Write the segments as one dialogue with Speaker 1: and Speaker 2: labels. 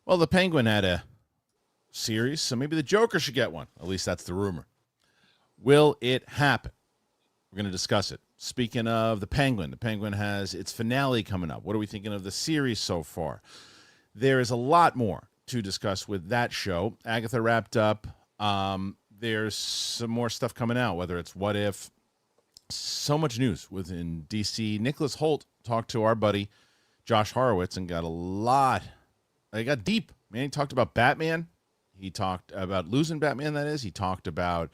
Speaker 1: Well, the Penguin had a series, so maybe the Joker should get one. At least that's the rumor. Will it happen? We're going to discuss it. Speaking of the Penguin has its finale coming up. What are we thinking of the series so far? There is a lot more to discuss with that show. Agatha wrapped up. There's some more stuff coming out, whether it's What If. So much news within DC. Nicholas Hoult talked to our buddy Josh Horowitz and got a lot. He got deep, man. He talked about Batman. He talked about losing Batman, that is. He talked about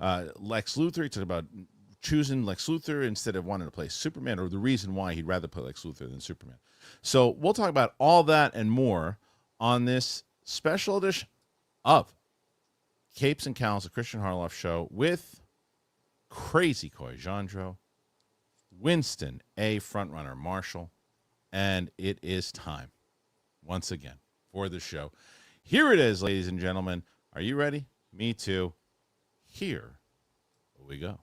Speaker 1: Lex Luthor. He talked about choosing Lex Luthor instead of wanting to play Superman, or the reason why he'd rather play Lex Luthor than Superman. So we'll talk about all that and more on this special edition of Capes and Cowls, the Kristian Harloff Show, with Crazy Coy Jandro, Winston, a frontrunner Marshall, and it is time once again for the show. Here it is, ladies and gentlemen. Are you ready? Me too. Here we go.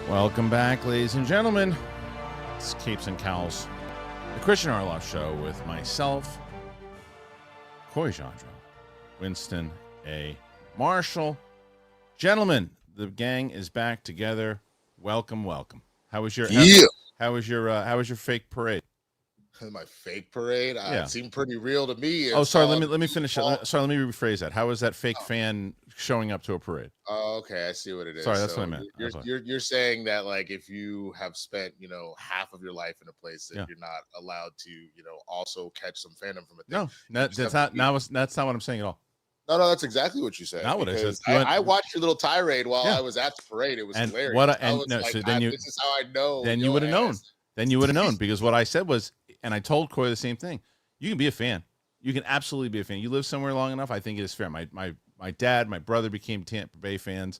Speaker 1: Welcome back, ladies and gentlemen. It's Capes and Cowls, the Kristian Harloff Show with myself, Coy Jandro, Winston, A. Marshall. Gentlemen, the gang is back together. Welcome, welcome. How was your how was your fake parade?
Speaker 2: My fake parade?
Speaker 1: Yeah.
Speaker 2: It seemed pretty real to me.
Speaker 1: Oh, sorry. Let me finish. Sorry, let me rephrase that. How was that fake fan showing up to a parade?
Speaker 2: Oh, okay. I see what it is.
Speaker 1: Sorry, that's what I meant.
Speaker 2: You're saying that, like, if you have spent, half of your life in a place that you're not allowed to, also catch some fandom from it.
Speaker 1: No, that's not what I'm saying at all.
Speaker 2: No, that's exactly what you said.
Speaker 1: Not what I said.
Speaker 2: I watched your little tirade while I was at the parade. It was hilarious. This is how I know.
Speaker 1: Then you would have known. Then you would have known, because what I said was, and I told Coy the same thing. You can be a fan. You can absolutely be a fan. You live somewhere long enough. I think it is fair. My dad, my brother became Tampa Bay fans.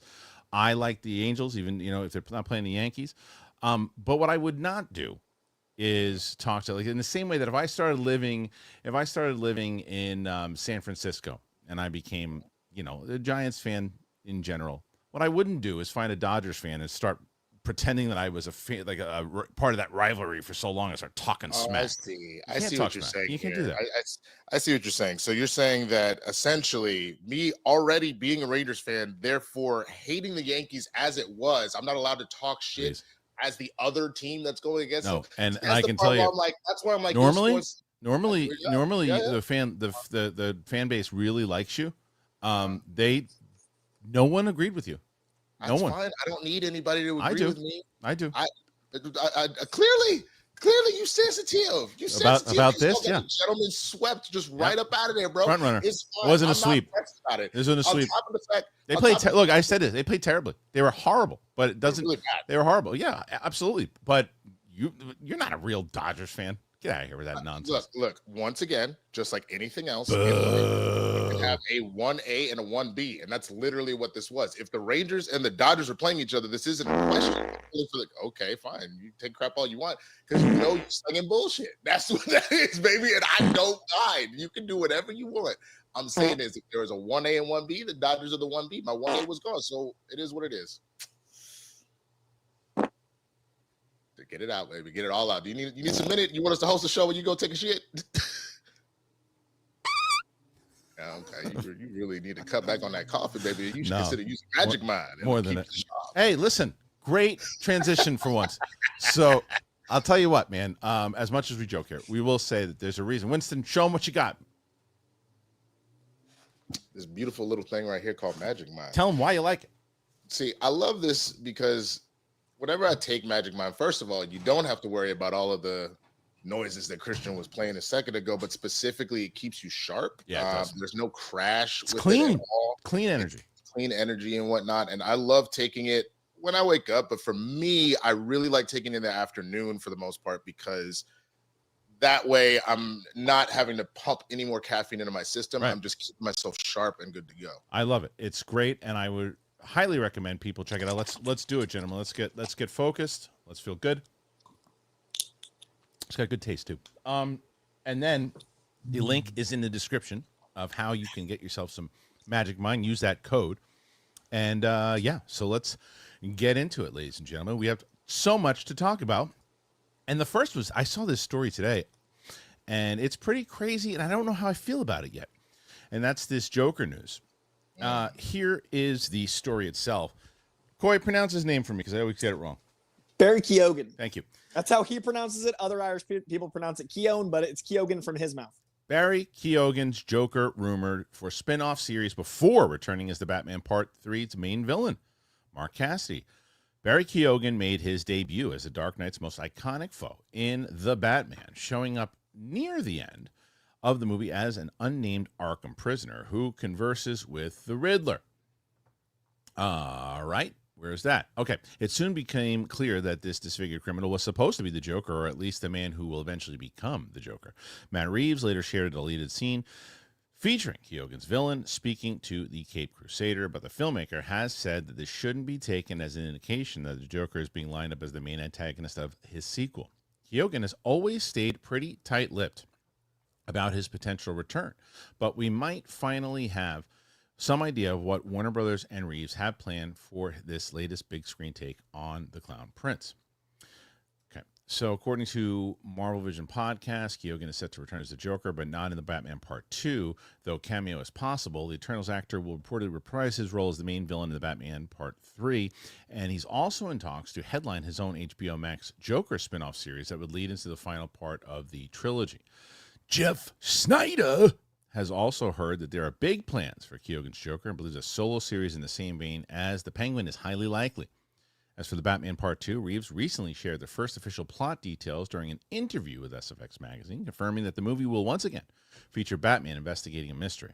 Speaker 1: I like the Angels, even if they're not playing the Yankees. But what I would not do is talk to, like, in the same way that if I started living in San Francisco and I became a Giants fan in general, what I wouldn't do is find a Dodgers fan and start pretending that I was a fan, like a part of that rivalry for so long, and start talking smack.
Speaker 2: I see what you're saying.
Speaker 1: You can't do that.
Speaker 2: I see what you're saying. So you're saying that essentially, me already being a Raiders fan, therefore hating the Yankees as it was, I'm not allowed to talk shit as the other team that's going against them.
Speaker 1: And I can tell you,
Speaker 2: that's where I'm like,
Speaker 1: normally the fan base really likes you. No one agreed with you.
Speaker 2: That's fine. I don't need anybody to agree with me.
Speaker 1: I do.
Speaker 2: I clearly you sensitive. You sensitive
Speaker 1: about this.
Speaker 2: Yeah, gentleman swept just right up out of there, bro.
Speaker 1: Front runner. It wasn't a sweep. It wasn't a sweep. They played. Look, I said this. They played terribly. They were horrible. But it doesn't. Really, they were horrible. Yeah, absolutely. But you're not a real Dodgers fan. Get out of here with that nonsense.
Speaker 2: Look. Once again, just like anything else, you can have a 1A and a 1B, and that's literally what this was. If the Rangers and the Dodgers are playing each other, this isn't a question. Okay, fine, you take crap all you want, because you're slinging bullshit. That's what that is, baby, and I don't mind. You can do whatever you want. I'm saying is, if there was a 1A and 1B, the Dodgers are the 1B. My 1A was gone, so it is what it is. Get it out, baby. Get it all out. You need some minute? You want us to host a show when you go take a shit? Okay, you really need to cut back on that coffee, baby. You should consider using Magic Mind.
Speaker 1: More than it. Hey, listen, great transition for once. So I'll tell you what, man. As much as we joke here, we will say that there's a reason. Winston, show them what you got.
Speaker 2: This beautiful little thing right here called Magic Mind.
Speaker 1: Tell them why you like it.
Speaker 2: See, I love this because whenever I take Magic Mind, first of all, you don't have to worry about all of the noises that Kristian was playing a second ago, but specifically it keeps you sharp.
Speaker 1: Yeah,
Speaker 2: there's no crash.
Speaker 1: It's
Speaker 2: with
Speaker 1: clean.
Speaker 2: It at all.
Speaker 1: Clean energy.
Speaker 2: It's clean energy and whatnot. And I love taking it when I wake up. But for me, I really like taking it in the afternoon for the most part, because that way I'm not having to pump any more caffeine into my system. Right. I'm just keeping myself sharp and good to go.
Speaker 1: I love it. It's great. And I would highly recommend people check it out. Let's do it, gentlemen. Let's get focused. Let's feel good. It's got good taste too. And then the link is in the description of how you can get yourself some Magic Mind. Use that code. And so let's get into it, ladies and gentlemen. We have so much to talk about. And the first was, I saw this story today, and it's pretty crazy, and I don't know how I feel about it yet. And that's this Joker news. Here is the story itself. Coy, pronounce his name for me, because I always get it wrong.
Speaker 3: Barry Keogan.
Speaker 1: Thank you.
Speaker 3: That's how he pronounces it. Other Irish people pronounce it Keown, but it's Keogan from his mouth.
Speaker 1: Barry Keoghan's Joker rumored for spin-off series before returning as the Batman Part 3's main villain, Mark Cassidy. Barry Keogan made his debut as the Dark Knight's most iconic foe in The Batman, showing up near the end of the movie as an unnamed Arkham prisoner who converses with the Riddler. All right. Where's that? Okay. It soon became clear that this disfigured criminal was supposed to be the Joker, or at least the man who will eventually become the Joker. Matt Reeves later shared a deleted scene featuring Keogan's villain speaking to the Caped Crusader, but the filmmaker has said that this shouldn't be taken as an indication that the Joker is being lined up as the main antagonist of his sequel. Keogan has always stayed pretty tight-lipped about his potential return, but we might finally have some idea of what Warner Brothers and Reeves have planned for this latest big screen take on the Clown Prince. Okay, so according to Marvel Vision podcast, Keogan is set to return as the Joker, but not in the Batman Part 2, though cameo is possible. The Eternals actor will reportedly reprise his role as the main villain in the Batman Part 3, and he's also in talks to headline his own HBO Max Joker spinoff series that would lead into the final part of the trilogy. Jeff Snyder has also heard that there are big plans for Keogan's Joker and believes a solo series in the same vein as The Penguin is highly likely. As for the Batman Part 2, Reeves recently shared the first official plot details during an interview with SFX magazine, confirming that the movie will once again feature Batman investigating a mystery.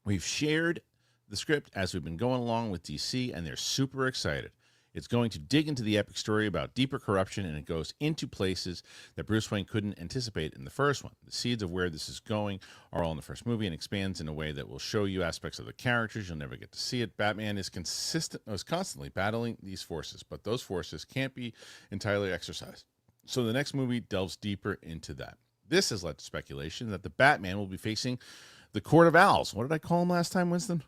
Speaker 1: We've shared the script as we've been going along with DC, and they're super excited. It's going to dig into the epic story about deeper corruption, and it goes into places that Bruce Wayne couldn't anticipate in the first one. The seeds of where this is going are all in the first movie and expands in a way that will show you aspects of the characters. You'll never get to see it. Batman is constantly battling these forces, but those forces can't be entirely exercised. So the next movie delves deeper into that. This has led to speculation that the Batman will be facing the Court of Owls. What did I call him last time, Winston?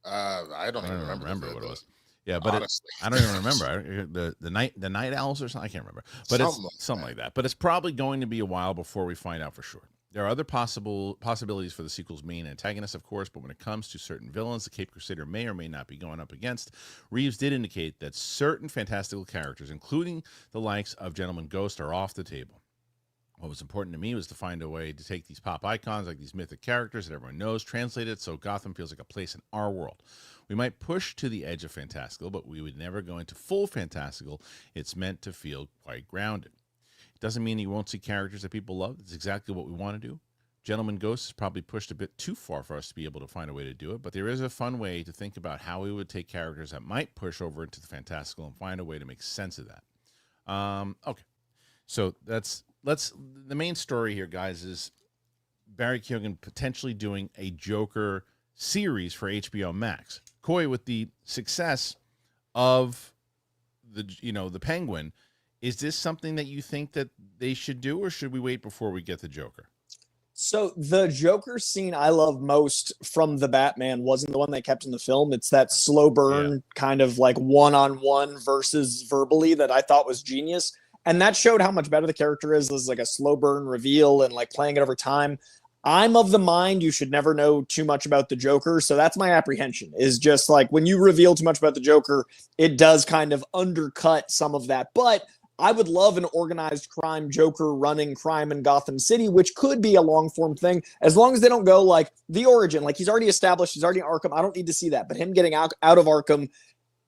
Speaker 2: I don't even remember
Speaker 1: what it was. Yeah, but I don't even remember the night owls or something. I can't remember, but it's something like that. But it's probably going to be a while before we find out for sure. There are other possibilities for the sequel's main antagonist, of course, but when it comes to certain villains, the Caped Crusader may or may not be going up against. Reeves did indicate that certain fantastical characters, including the likes of Gentleman Ghost, are off the table. What was important to me was to find a way to take these pop icons, like these mythic characters that everyone knows, translate it so Gotham feels like a place in our world. We might push to the edge of fantastical, but we would never go into full fantastical. It's meant to feel quite grounded. It doesn't mean you won't see characters that people love. It's exactly what we want to do. Gentleman Ghost is probably pushed a bit too far for us to be able to find a way to do it, but there is a fun way to think about how we would take characters that might push over into the fantastical and find a way to make sense of that. Okay, so that's the main story here, guys, is Barry Keogan potentially doing a Joker series for HBO Max. Coy, with the success of the Penguin, is this something that you think that they should do, or should we wait before we get the Joker?
Speaker 3: So the Joker scene I love most from the Batman wasn't the one they kept in the film. It's that slow burn kind of like one-on-one versus verbally that I thought was genius. And that showed how much better the character is as like a slow burn reveal and like playing it over time. I'm of the mind you should never know too much about the Joker. So that's my apprehension, is just like when you reveal too much about the Joker, it does kind of undercut some of that. But I would love an organized crime Joker running crime in Gotham City, which could be a long form thing, as long as they don't go like the origin. Like he's already established, he's already in Arkham. I don't need to see that. But him getting out of Arkham,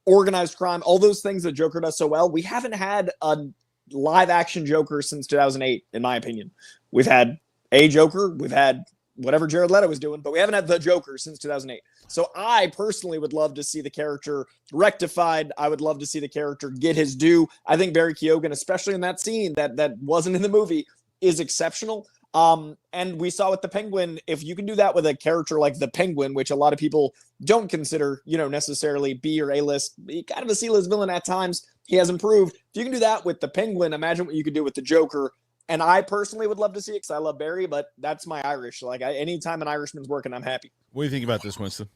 Speaker 3: organized crime, all those things that Joker does so well. We haven't had a live action Joker since 2008, in my opinion. We've had a Joker, we've had whatever Jared Leto was doing, but we haven't had the Joker since 2008. So I personally would love to see the character rectified. I would love to see the character get his due. I think Barry Keogan, especially in that scene that wasn't in the movie, is exceptional. And we saw with the Penguin, if you can do that with a character like the Penguin, which a lot of people don't consider, necessarily B or A list, kind of a C list villain at times, he has improved. If you can do that with the Penguin, imagine what you could do with the Joker. And I personally would love to see it because I love Barry, but that's my Irish. Like, anytime an Irishman's working, I'm happy.
Speaker 1: What do you think about this, Winston?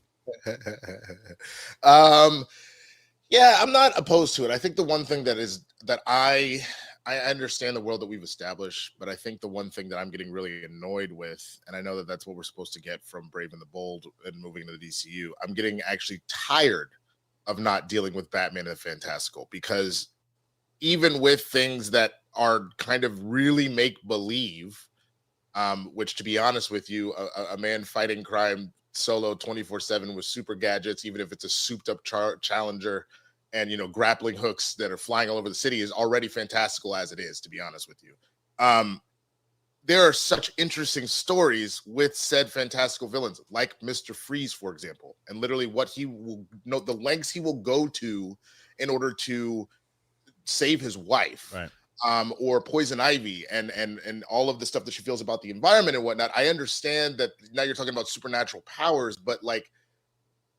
Speaker 2: Yeah, I'm not opposed to it. I think the one thing that I understand the world that we've established, but I think the one thing that I'm getting really annoyed with, and I know that that's what we're supposed to get from Brave and the Bold and moving into the DCU, I'm getting actually tired of not dealing with Batman and the Fantastical, because even with things that are kind of really make believe, which, to be honest with you, a man fighting crime solo 24/7 with super gadgets, even if it's a souped up challenger and grappling hooks that are flying all over the city, is already fantastical as it is, to be honest with you. There are such interesting stories with said fantastical villains, like Mr. Freeze, for example, and literally what he will the lengths he will go to in order to save his wife.
Speaker 1: Right.
Speaker 2: Or Poison Ivy and all of the stuff that she feels about the environment and whatnot. I understand that now you're talking about supernatural powers, but like,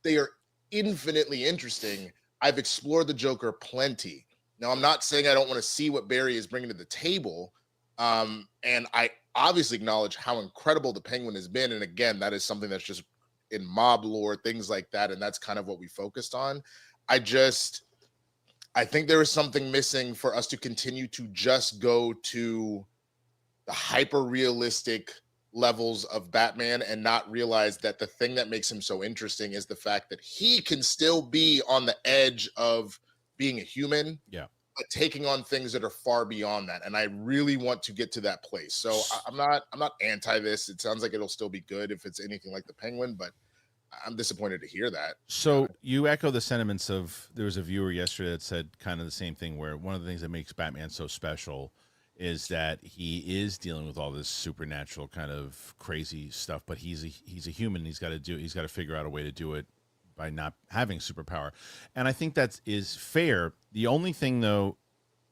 Speaker 2: they are infinitely interesting. I've explored the Joker plenty. Now, I'm not saying I don't want to see what Barry is bringing to the table. And I obviously acknowledge how incredible the Penguin has been. And again, that is something that's just in mob lore, things like that. And that's kind of what we focused on. I think there is something missing for us to continue to just go to the hyper realistic levels of Batman and not realize that the thing that makes him so interesting is the fact that he can still be on the edge of being a human, but taking on things that are far beyond that. And I really want to get to that place. So I'm not anti this. It sounds like it'll still be good if it's anything like the Penguin, but I'm disappointed to hear that.
Speaker 1: So you echo the sentiments of, there was a viewer yesterday that said kind of the same thing, where one of the things that makes Batman so special is that he is dealing with all this supernatural kind of crazy stuff, but he's a human. He's got to figure out a way to do it by not having superpower. And I think that is fair. The only thing, though,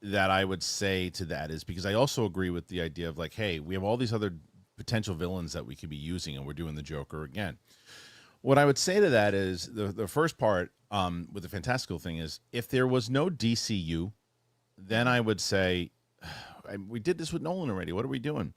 Speaker 1: that I would say to that is, because I also agree with the idea of like, hey, we have all these other potential villains that we could be using, and we're doing the Joker again. What I would say to that is the first part with the fantastical thing is, if there was no DCU, then I would say, we did this with Nolan already. What are we doing?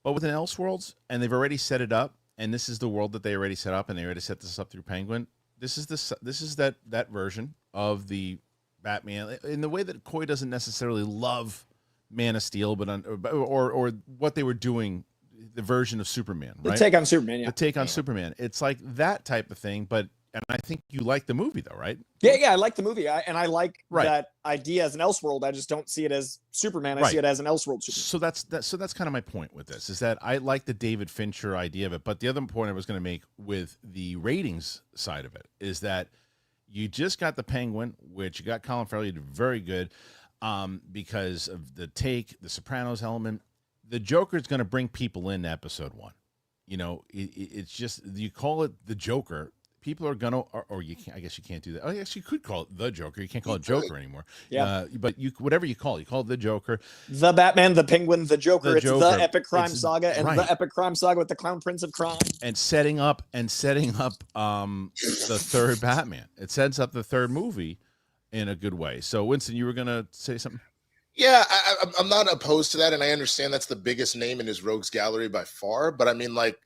Speaker 1: But with an Elseworlds, and they've already set it up, and this is the world that they already set up, and they already set this up through Penguin. This is that version of the Batman in the way that Coy doesn't necessarily love Man of Steel, but or what they were doing. The version of Superman, right?
Speaker 3: The take on Superman, yeah.
Speaker 1: The take on Superman. It's like that type of thing, and I think you like the movie, though, right?
Speaker 3: Yeah, I like the movie, and I like that idea as an Elseworld. I just don't see it as Superman. I see it as an Elseworld Superman.
Speaker 1: So that's kind of my point with this, is that I like the David Fincher idea of it. But the other point I was going to make with the ratings side of it is that you just got the Penguin, which you got Colin Farrell, you did very good because of the Sopranos element. The Joker is going to bring people in episode 1. It's just, you call it the Joker, people are going to, or you can't, I guess you can't do that. Oh, yes, you could call it the Joker. You can't call it Joker anymore.
Speaker 3: Yeah.
Speaker 1: But whatever you call it the Joker.
Speaker 3: The Batman, the Penguin, the Joker. It's the epic crime saga, and
Speaker 1: right.
Speaker 3: the epic crime saga with the Clown Prince of Crime.
Speaker 1: And setting up the third Batman. It sets up the third movie in a good way. So, Winston, you were going to say something?
Speaker 2: Yeah, I'm not opposed to that, and I understand that's the biggest name in his rogues gallery by far. But I mean, like,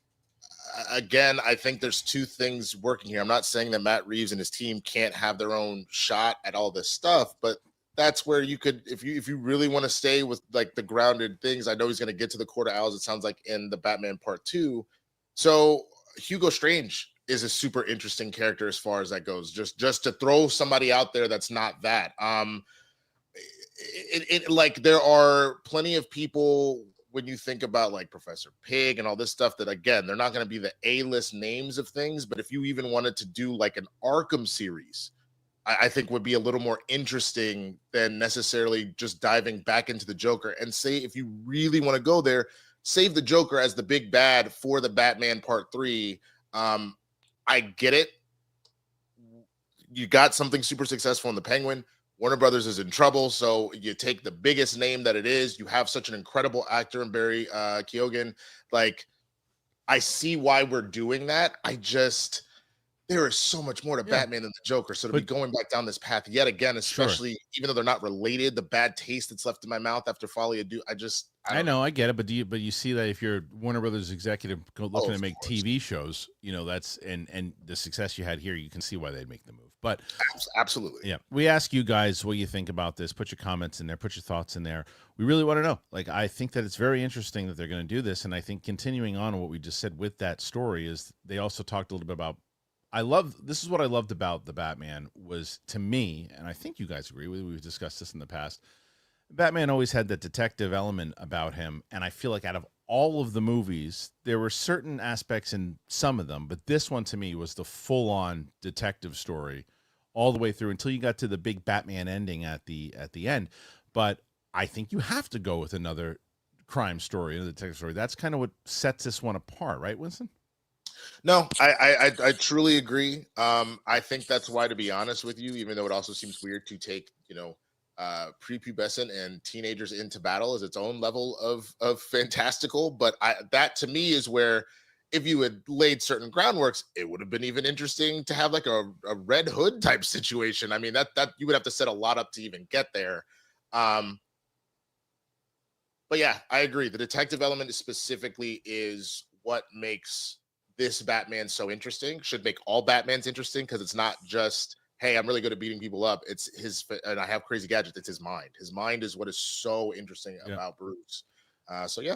Speaker 2: again, I think there's two things working here. I'm not saying that Matt Reeves and his team can't have their own shot at all this stuff, but that's where you could, if you really want to stay with like the grounded things. I know he's going to get to the Court of Owls, it sounds like, in the Batman Part 2. So Hugo Strange is a super interesting character as far as that goes. Just to throw somebody out there that's not that. Like, there are plenty of people when you think about like Professor Pig and all this stuff that, again, they're not going to be the A-list names of things, but if you even wanted to do like an Arkham series, I think would be a little more interesting than necessarily just diving back into the Joker. And say, if you really want to go there, save the Joker as the big bad for the Batman Part 3. I get it. You got something super successful in the Penguin. Warner Brothers is in trouble, so you take the biggest name that it is. You have such an incredible actor in Barry Keogan. Like, I see why we're doing that. There is so much more to Batman than the Joker. So to be going back down this path yet again, especially even though they're not related, the bad taste that's left in my mouth after Folly of Doom, I know,
Speaker 1: I get it, but you see that if you're Warner Brothers executive looking to make TV shows, that's and the success you had here, you can see why they'd make the move. But
Speaker 2: absolutely,
Speaker 1: yeah, we ask you guys what you think about this. Put your comments in there, put your thoughts in there. We really want to know. Like, I think that it's very interesting that they're going to do this, and I think continuing on what we just said with that story is they also talked a little bit about. This is what I loved about the Batman was, to me, and I think you guys agree with. We've discussed this in the past. Batman always had that detective element about him, and I feel like out of all of the movies, there were certain aspects in some of them, but this one to me was the full-on detective story all the way through until you got to the big Batman ending at the end. But I think you have to go with another crime story, another detective story. That's kind of what sets this one apart, right, Winston?
Speaker 2: No, I truly agree. I think that's why, to be honest with you, even though it also seems weird to take, prepubescent and teenagers into battle as its own level of fantastical, but that to me is where, if you had laid certain groundworks, it would have been even interesting to have like a Red Hood type situation. I mean, that you would have to set a lot up to even get there. But yeah, I agree. The detective element specifically is what makes this Batman so interesting. Should make all Batmans interesting, because it's not just, hey, I'm really good at beating people up. It's and I have crazy gadgets. It's his mind. His mind is what is so interesting about Bruce. So yeah.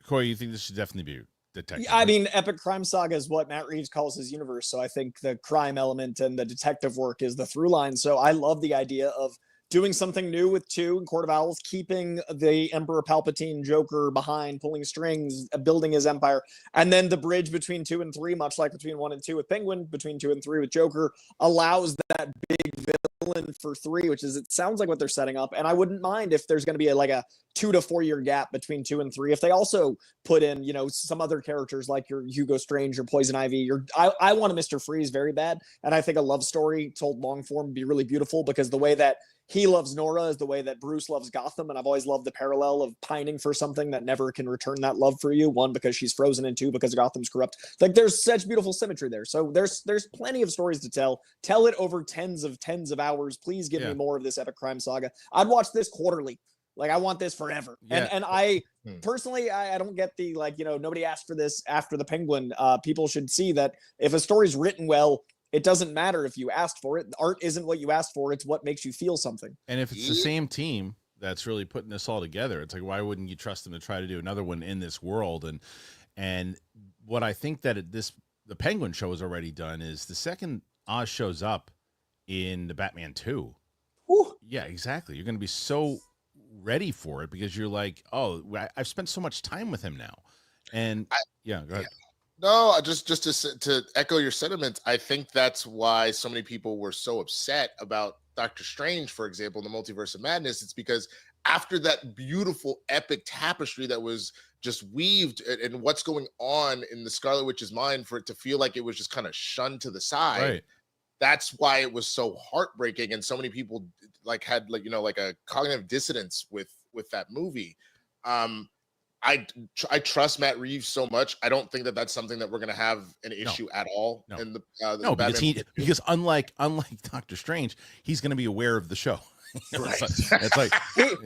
Speaker 1: Coy, you think this should definitely be detective?
Speaker 3: I mean, epic crime saga is what Matt Reeves calls his universe. So I think the crime element and the detective work is the through line. So I love the idea of doing something new with 2 in Court of Owls, keeping the Emperor Palpatine Joker behind, pulling strings, building his empire. And then the bridge between 2 and 3, much like between 1 and 2 with Penguin, between 2 and 3 with Joker, allows that big villain for 3, which is, it sounds like what they're setting up. And I wouldn't mind if there's going to be a 2 to 4 year gap between 2 and 3. If they also put in, some other characters like your Hugo Strange, your Poison Ivy, I want a Mr. Freeze very bad. And I think a love story told long form would be really beautiful, because the way that he loves Nora is the way that Bruce loves Gotham. And I've always loved the parallel of pining for something that never can return that love for you. 1, because she's frozen, and 2, because Gotham's corrupt. Like, there's such beautiful symmetry there. So there's plenty of stories to tell. Tell it over tens of hours. Please give me more of this epic crime saga. I'd watch this quarterly. Like, I want this forever. And I personally, I don't get the, nobody asked for this after the Penguin. People should see that if a story's written well, it doesn't matter if you asked for it. Art isn't what you asked for. It's what makes you feel something.
Speaker 1: And if it's the same team that's really putting this all together, it's like, why wouldn't you trust them to try to do another one in this world? And what I think that the Penguin show has already done is, the second Oz shows up in the Batman 2.
Speaker 3: Ooh.
Speaker 1: Yeah, exactly. You're going to be so ready for it, because you're like, oh, I've spent so much time with him now. And go ahead.
Speaker 2: Yeah. No, just to echo your sentiments, I think that's why so many people were so upset about Doctor Strange, for example, in the Multiverse of Madness. It's because after that beautiful epic tapestry that was just weaved, and what's going on in the Scarlet Witch's mind, for it to feel like it was just kind of shunned to the side. Right. That's why it was so heartbreaking, and so many people had a cognitive dissonance with that movie. I trust Matt Reeves so much. I don't think that that's something that we're going to have an issue at all.
Speaker 1: No,
Speaker 2: in the
Speaker 1: because unlike Doctor Strange, he's going to be aware of the show.
Speaker 2: Right.
Speaker 1: It's like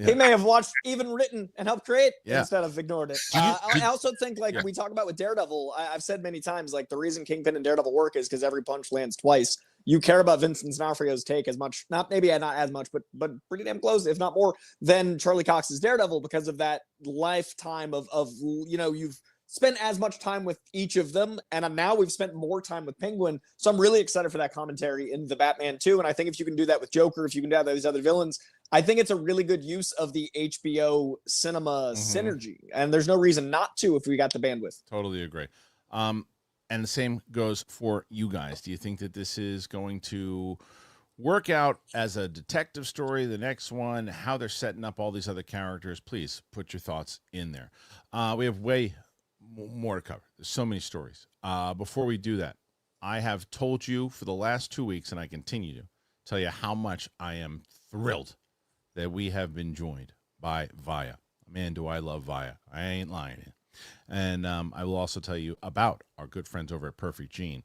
Speaker 3: he may have watched, even written, and helped create instead of ignored it. I also think, we talk about with Daredevil, I've said many times, the reason Kingpin and Daredevil work is because every punch lands twice. You care about Vincent D'Onofrio's take as much, not as much, but pretty damn close, if not more, than Charlie Cox's Daredevil, because of that lifetime of you've spent as much time with each of them, and now we've spent more time with Penguin. So I'm really excited for that commentary in the Batman 2. And I think if you can do that with Joker, if you can do that with these other villains, I think it's a really good use of the HBO cinema synergy. And there's no reason not to if we got the bandwidth.
Speaker 1: Totally agree. And the same goes for you guys. Do you think that this is going to work out as a detective story, the next one, how they're setting up all these other characters? Please put your thoughts in there. We have way more to cover. There's so many stories. Before we do that, I have told you for the last 2 weeks, and I continue tell you how much I am thrilled that we have been joined by Via. Man, do I love Via. I ain't lying. And I will also tell you about our good friends over at Perfect Gene.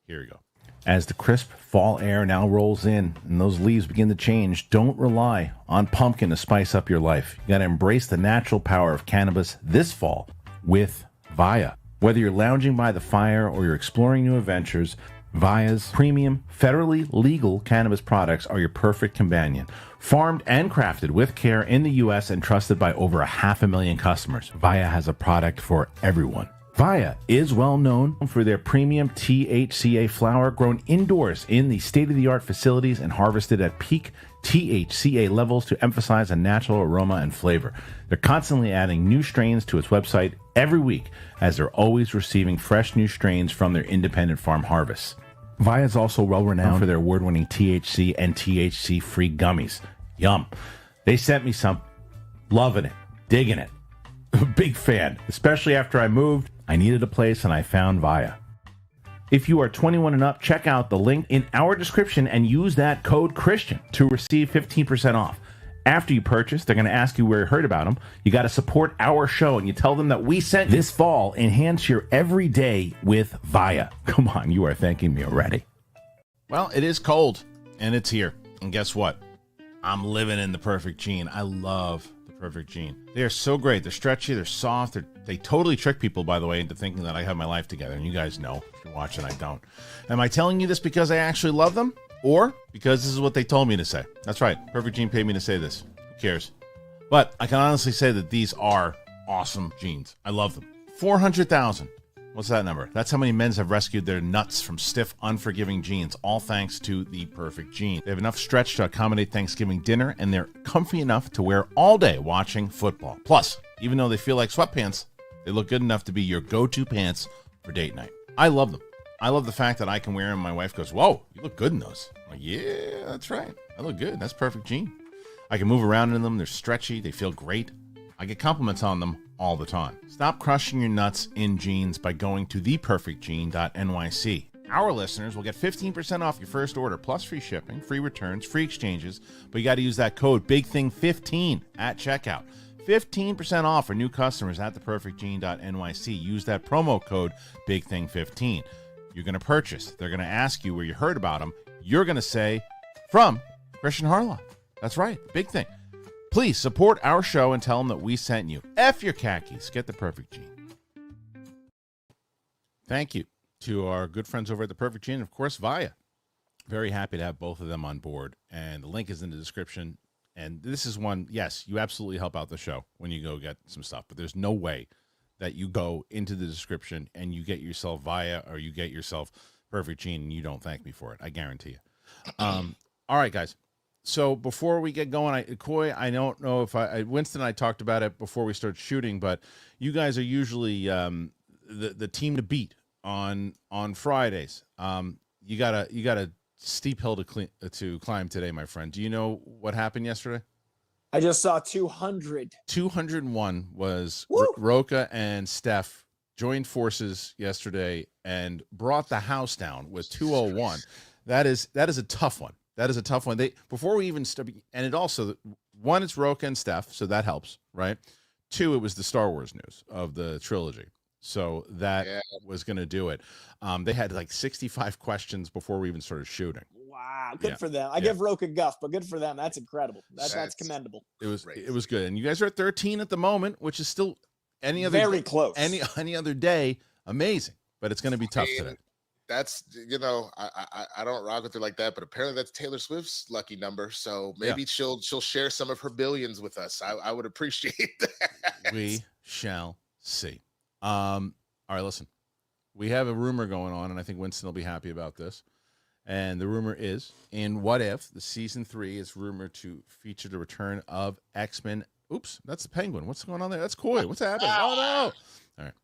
Speaker 1: Here we go. As the crisp fall air now rolls in and those leaves begin to change, don't rely on pumpkin to spice up your life. You got to embrace the natural power of cannabis this fall with Via. Whether you're lounging by the fire or you're exploring new adventures, Via's premium, federally legal cannabis products are your perfect companion. Farmed and crafted with care in the U.S. and trusted by over 500,000 customers, Via has a product for everyone. Via is well known for their premium THCA flower grown indoors in the state-of-the-art facilities and harvested at peak THCA levels to emphasize a natural aroma and flavor. They're constantly adding new strains to its website every week, as they're always receiving fresh new strains from their independent farm harvests. Via is also well-renowned for their award-winning THC and THC-free gummies. Yum. They sent me some. Loving it. Digging it. Big fan. Especially after I moved, I needed a place and I found Via. If you are 21 and up, check out the link in our description and use that code Kristian to receive 15% off. After you purchase, they're going to ask you where you heard about them. You got to support our show, and you tell them that we sent you. This fall. Enhance your everyday with Via. Come on, you are thanking me already. Well, it is cold, and it's here. And guess what? I'm living in the Perfect Gene. I love the Perfect Gene. They are so great. They're stretchy. They're soft. They totally trick people, by the way, into thinking that I have my life together. And you guys know. If you're watching, I don't. Am I telling you this because I actually love them? Or because this is what they told me to say? That's right. Perfect Gene paid me to say this. Who cares? But I can honestly say that these are awesome jeans. I love them. 400,000. What's that number? That's how many men have rescued their nuts from stiff, unforgiving jeans, all thanks to the Perfect Gene. They have enough stretch to accommodate Thanksgiving dinner, and they're comfy enough to wear all day watching football. Plus, even though they feel like sweatpants, they look good enough to be your go-to pants for date night. I love them. I love the fact that I can wear them. My wife goes, "Whoa, you look good in those." I'm like, yeah, that's right. I look good. That's Perfect Gene. I can move around in them. They're stretchy. They feel great. I get compliments on them all the time. Stop crushing your nuts in jeans by going to theperfectgene.nyc. Our listeners will get 15% off your first order, plus free shipping, free returns, free exchanges. But you got to use that code BIGTHING15 at checkout. 15% off for new customers at theperfectgene.nyc. Use that promo code BIGTHING15. You're going to purchase. They're going to ask you where you heard about them. You're going to say, from Kristian Harloff. That's right. Big thing. Please support our show and tell them that we sent you. F your khakis. Get the Perfect Gene. Thank you to our good friends over at the Perfect Gene, and of course, Via. Very happy to have both of them on board. And the link is in the description. And this is one, yes, you absolutely help out the show when you go get some stuff. But there's no way that you go into the description and you get yourself Via or you get yourself Perfect Gene and you don't thank me for it. I guarantee you. All right, guys. So before we get going, Coy, I don't know if Winston and I talked about it before we started shooting, but you guys are usually the team to beat on Fridays. You got a steep hill to climb today, my friend. Do you know what happened yesterday?
Speaker 3: I just saw 200.
Speaker 1: 201 was Roca and Steph joined forces yesterday and brought the house down with 201. That is a tough one. That is a tough one. Before we even start, and it also, one, it's Roca and Steph, so that helps, right? Two, it was the Star Wars news of the trilogy. So that was going to do it. They had like 65 questions before we even started shooting.
Speaker 3: Wow, good for them. I give Roca guff, but good for them. That's incredible. That's commendable.
Speaker 1: It was good. And you guys are at 13 at the moment, which is still
Speaker 3: very close.
Speaker 1: Any other day, amazing. But it's going to be tough today.
Speaker 2: That's, I don't rock with her like that, but apparently that's Taylor Swift's lucky number. So maybe she'll share some of her billions with us. I would appreciate that.
Speaker 1: We shall see. All right, listen. We have a rumor going on, and I think Winston will be happy about this. And the rumor is, in What If, the season 3 is rumored to feature the return of X-Men. Oops, that's the Penguin. What's going on there? That's Coy. What's happening? Oh, no. All right.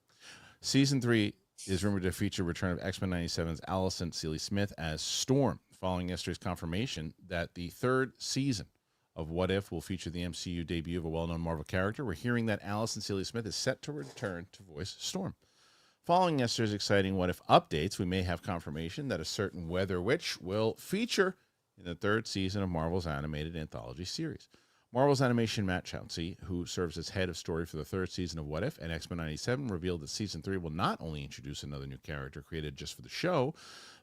Speaker 1: Season 3 is rumored to feature return of X-Men 97's Allison Seeley Smith as Storm, following yesterday's confirmation that the third season of What If will feature the MCU debut of a well-known Marvel character. We're hearing that Allison Seeley Smith is set to return to voice Storm. Following yesterday's exciting What If updates, we may have confirmation that a certain weather witch will feature in the third season of Marvel's animated anthology series. Marvel's animation Matt Chauncey, who serves as head of story for the third season of What If and X-Men 97, revealed that season 3 will not only introduce another new character created just for the show,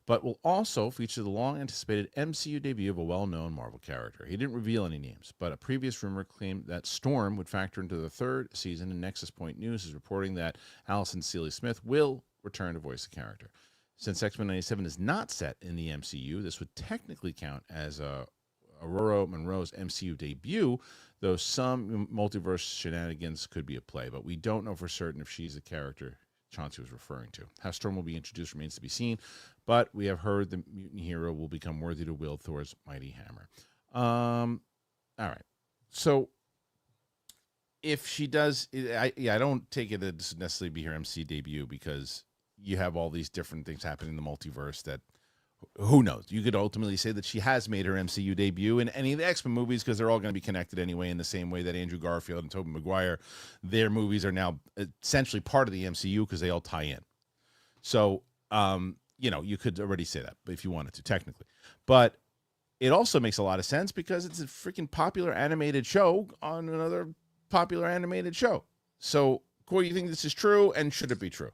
Speaker 1: but will also feature the long-anticipated MCU debut of a well-known Marvel character. He didn't reveal any names, but a previous rumor claimed that Storm would factor into the third season, and Nexus Point News is reporting that Allison Seeley-Smith will return to voice the character. Since X-Men 97 is not set in the MCU, this would technically count as Aurora Monroe's MCU debut, though some multiverse shenanigans could be at play, but we don't know for certain if she's the character Chauncey was referring to. How Storm will be introduced remains to be seen, but we have heard the mutant hero will become worthy to wield Thor's mighty hammer. All right. So if she does, I don't take it to necessarily be her MC debut because you have all these different things happening in the multiverse that who knows? You could ultimately say that she has made her MCU debut in any of the X-Men movies because they're all going to be connected anyway, in the same way that Andrew Garfield and Tobey Maguire, their movies are now essentially part of the MCU because they all tie in. So, you could already say that if you wanted to, technically. But it also makes a lot of sense because it's a freaking popular animated show on another popular animated show. So, Coy, you think this is true, and should it be true?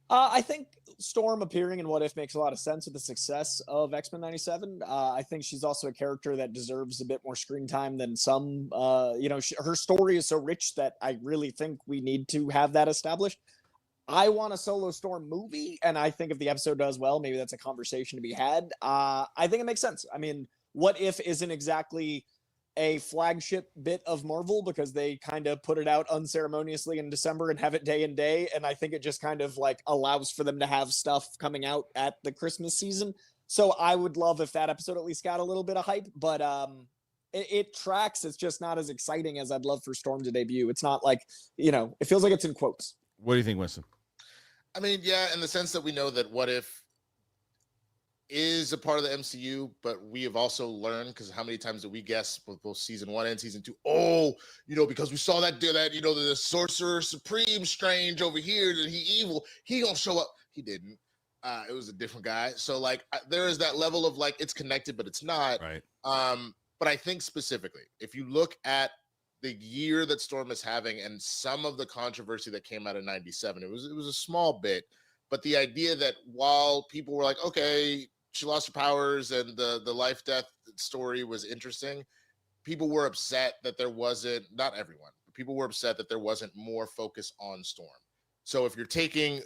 Speaker 3: I think Storm appearing in What If makes a lot of sense with the success of X-Men 97. I think she's also a character that deserves a bit more screen time than some. Her story is so rich that I really think we need to have that established. I want a solo Storm movie, and I think if the episode does well, maybe that's a conversation to be had. I think it makes sense. I mean, What If isn't exactly a flagship bit of Marvel because they kind of put it out unceremoniously in December and have it day and day. And I think it just kind of like allows for them to have stuff coming out at the Christmas season. So I would love if that episode at least got a little bit of hype, but it tracks. It's just not as exciting as I'd love for Storm to debut. It's not like, it feels like it's in quotes.
Speaker 1: What do you think, Winston?
Speaker 2: I mean, yeah, in the sense that we know that What If is a part of the MCU, but we have also learned, because how many times did we guess with both season 1 and season 2? Because we saw that the Sorcerer Supreme Strange over here, that he evil, he gonna show up. He didn't. It was a different guy. So there is that level of it's connected, but it's not.
Speaker 1: Right.
Speaker 2: But I think specifically, if you look at the year that Storm is having and some of the controversy that came out of 97, it was a small bit, but the idea that while people were like, okay, she lost her powers and the life-death story was interesting, people were upset that there wasn't, not everyone, but people were upset that there wasn't more focus on Storm. So if you're taking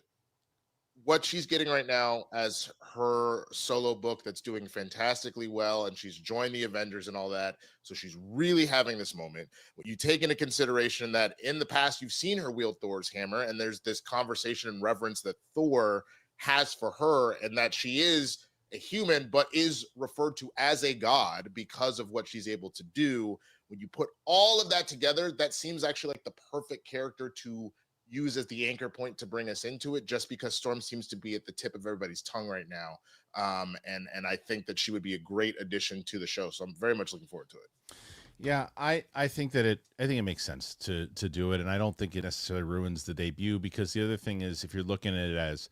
Speaker 2: what she's getting right now as her solo book that's doing fantastically well, and she's joined the Avengers and all that, so she's really having this moment. When you take into consideration that in the past you've seen her wield Thor's hammer, and there's this conversation and reverence that Thor has for her, and that she is a human but is referred to as a god because of what she's able to do. When you put all of that together, that seems actually like the perfect character to use as the anchor point to bring us into it, just because Storm seems to be at the tip of everybody's tongue right now. And I think that she would be a great addition to the show. So I'm very much looking forward to it.
Speaker 1: Yeah, I think it makes sense to do it. And I don't think it necessarily ruins the debut, because the other thing is, if you're looking at it as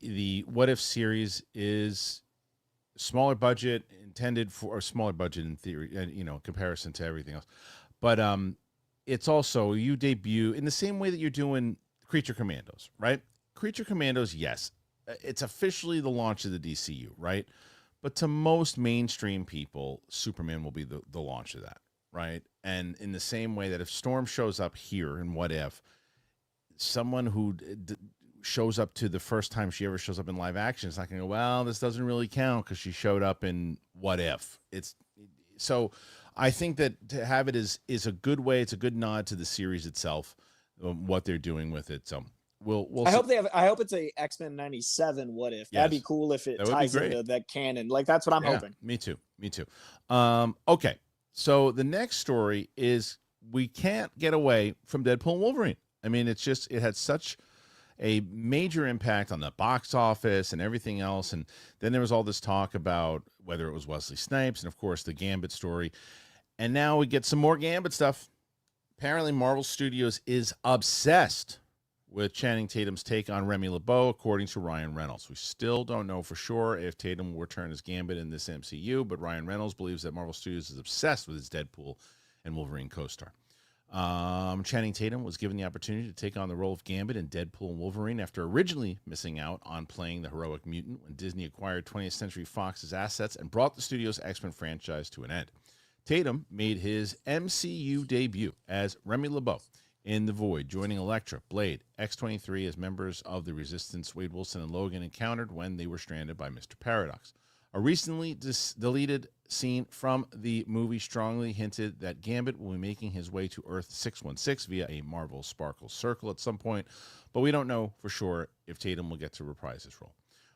Speaker 1: the What If series is smaller budget, intended for, or smaller budget in theory, and in comparison to everything else. But it's also, you debut in the same way that you're doing Creature Commandos, right? Creature Commandos, yes, it's officially the launch of the DCU, right? But to most mainstream people, Superman will be the launch of that, right? And in the same way that if Storm shows up here in What If, someone who shows up to the first time she ever shows up in live action, it's not going to go, well, this doesn't really count because she showed up in What If. So I think that to have it is a good way. It's a good nod to the series itself, what they're doing with it. So we'll
Speaker 3: I hope it's a X-Men 97 What If. That'd be cool if it ties into that canon. That's what I'm hoping.
Speaker 1: Me too. Okay. So the next story is, we can't get away from Deadpool and Wolverine. I mean, it had such a major impact on the box office and everything else. And then there was all this talk about whether it was Wesley Snipes and, of course, the Gambit story. And now we get some more Gambit stuff. Apparently, Marvel Studios is obsessed with Channing Tatum's take on Remy LeBeau, according to Ryan Reynolds. We still don't know for sure if Tatum will return as Gambit in this MCU, but Ryan Reynolds believes that Marvel Studios is obsessed with his Deadpool and Wolverine co-star. Channing Tatum was given the opportunity to take on the role of Gambit in Deadpool and Wolverine after originally missing out on playing the heroic mutant when Disney acquired 20th Century Fox's assets and brought the studio's X-Men franchise to an end. Tatum made his MCU debut as Remy LeBeau in The Void, joining Elektra, Blade, X-23 as members of the Resistance Wade Wilson and Logan encountered when they were stranded by Mr. Paradox. A recently deleted scene from the movie strongly hinted that Gambit will be making his way to Earth 616 via a Marvel Sparkle Circle at some point, but we don't know for sure if Tatum will get to reprise his role.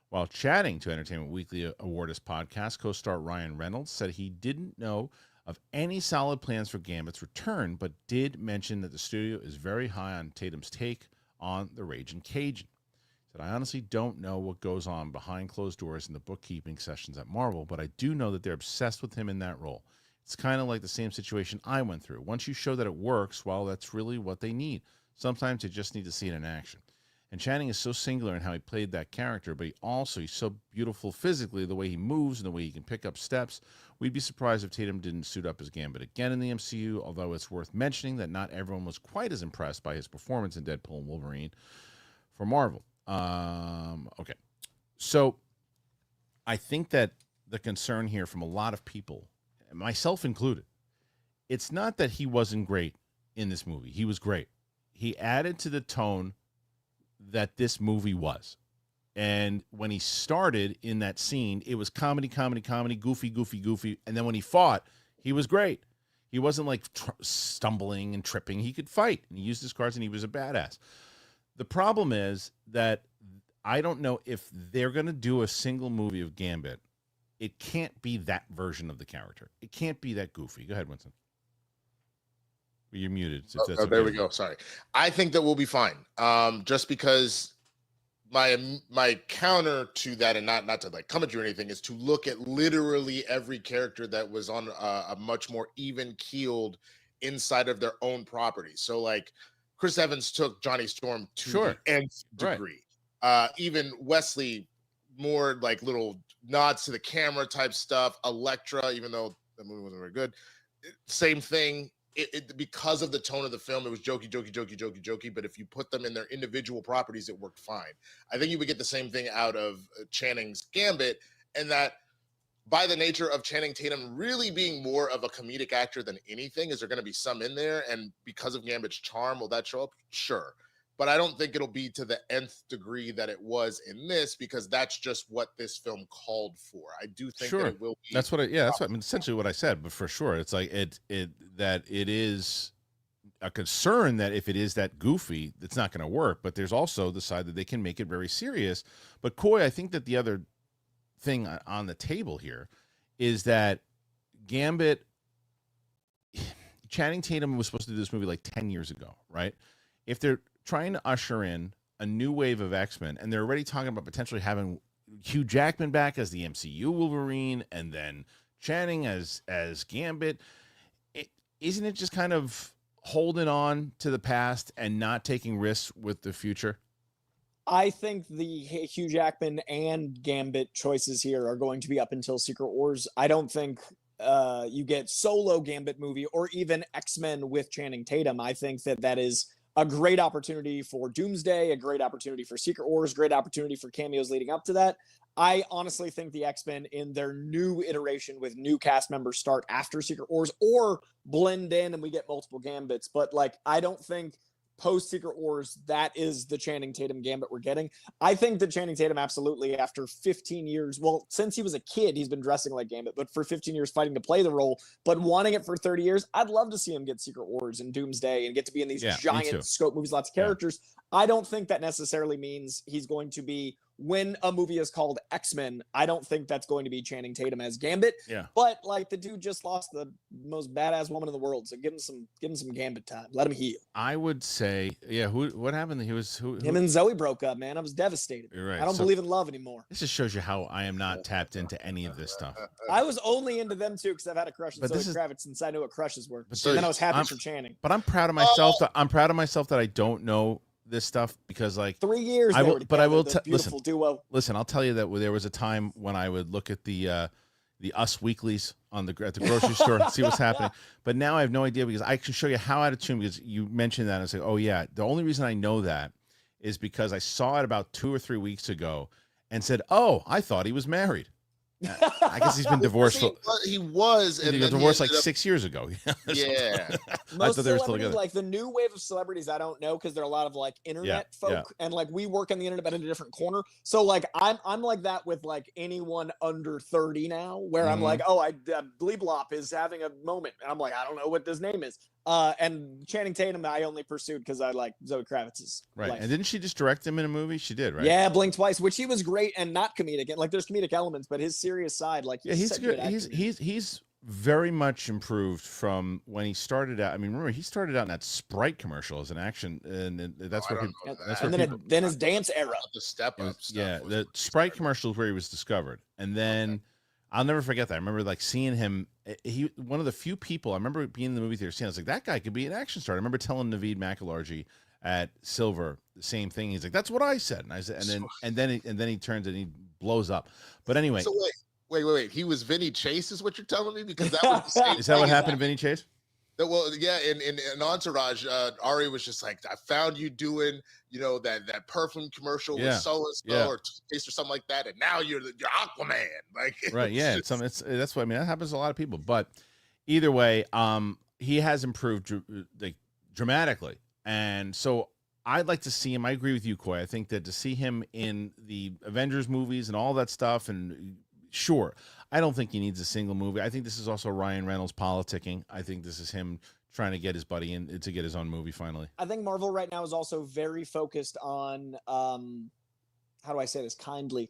Speaker 1: While chatting to Entertainment Weekly Awardist podcast, co-star Ryan Reynolds said he didn't know of any solid plans for Gambit's return, but did mention that the studio is very high on Tatum's take on the Raging Cajun. He said, I honestly don't know what goes on behind closed doors in the bookkeeping sessions at Marvel, but I do know that they're obsessed with him in that role. It's kind of like the same situation I went through. Once you show that it works, well, that's really what they need. Sometimes they just need to see it in action. And Channing is so singular in how he played that character, but he's so beautiful physically, the way he moves and the way he can pick up steps. We'd be surprised if Tatum didn't suit up as Gambit again in the MCU, although it's worth mentioning that not everyone was quite as impressed by his performance in Deadpool and Wolverine for Marvel. Okay. So I think that the concern here from a lot of people, myself included, it's not that he wasn't great in this movie. He was great. He added to the tone that this movie was. And when he started in that scene, it was comedy, goofy. And then when he fought, he was great. He wasn't like stumbling and tripping. He could fight, and he used his cards, and he was a badass. The problem is that I don't know if they're going to do a single movie of Gambit. It can't be that version of the character. It can't be that goofy. Go ahead, Winston. You're muted.
Speaker 2: There we go. Sorry. I think that we'll be fine. Just because my counter to that, and not to like come at you or anything, is to look at literally every character that was on a much more even keeled inside of their own property. So like Chris Evans took Johnny Storm to the nth degree. Right. Even Wesley, more like little nods to the camera type stuff. Elektra, even though the movie wasn't very good, same thing. Because of the tone of the film, it was jokey. But if you put them in their individual properties, it worked fine. I think you would get the same thing out of Channing's Gambit, and that by the nature of Channing Tatum really being more of a comedic actor than anything, is there going to be some in there? And because of Gambit's charm, will that show up? Sure. But I don't think it'll be to the nth degree that it was in this, because that's just what this film called for. I do think that it will be.
Speaker 1: That's what that's what I mean, essentially what I said, but for sure. It's like it is a concern that if it is that goofy, it's not going to work. But there's also the side that they can make it very serious. But Coy, I think that the other thing on the table here is that Gambit, Channing Tatum was supposed to do this movie like 10 years ago, right? If they're trying to usher in a new wave of X-Men, and they're already talking about potentially having Hugh Jackman back as the MCU Wolverine, and then Channing as Gambit, isn't it just kind of holding on to the past and not taking risks with the future?
Speaker 3: I think the Hugh Jackman and Gambit choices here are going to be up until Secret Wars. I don't think you get solo Gambit movie or even X-Men with Channing Tatum. I think that is a great opportunity for Doomsday, a great opportunity for Secret Wars, great opportunity for cameos leading up to that. I honestly think the X-Men in their new iteration with new cast members start after Secret Wars, or blend in and we get multiple Gambits. But like, I don't think post Secret Wars, that is the Channing Tatum Gambit we're getting. I think that Channing Tatum absolutely, after 15 years, well, since he was a kid, he's been dressing like Gambit, but for 15 years fighting to play the role, but wanting it for 30 years, I'd love to see him get Secret Wars and Doomsday and get to be in these giant scope movies, lots of characters. I don't think that necessarily means he's going to be, when a movie is called X-Men, I don't think that's going to be Channing Tatum as Gambit.
Speaker 1: Yeah.
Speaker 3: But like, the dude just lost the most badass woman in the world, so give him some Gambit time. Let him heal.
Speaker 1: I would say, what happened?
Speaker 3: Him and Zoe broke up, man. I was devastated.
Speaker 1: You're right.
Speaker 3: I don't believe in love anymore.
Speaker 1: This just shows you how I am not tapped into any of this stuff.
Speaker 3: I was only into them too because I've had a crush on Zoe Kravitz since I knew what crushes were. But then I was happy for Channing.
Speaker 1: But I'm proud of myself. I'm proud of myself that I don't know this stuff because like
Speaker 3: 3 years.
Speaker 1: I will, but I will
Speaker 3: beautiful duo.
Speaker 1: Listen, I'll tell you that there was a time when I would look at the Us weeklies at the grocery store and see what's happening. But now I have no idea because I can show you how out of tune because you mentioned that and I say, oh yeah, the only reason I know that is because I saw it about 2 or 3 weeks ago and said, oh, I thought he was married. I guess he's been divorced.
Speaker 2: He was,
Speaker 1: and he got divorced like 6 years ago.
Speaker 2: Yeah,
Speaker 1: I thought they were still together.
Speaker 3: Like the new wave of celebrities, I don't know because there are a lot of like internet folk, and like we work on the internet, but in a different corner. So like I'm like that with like anyone under 30 now, where I'm like, oh, Bleeblop is having a moment, and I'm like, I don't know what this name is. And Channing Tatum, I only pursued because I like Zoe Kravitz's
Speaker 1: right.
Speaker 3: life.
Speaker 1: And didn't she just direct him in a movie? She did, right?
Speaker 3: Yeah, Blink Twice, which he was great and not comedic. And like, there's comedic elements, but his serious side, like,
Speaker 1: he's good. He's very much improved from when he started out. I mean, remember he started out in that Sprite commercial as an action, and that's where
Speaker 3: then his dance era,
Speaker 2: the step up.
Speaker 1: Yeah, the Sprite commercial is where he was discovered, and then. I'll never forget that. I remember like seeing him. He one of the few people I remember being in the movie theater seeing. I was like, that guy could be an action star. I remember telling Naveed McIllargy at Silver the same thing. He's like, that's what I said. And I said, and then he turns and he blows up. But anyway,
Speaker 2: so wait. He was Vinny Chase, is what you're telling me? Because that was the same
Speaker 1: is that what happened to Vinny Chase?
Speaker 2: Well, yeah, in Entourage, Ari was just like, I found you doing, that perfume commercial with so-and-so or taste or something like that, and now you're Aquaman. Like,
Speaker 1: right, yeah, that's what I mean. That happens to a lot of people. But either way, he has improved like dramatically, and so I'd like to see him. I agree with you, Coy. I think that to see him in the Avengers movies and all that stuff, and sure. I don't think he needs a single movie. I think this is also Ryan Reynolds politicking. I think this is him trying to get his buddy in to get his own movie finally.
Speaker 3: I think Marvel right now is also very focused on, how do I say this kindly,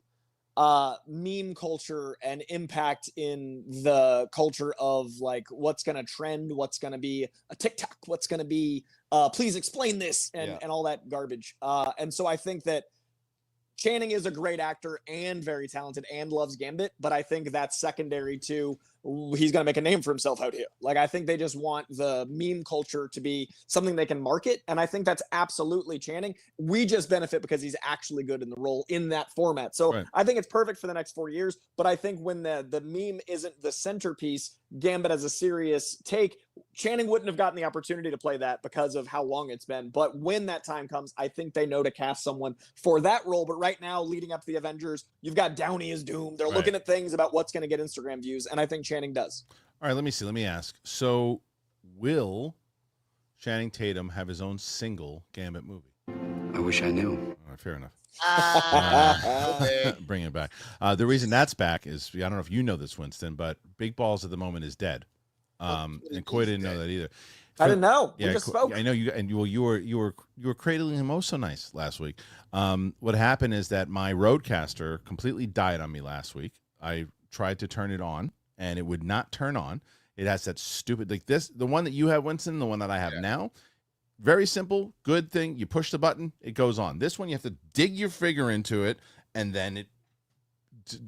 Speaker 3: meme culture and impact in the culture of like what's going to trend, what's going to be a TikTok, what's going to be, please explain this and all that garbage. And so I think that Channing is a great actor and very talented and loves Gambit, but I think that's secondary to he's going to make a name for himself out here. Like, I think they just want the meme culture to be something they can market, and I think that's absolutely Channing. We just benefit because he's actually good in the role in that format. So right. I think it's perfect for the next 4 years, but I think when the meme isn't the centerpiece, Gambit as a serious take, Channing wouldn't have gotten the opportunity to play that because of how long it's been. But when that time comes, I think they know to cast someone for that role. But right now, leading up to the Avengers, you've got Downey as Doom. They're looking at things about what's going to get Instagram views, and I think Channing does.
Speaker 1: All right, let me see. Let me ask. So will Channing Tatum have his own single Gambit movie?
Speaker 4: I wish I knew.
Speaker 1: All right, fair enough. Bring it back. The reason that's back is, I don't know if you know this, Winston, but Big Balls at the moment is dead. And Coy didn't know that either.
Speaker 3: I didn't know.
Speaker 1: Yeah,
Speaker 3: we just spoke.
Speaker 1: I know you, and you were cradling him oh so nice last week. What happened is that my Rodecaster completely died on me last week. I tried to turn it on, and it would not turn on. It has that stupid, like this, the one that you have, Winston, the one that I have now. Very simple, good thing. You push the button, it goes on. This one, you have to dig your finger into it, and then it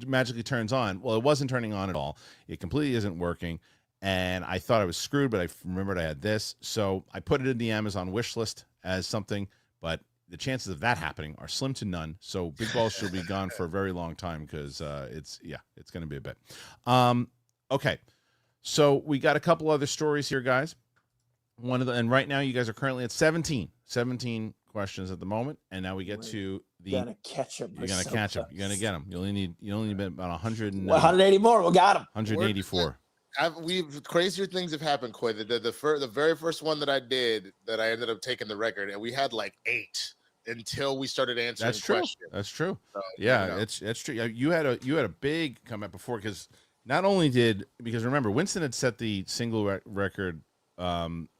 Speaker 1: magically turns on. Well, it wasn't turning on at all. It completely isn't working, and I thought I was screwed, but I remembered I had this. So I put it in the Amazon wish list as something, but the chances of that happening are slim to none. So Big Balls should be gone for a very long time because it's going to be a bit. Okay, so we got a couple other stories here, guys. And right now you guys are currently at 17 questions at the moment, and now we get to the.
Speaker 3: You're gonna catch them.
Speaker 1: You're gonna catch them. You're gonna get them. You only need about 100.
Speaker 3: 180 more. We got them.
Speaker 1: 184.
Speaker 2: Crazier things have happened, Coy. The very first one that I did, that I ended up taking the record, and we had like 8 until we started answering questions.
Speaker 1: That's true.
Speaker 2: So,
Speaker 1: yeah, it's true. You had a big comeback before, because not only because remember, Winston had set the single record.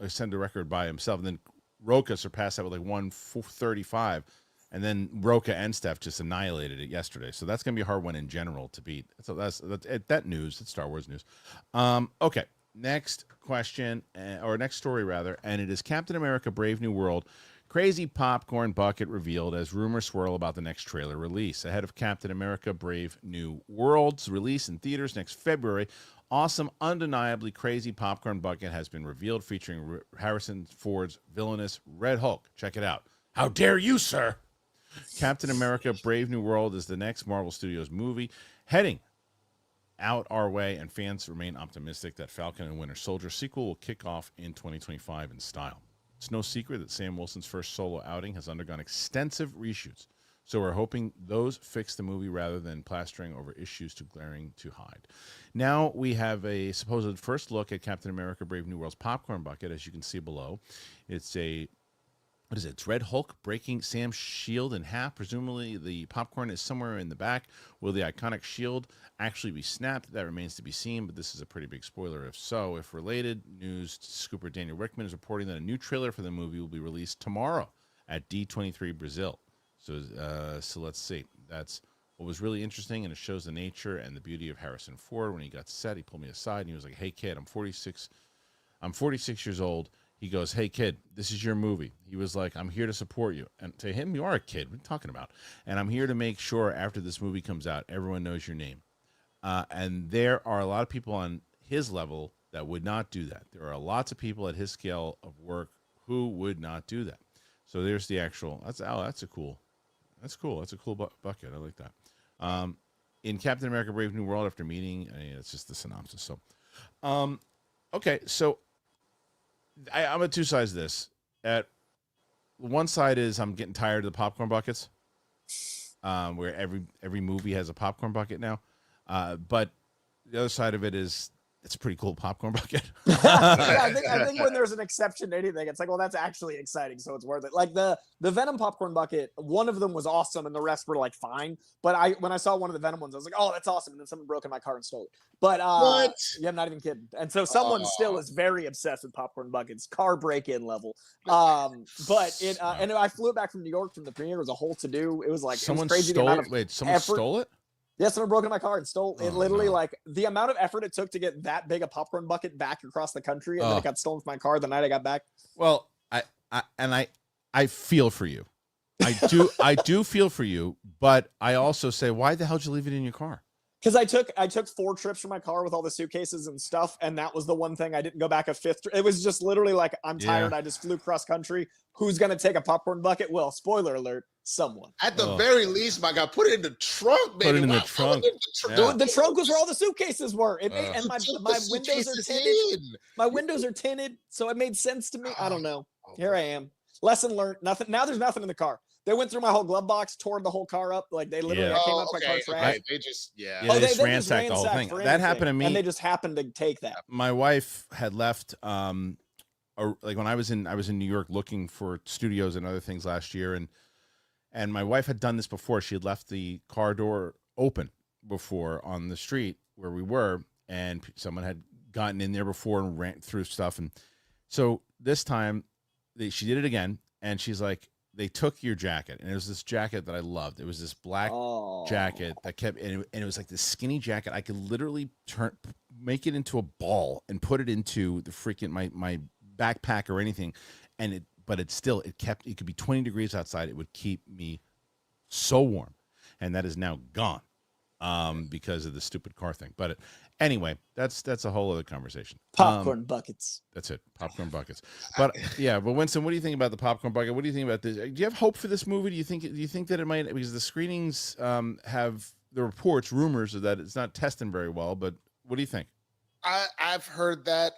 Speaker 1: Send a record by himself, and then Rocha surpassed that with like 135, and then Rocha and Steph just annihilated it yesterday. So that's gonna be a hard one in general to beat. So that's that news. It's Star Wars news. Okay, next question, or next story rather, and it is Captain America: Brave New World. Crazy popcorn bucket revealed as rumors swirl about the next trailer release ahead of Captain America: Brave New World's release in theaters next February. Awesome, undeniably crazy popcorn bucket has been revealed, featuring Harrison Ford's villainous Red Hulk. Check it out. How dare you, sir? Captain America Brave New World is the next Marvel Studios movie heading out our way, and fans remain optimistic that Falcon and Winter Soldier sequel will kick off in 2025 in style. It's no secret that Sam Wilson's first solo outing has undergone extensive reshoots, so we're hoping those fix the movie rather than plastering over issues too glaring to hide. Now we have a supposed first look at Captain America Brave New World's popcorn bucket, as you can see below. It's what is it? It's Red Hulk breaking Sam's shield in half. Presumably the popcorn is somewhere in the back. Will the iconic shield actually be snapped? That remains to be seen, but this is a pretty big spoiler if so. If related, news scooper Daniel Rickman is reporting that a new trailer for the movie will be released tomorrow at D23 Brazil. So let's see. That's what was really interesting, and it shows the nature and the beauty of Harrison Ford. When he got set, he pulled me aside and he was like, "Hey kid, I'm 46 years old." He goes, "Hey, kid, this is your movie." He was like, "I'm here to support you." And to him, you are a kid. What are you talking about? And I'm here to make sure after this movie comes out, everyone knows your name. And there are a lot of people on his level that would not do that. There are lots of people at his scale of work who would not do that. So there's the actual. That's cool. That's a cool bucket. I like that. In Captain America: Brave New World, after meeting, it's just the synopsis. So, okay, so. I'm at two sides of this. At one side is I'm getting tired of the popcorn buckets, where every movie has a popcorn bucket now. But the other side of it is it's a pretty cool popcorn bucket.
Speaker 3: I think when there's an exception to anything, it's like, well, that's actually exciting, so it's worth it. Like the Venom popcorn bucket, one of them was awesome, and the rest were like fine. But when I saw one of the Venom ones, I was like, oh, that's awesome. And then someone broke in my car and stole it. But
Speaker 2: what?
Speaker 3: Yeah, I'm not even kidding. And so someone still is very obsessed with popcorn buckets, car break-in level. But and I flew it back from New York from the premiere. It was a whole to do. It was like
Speaker 1: someone
Speaker 3: it was crazy.
Speaker 1: Stole it. Wait, someone stole it?
Speaker 3: Yeah, someone broke into my car and stole it. Literally, like the amount of effort it took to get that big a popcorn bucket back across the country, and then it got stolen from my car the night I got back.
Speaker 1: Well, I feel for you. I do feel for you, but I also say, why the hell did you leave it in your car?
Speaker 3: Because I took 4 trips from my car with all the suitcases and stuff, and that was the one thing I didn't go back a 5th. It was just literally like, I'm tired. I just flew cross country. Who's gonna take a popcorn bucket? Well, spoiler alert, someone.
Speaker 2: At the very least, my God, put it in the trunk, baby.
Speaker 1: Put it in the trunk.
Speaker 3: The trunk was where all the suitcases were. And my windows are tinted. My windows are tinted, so it made sense to me. I don't know. Here I am. Lesson learned. Nothing. Now there's nothing in the car. They went through my whole glove box, tore the whole car up. Like they literally came up my car trash.
Speaker 2: They just
Speaker 1: they just ransacked the whole thing. That happened to me,
Speaker 3: and they just happened to take that.
Speaker 1: My wife had left. Like when I was in New York looking for studios and other things last year, and my wife had done this before. She had left the car door open before on the street where we were, and someone had gotten in there before and ran through stuff. And so this time she did it again, and she's like, they took your jacket, and it was this jacket that I loved. It was this black jacket that kept, and it was like this skinny jacket. I could literally make it into a ball and put it into the freaking my backpack or anything, and it could be 20 degrees outside. It would keep me so warm, and that is now gone because of the stupid car thing. But anyway, that's a whole other conversation.
Speaker 3: Popcorn buckets.
Speaker 1: That's it. Popcorn buckets. But but Winston, what do you think about the popcorn bucket? What do you think about this? Do you have hope for this movie? Do you think that it might, because the screenings have the reports, rumors that it's not testing very well, but what do you think?
Speaker 2: I've heard that.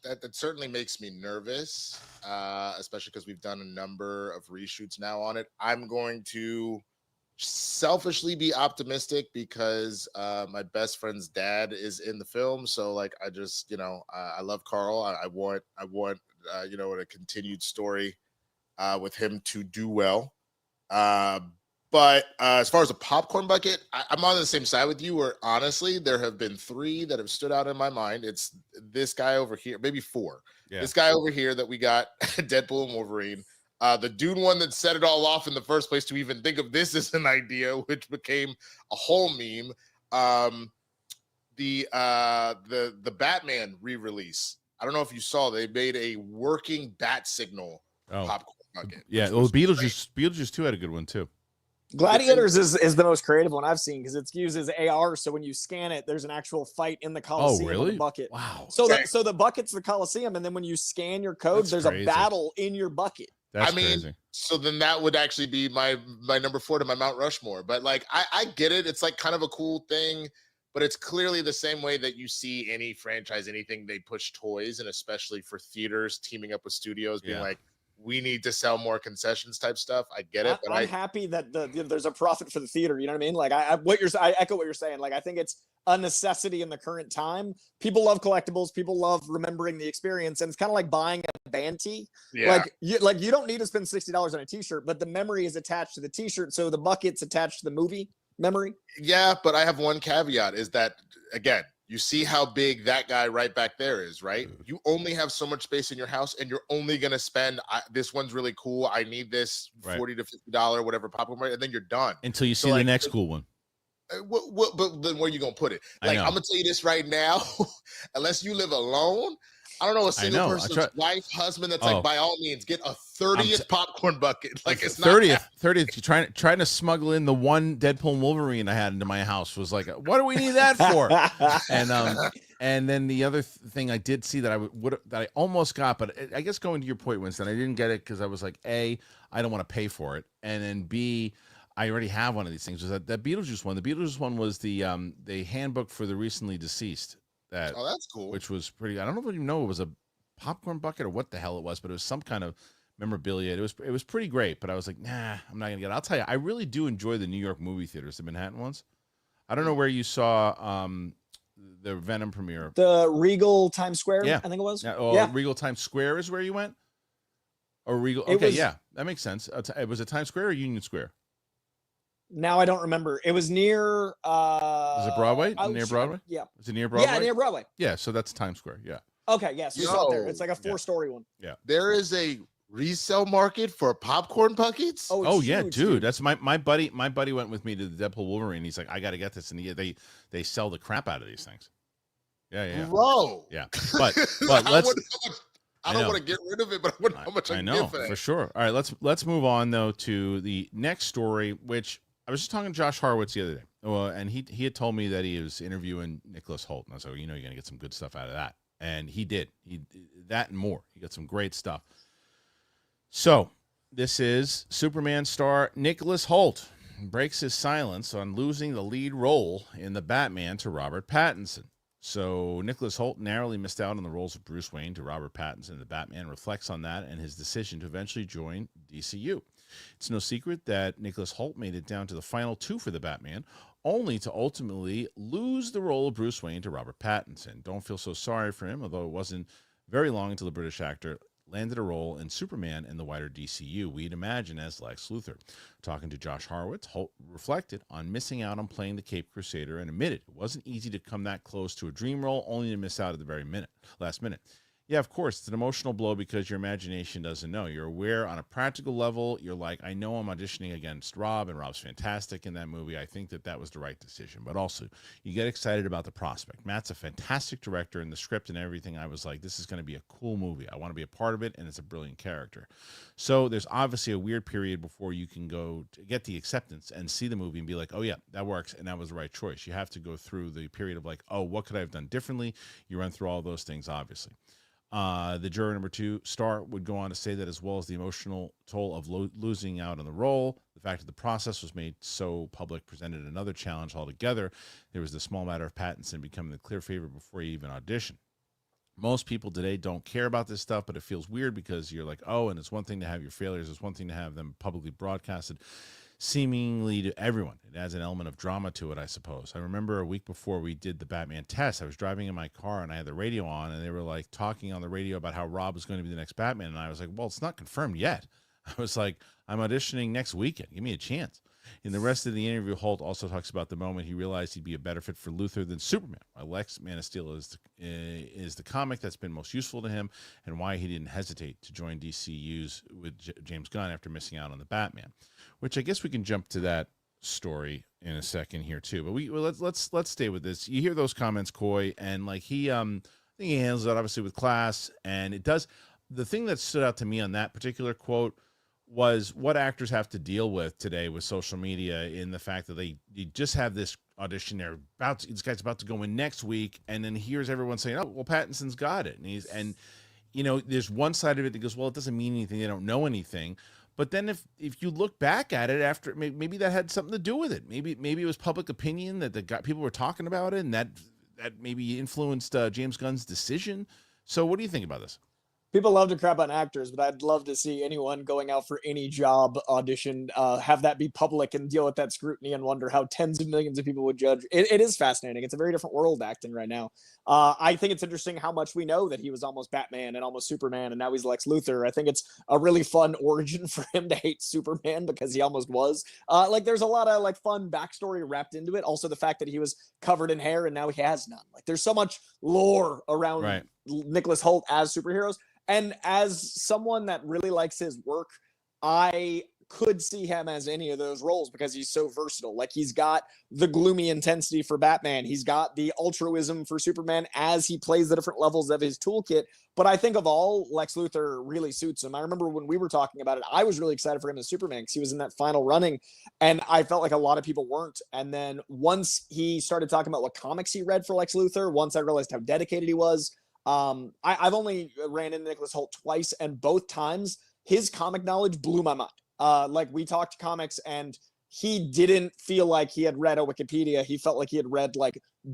Speaker 2: That certainly makes me nervous, especially because we've done a number of reshoots now on it. I'm going to selfishly be optimistic because my best friend's dad is in the film, so like I just I love Carl. I want a continued story with him to do well. But as far as a popcorn bucket, I'm on the same side with you, where honestly there have been 3 that have stood out in my mind. It's this guy over here, maybe 4. This guy over here that we got, Deadpool and Wolverine. The Dune one that set it all off in the first place to even think of this as an idea, which became a whole meme. The Batman re-release. I don't know if you saw, they made a working bat signal popcorn bucket.
Speaker 1: Yeah, well, Beetlejuice 2 had a good one too.
Speaker 3: Gladiators is the most creative one I've seen because it uses AR, so when you scan it, there's an actual fight in the Coliseum.
Speaker 1: Oh, really?
Speaker 3: The bucket.
Speaker 1: Wow.
Speaker 3: So the bucket's the Coliseum, and then when you scan your code, there's crazy. A battle in your bucket.
Speaker 1: That's
Speaker 2: I mean,
Speaker 1: crazy.
Speaker 2: so then that would actually be my number 4 to my Mount Rushmore. But like, I get it. It's like kind of a cool thing, but it's clearly the same way that you see any franchise, anything they push toys, and especially for theaters teaming up with studios, being like, we need to sell more concessions type stuff. I get it, but
Speaker 3: I'm happy that there's a profit for the theater. You know what I mean? Like I echo what you're saying. Like I think it's a necessity in the current time. People love collectibles. People love remembering the experience, and it's kind of like buying a band tee.
Speaker 2: Yeah.
Speaker 3: Like you don't need to spend $60 on a t-shirt, but the memory is attached to the t-shirt, so the bucket's attached to the movie memory.
Speaker 2: Yeah, but I have one caveat: is that again, you see how big that guy right back there is, right? You only have so much space in your house, and you're only gonna spend. This one's really cool. I need this $40 to $50 whatever popcorn, and then you're done
Speaker 1: until you see the next cool one.
Speaker 2: But then where are you gonna put it? Like, I'm gonna tell you this right now, unless you live alone, I don't know a single person's wife, husband that's like, by all means, get a 30th popcorn bucket. Like it's
Speaker 1: 30th. Trying to smuggle in the one Deadpool and Wolverine I had into my house was like, what do we need that for? And then the other thing I did see that I almost got, but I guess going to your point, Winston, I didn't get it because I was like, A, I don't want to pay for it, and then B, I already have one of these things. Was that Beetlejuice one? The Beetlejuice one was the handbook for the recently deceased.
Speaker 2: That's cool.
Speaker 1: Which was pretty. I don't know if you know it was a popcorn bucket or what the hell it was, but it was some kind of memorabilia. It was pretty great. But I was like, nah, I'm not gonna get it. I'll tell you, I really do enjoy the New York movie theaters, the Manhattan ones. I don't know where you saw the Venom premiere.
Speaker 3: The Regal Times Square.
Speaker 1: Yeah,
Speaker 3: I think it was.
Speaker 1: Yeah. Regal Times Square is where you went. Or Regal. Okay, that makes sense. It was it Times Square or Union Square?
Speaker 3: Now I don't remember. It was near.
Speaker 1: Was it Broadway? Near Broadway?
Speaker 3: Yeah.
Speaker 1: Was it near Broadway?
Speaker 3: Yeah, near Broadway.
Speaker 1: Yeah, so that's Times Square. Yeah.
Speaker 3: Okay. Yes, you saw it there. It's like a 4-story one.
Speaker 1: Yeah.
Speaker 2: There is a resale market for popcorn buckets.
Speaker 1: Oh yeah, dude. That's my buddy. My buddy went with me to the Deadpool Wolverine. He's like, I got to get this, and they sell the crap out of these things. Yeah.
Speaker 2: Bro.
Speaker 1: Yeah. But let's.
Speaker 2: I don't want to get rid of it, but I wonder how much I know
Speaker 1: for sure. All right, let's move on though to the next story, which I was just talking to Josh Horowitz the other day, and he had told me that he was interviewing Nicholas Hoult, and I was like, you're gonna get some good stuff out of that, and he did. That and more. He got some great stuff. So this is Superman star Nicholas Hoult breaks his silence on losing the lead role in the Batman to Robert Pattinson. So Nicholas Hoult narrowly missed out on the roles of Bruce Wayne to Robert Pattinson in The Batman, reflects on that and his decision to eventually join DCU. It's no secret that Nicholas Hoult made it down to the final 2 for The Batman, only to ultimately lose the role of Bruce Wayne to Robert Pattinson. Don't feel so sorry for him, although it wasn't very long until the British actor landed a role in Superman and the wider DCU, we'd imagine as Lex Luthor. Talking to Josh Horowitz, Hoult reflected on missing out on playing the Cape Crusader and admitted it wasn't easy to come that close to a dream role, only to miss out at the last minute. Yeah, of course, it's an emotional blow because your imagination doesn't know. You're aware on a practical level. You're like, I know I'm auditioning against Rob, and Rob's fantastic in that movie. I think that was the right decision. But also, you get excited about the prospect. Matt's a fantastic director, and the script and everything. I was like, this is going to be a cool movie. I want to be a part of it, and it's a brilliant character. So there's obviously a weird period before you can go to get the acceptance and see the movie and be like, oh, yeah, that works, and that was the right choice. You have to go through the period of like, oh, what could I have done differently? You run through all those things, obviously. The juror number 2, Star, would go on to say that as well as the emotional toll of losing out on the role, the fact that the process was made so public presented another challenge altogether. There was the small matter of Pattinson becoming the clear favorite before he even auditioned. Most people today don't care about this stuff, but it feels weird because you're like, oh, and it's one thing to have your failures. It's one thing to have them publicly broadcasted seemingly to everyone. It adds an element of drama to it, I suppose. I remember a week before we did the Batman test, I was driving in my car and I had the radio on, and they were like talking on the radio about how Rob was going to be the next Batman. And I was like, well, it's not confirmed yet. I was like, I'm auditioning next weekend. Give me a chance. In the rest of the interview, Hoult also talks about the moment he realized he'd be a better fit for Luthor than Superman, why Lex Man of Steel is the comic that's been most useful to him, and why he didn't hesitate to join DCU's with James Gunn after missing out on the Batman. Which I guess we can jump to that story in a second here too. But let's stay with this. You hear those comments, Coy, and like I think he handles that obviously with class, and it does. The thing that stood out to me on that particular quote was what actors have to deal with today with social media, in the fact that they just have this audition. This guy's about to go in next week, and then here's everyone saying, "Oh, well, Pattinson's got it," and there's one side of it that goes, well, it doesn't mean anything. They don't know anything. But then if you look back at it after, maybe that had something to do with it. Maybe it was public opinion that people were talking about it, and that maybe influenced James Gunn's decision. So what do you think about this?
Speaker 3: People love to crap on actors, but I'd love to see anyone going out for any job audition have that be public and deal with that scrutiny and wonder how tens of millions of people would judge. It is fascinating. It's a very different world acting right now. I think it's interesting how much we know that he was almost Batman and almost Superman, and now he's Lex Luthor. I think it's a really fun origin for him to hate Superman because he almost was. There's a lot of fun backstory wrapped into it. Also, the fact that he was covered in hair and now he has none. There's so much lore around Nicholas Hoult as superheroes. And as someone that really likes his work, I could see him as any of those roles because he's so versatile. He's got the gloomy intensity for Batman. He's got the altruism for Superman as he plays the different levels of his toolkit. But I think of all, Lex Luthor really suits him. I remember when we were talking about it, I was really excited for him as Superman because he was in that final running, and I felt like a lot of people weren't. And then once he started talking about what comics he read for Lex Luthor, once I realized how dedicated he was, I've only ran into Nicholas Hoult twice, and both times his comic knowledge blew my mind. We talked comics, and he didn't feel like he had read a Wikipedia. He felt like he had read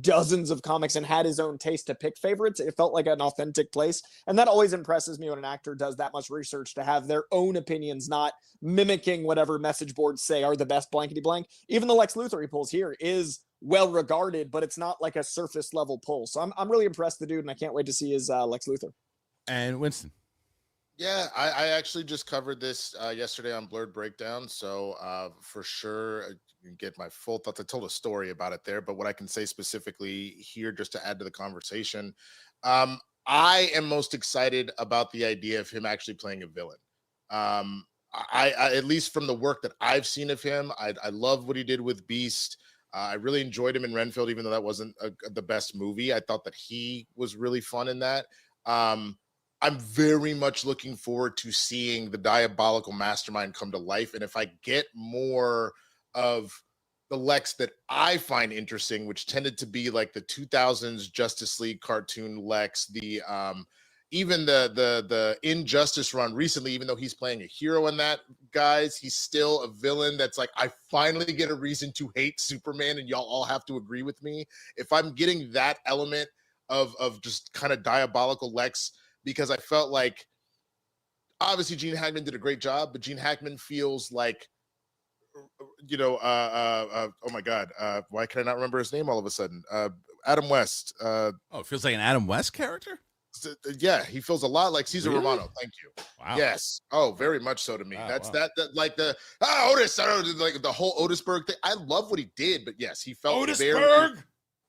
Speaker 3: dozens of comics and had his own taste to pick favorites. It felt like an authentic place. And that always impresses me when an actor does that much research to have their own opinions, not mimicking whatever message boards say are the best blankety blank. Even the Lex Luthor he pulls here is well regarded, but it's not a surface level pull. So I'm really impressed with the dude, and I can't wait to see his Lex Luthor.
Speaker 1: And Winston.
Speaker 2: Yeah, I actually just covered this yesterday on Blurred Breakdown. So for sure, you can get my full thoughts. I told a story about it there, but what I can say specifically here, just to add to the conversation, I am most excited about the idea of him actually playing a villain. I at least from the work that I've seen of him, I love what he did with Beast. I really enjoyed him in Renfield, even though that wasn't the best movie. I thought that he was really fun in that. I'm very much looking forward to seeing the diabolical mastermind come to life. And if I get more of the Lex that I find interesting, which tended to be the 2000s Justice League cartoon Lex, even the Injustice run recently, even though he's playing a hero in that, guys, he's still a villain that's I finally get a reason to hate Superman, and y'all all have to agree with me. If I'm getting that element of just kind of diabolical Lex, because I felt obviously Gene Hackman did a great job, but Gene Hackman feels oh my God, why can I not remember his name all of a sudden? Adam West.
Speaker 1: It feels like an Adam West character?
Speaker 2: Yeah, he feels a lot like Cesar Romano. Thank you.
Speaker 1: Wow.
Speaker 2: Yes. Oh, very much so to me.
Speaker 1: Wow,
Speaker 2: That's
Speaker 1: wow.
Speaker 2: Otis, the whole Otisberg thing. I love what he did, but yes, he felt
Speaker 1: Otisberg.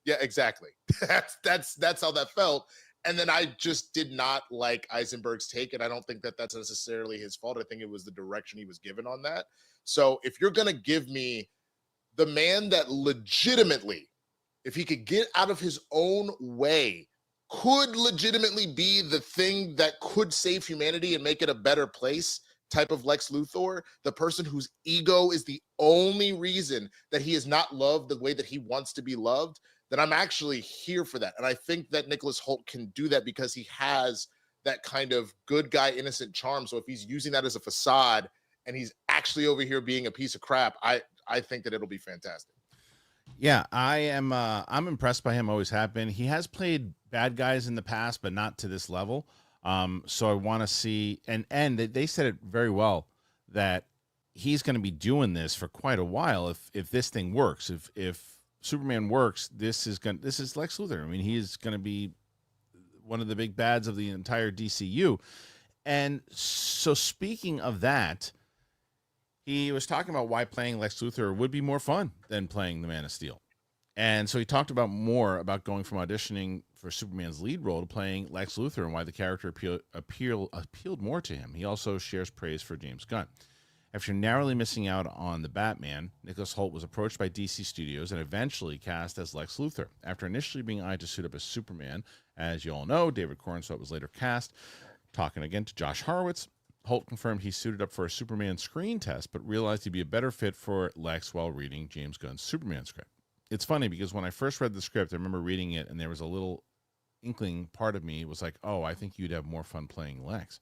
Speaker 2: Yeah, exactly. That's how that felt. And then I just did not like Eisenberg's take, and I don't think that that's necessarily his fault. I think it was the direction he was given on that. So if you're gonna give me the man that legitimately, if he could get out of his own way, could legitimately be the thing that could save humanity and make it a better place type of Lex Luthor, the person whose ego is the only reason that he is not loved the way that he wants to be loved, then I'm actually here for that. And I think that Nicholas Hoult can do that because he has that kind of good guy, innocent charm. So if he's using that as a facade and he's actually over here being a piece of crap, I think that it'll be fantastic.
Speaker 1: Yeah, I'm impressed by him, always have been. He has played bad guys in the past, but not to this level. So I want to see, and they said it very well, that he's going to be doing this for quite a while if this thing works. If Superman works, this is Lex Luthor. I mean, he is going to be one of the big bads of the entire DCU. And so speaking of that, he was talking about why playing Lex Luthor would be more fun than playing the Man of Steel. And so he talked about going from auditioning for Superman's lead role to playing Lex Luthor and why the character appealed more to him. He also shares praise for James Gunn. After narrowly missing out on the Batman, Nicholas Hoult was approached by DC Studios and eventually cast as Lex Luthor. After initially being eyed to suit up as Superman, as you all know, David Cornswet was later cast. Talking again to Josh Horowitz, Hoult confirmed he suited up for a Superman screen test, but realized he'd be a better fit for Lex while reading James Gunn's Superman script. It's funny because when I first read the script, I remember reading it, and there was a little inkling part of me was like, oh, I think you'd have more fun playing Lex.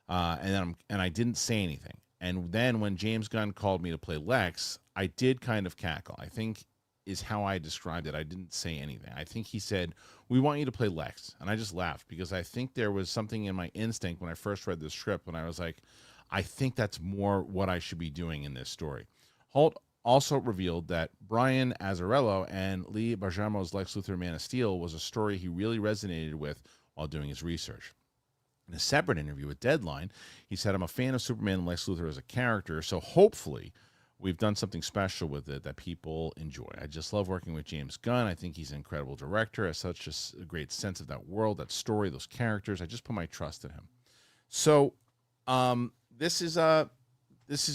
Speaker 1: And I didn't say anything. And then when James Gunn called me to play Lex, I did kind of cackle. I think is how I described it. I didn't say anything. I think he said, we want you to play Lex. And I just laughed because I think there was something in my instinct when I first read the script when I was like, I think that's more what I should be doing in this story. Hoult also revealed that Brian Azzarello and Lee Barjamo's Lex Luthor Man of Steel was a story he really resonated with while doing his research. In a separate interview with Deadline, he said, I'm a fan of Superman and Lex Luthor as a character, so hopefully we've done something special with it that people enjoy. I just love working with James Gunn. I think he's an incredible director, has such a great sense of that world, that story, those characters. I just put my trust in him. So this is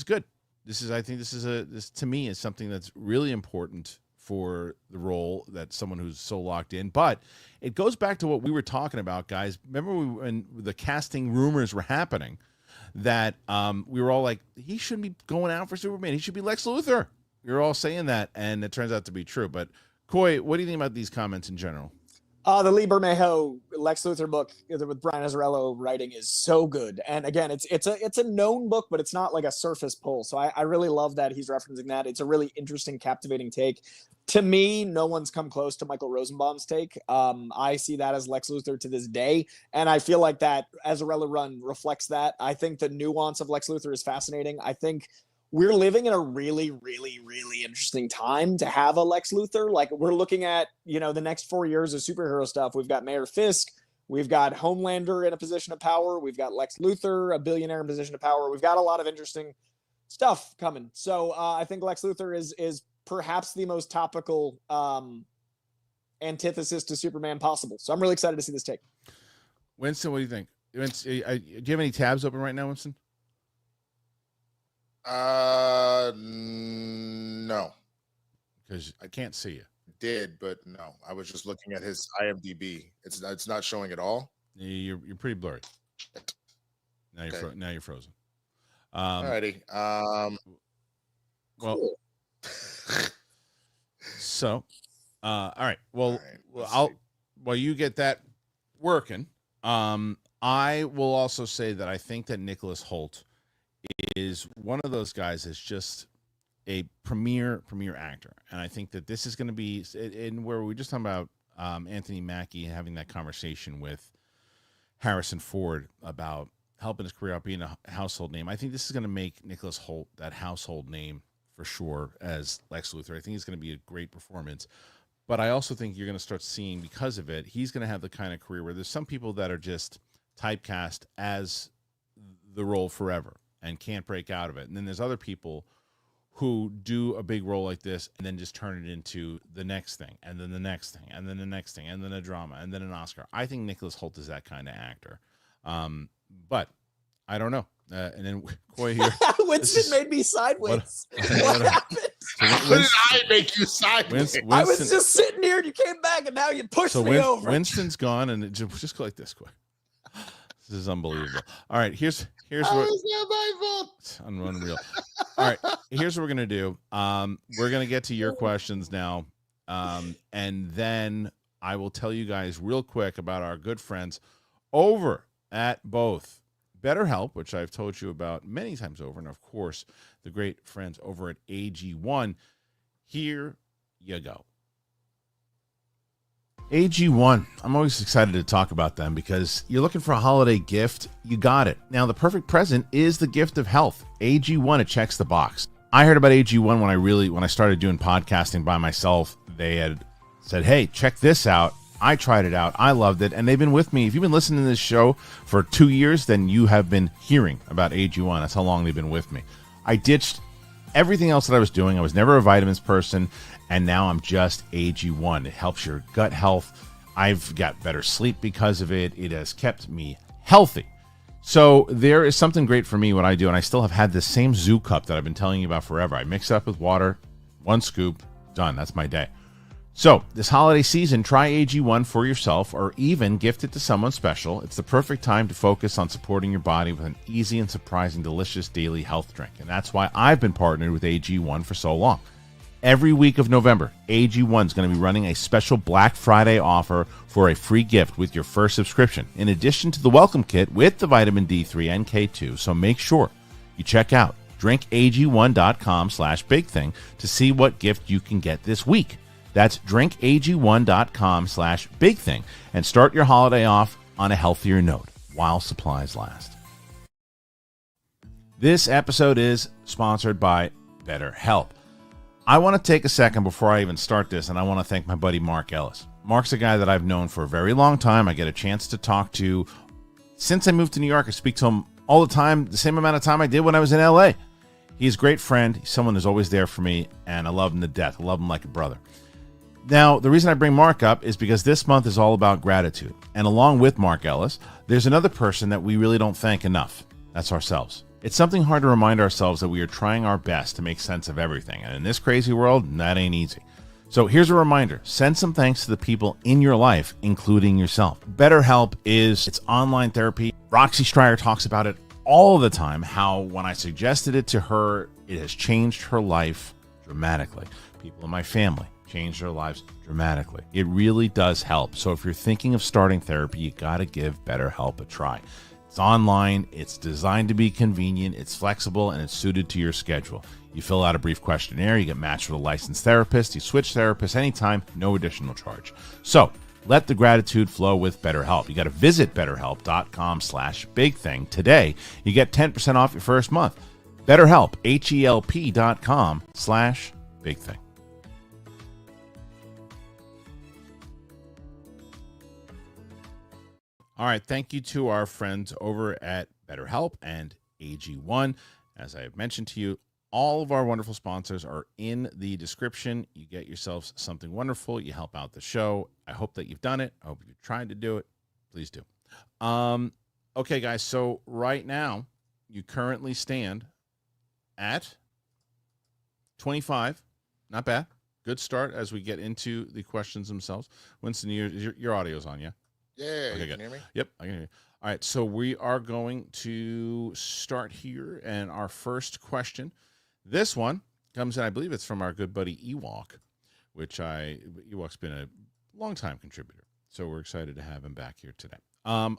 Speaker 1: good. This to me is something that's really important for the role, that someone who's so locked in. But it goes back to what we were talking about, guys. Remember when the casting rumors were happening, that we were all like, he shouldn't be going out for Superman. He should be Lex Luthor. We were all saying that, and it turns out to be true. But Coy, what do you think about these comments in general?
Speaker 3: The Lee Bermejo Lex Luthor book with Brian Azzarello writing is so good. And again, it's a known book, but it's not like a surface pull. So I really love that he's referencing that. It's a really interesting, captivating take. To me, no one's come close to Michael Rosenbaum's take. I see that as Lex Luthor to this day. And I feel like that Azzarello run reflects that. I think the nuance of Lex Luthor is fascinating. I think we're living in a really, really, really interesting time to have a Lex Luthor. Like, we're looking at, the next 4 years of superhero stuff. We've got Mayor Fisk. We've got Homelander in a position of power. We've got Lex Luthor, a billionaire in a position of power. We've got a lot of interesting stuff coming. So I think Lex Luthor is perhaps the most topical antithesis to Superman possible. So I'm really excited to see this take.
Speaker 1: Winston, what do you think? Do you have any tabs open right now, Winston?
Speaker 2: No,
Speaker 1: because I can't see you.
Speaker 2: Did, but no. I was just looking at his IMDb. It's not showing at all.
Speaker 1: You're pretty blurry. Now you're
Speaker 2: Okay.
Speaker 1: now you're frozen.
Speaker 2: Alrighty.
Speaker 1: Well,
Speaker 2: Cool.
Speaker 1: so, all right. Well,
Speaker 2: All right, let's
Speaker 1: I'll
Speaker 2: see.
Speaker 1: while you get that working, I will also say that I think that Nicholas Hoult is one of those guys that's just a premier actor, and I think that this is going to be in where we were just talking about Anthony Mackie having that conversation with Harrison Ford about helping his career out, being a household name. I think this is going to make Nicholas Hoult that household name for sure as Lex Luthor. I think it's going to be a great performance, but I also think you're going to start seeing, because of it, he's going to have the kind of career where there's some people that are just typecast as the role forever and can't break out of it. And then there's other people who do a big role like this and then just turn it into the next thing, and then the next thing, and then the next thing, and then a drama, and then an Oscar. I think Nicholas Hoult is that kind of actor. But I don't know. And then Coy here.
Speaker 3: Winston made me sideways. What happened?
Speaker 2: How did I make you sideways?
Speaker 3: I was just sitting here and you came back and now you pushed me over.
Speaker 1: Winston's gone, and it just go like this, Coy. This is unbelievable. All right, here's
Speaker 2: How
Speaker 1: what.
Speaker 2: is that my fault?
Speaker 1: It's unreal. All right, here's what we're gonna do. We're gonna get to your questions now, and then I will tell you guys real quick about our good friends over at both BetterHelp, which I've told you about many times over, and of course the great friends over at AG1. Here you go. AG1, I'm always excited to talk about them because you're looking for a holiday gift, you got it. Now, the perfect present is the gift of health. AG1, it checks the box. I heard about AG1 when I started doing podcasting by myself. They had said, hey, check this out. I tried it out. I loved it. And they've been with me. If you've been listening to this show for 2 years, then you have been hearing about AG1. That's how long they've been with me. I ditched everything else that I was doing. I was never a vitamins person. And now I'm just AG1. It helps your gut health. I've got better sleep because of it. It has kept me healthy. So there is something great for me, what I do, and I still have had this same Zoo Cup that I've been telling you about forever. I mix it up with water, 1 scoop, done. That's my day. So this holiday season, try AG1 for yourself or even gift it to someone special. It's the perfect time to focus on supporting your body with an easy and surprising delicious daily health drink. And that's why I've been partnered with AG1 for so long. Every week of November, AG1 is going to be running a special Black Friday offer for a free gift with your first subscription, in addition to the welcome kit with the vitamin D3 and K2. So make sure you check out drinkag1.com/bigthing to see what gift you can get this week. That's drinkag1.com/bigthing and start your holiday off on a healthier note while supplies last. This episode is sponsored by BetterHelp. I want to take a second before I even start this, and I want to thank my buddy Mark Ellis. Mark's a guy that I've known for a very long time. I get a chance to talk to since I moved to New York. I speak to him all the time, the same amount of time I did when I was in LA. He's a great friend. He's someone who's always there for me, and I love him to death. I love him like a brother. Now, the reason I bring Mark up is because this month is all about gratitude. And along with Mark Ellis, there's another person that we really don't thank enough. That's ourselves. It's something hard to remind ourselves that we are trying our best to make sense of everything. And in this crazy world, that ain't easy. So here's a reminder. Send some thanks to the people in your life, including yourself. BetterHelp it's online therapy. Roxy Stryer talks about it all the time, how when I suggested it to her, it has changed her life dramatically. People in my family changed their lives dramatically. It really does help. So if you're thinking of starting therapy, you got to give BetterHelp a try. It's online, it's designed to be convenient, it's flexible, and it's suited to your schedule. You fill out a brief questionnaire, you get matched with a licensed therapist, you switch therapists anytime, no additional charge. So let the gratitude flow with BetterHelp. You got to visit BetterHelp.com/bigthing today. You get 10% off your first month. BetterHelp, HELP.com/bigthing. All right, thank you to our friends over at BetterHelp and AG1. As I have mentioned to you, all of our wonderful sponsors are in the description. You get yourselves something wonderful. You help out the show. I hope that you've done it. I hope you're trying to do it. Please do. Okay, guys, so right now, you currently stand at 25. Not bad. Good start as we get into the questions themselves. Winston, your audio's on, yeah?
Speaker 2: Yeah,
Speaker 1: okay,
Speaker 2: you
Speaker 1: good.
Speaker 2: can hear me?
Speaker 1: Yep, I can hear you. All right, so we are going to start here, and our first question, this one comes in, I believe it's from our good buddy Ewok, Ewok's been a long-time contributor, so we're excited to have him back here today. Oh,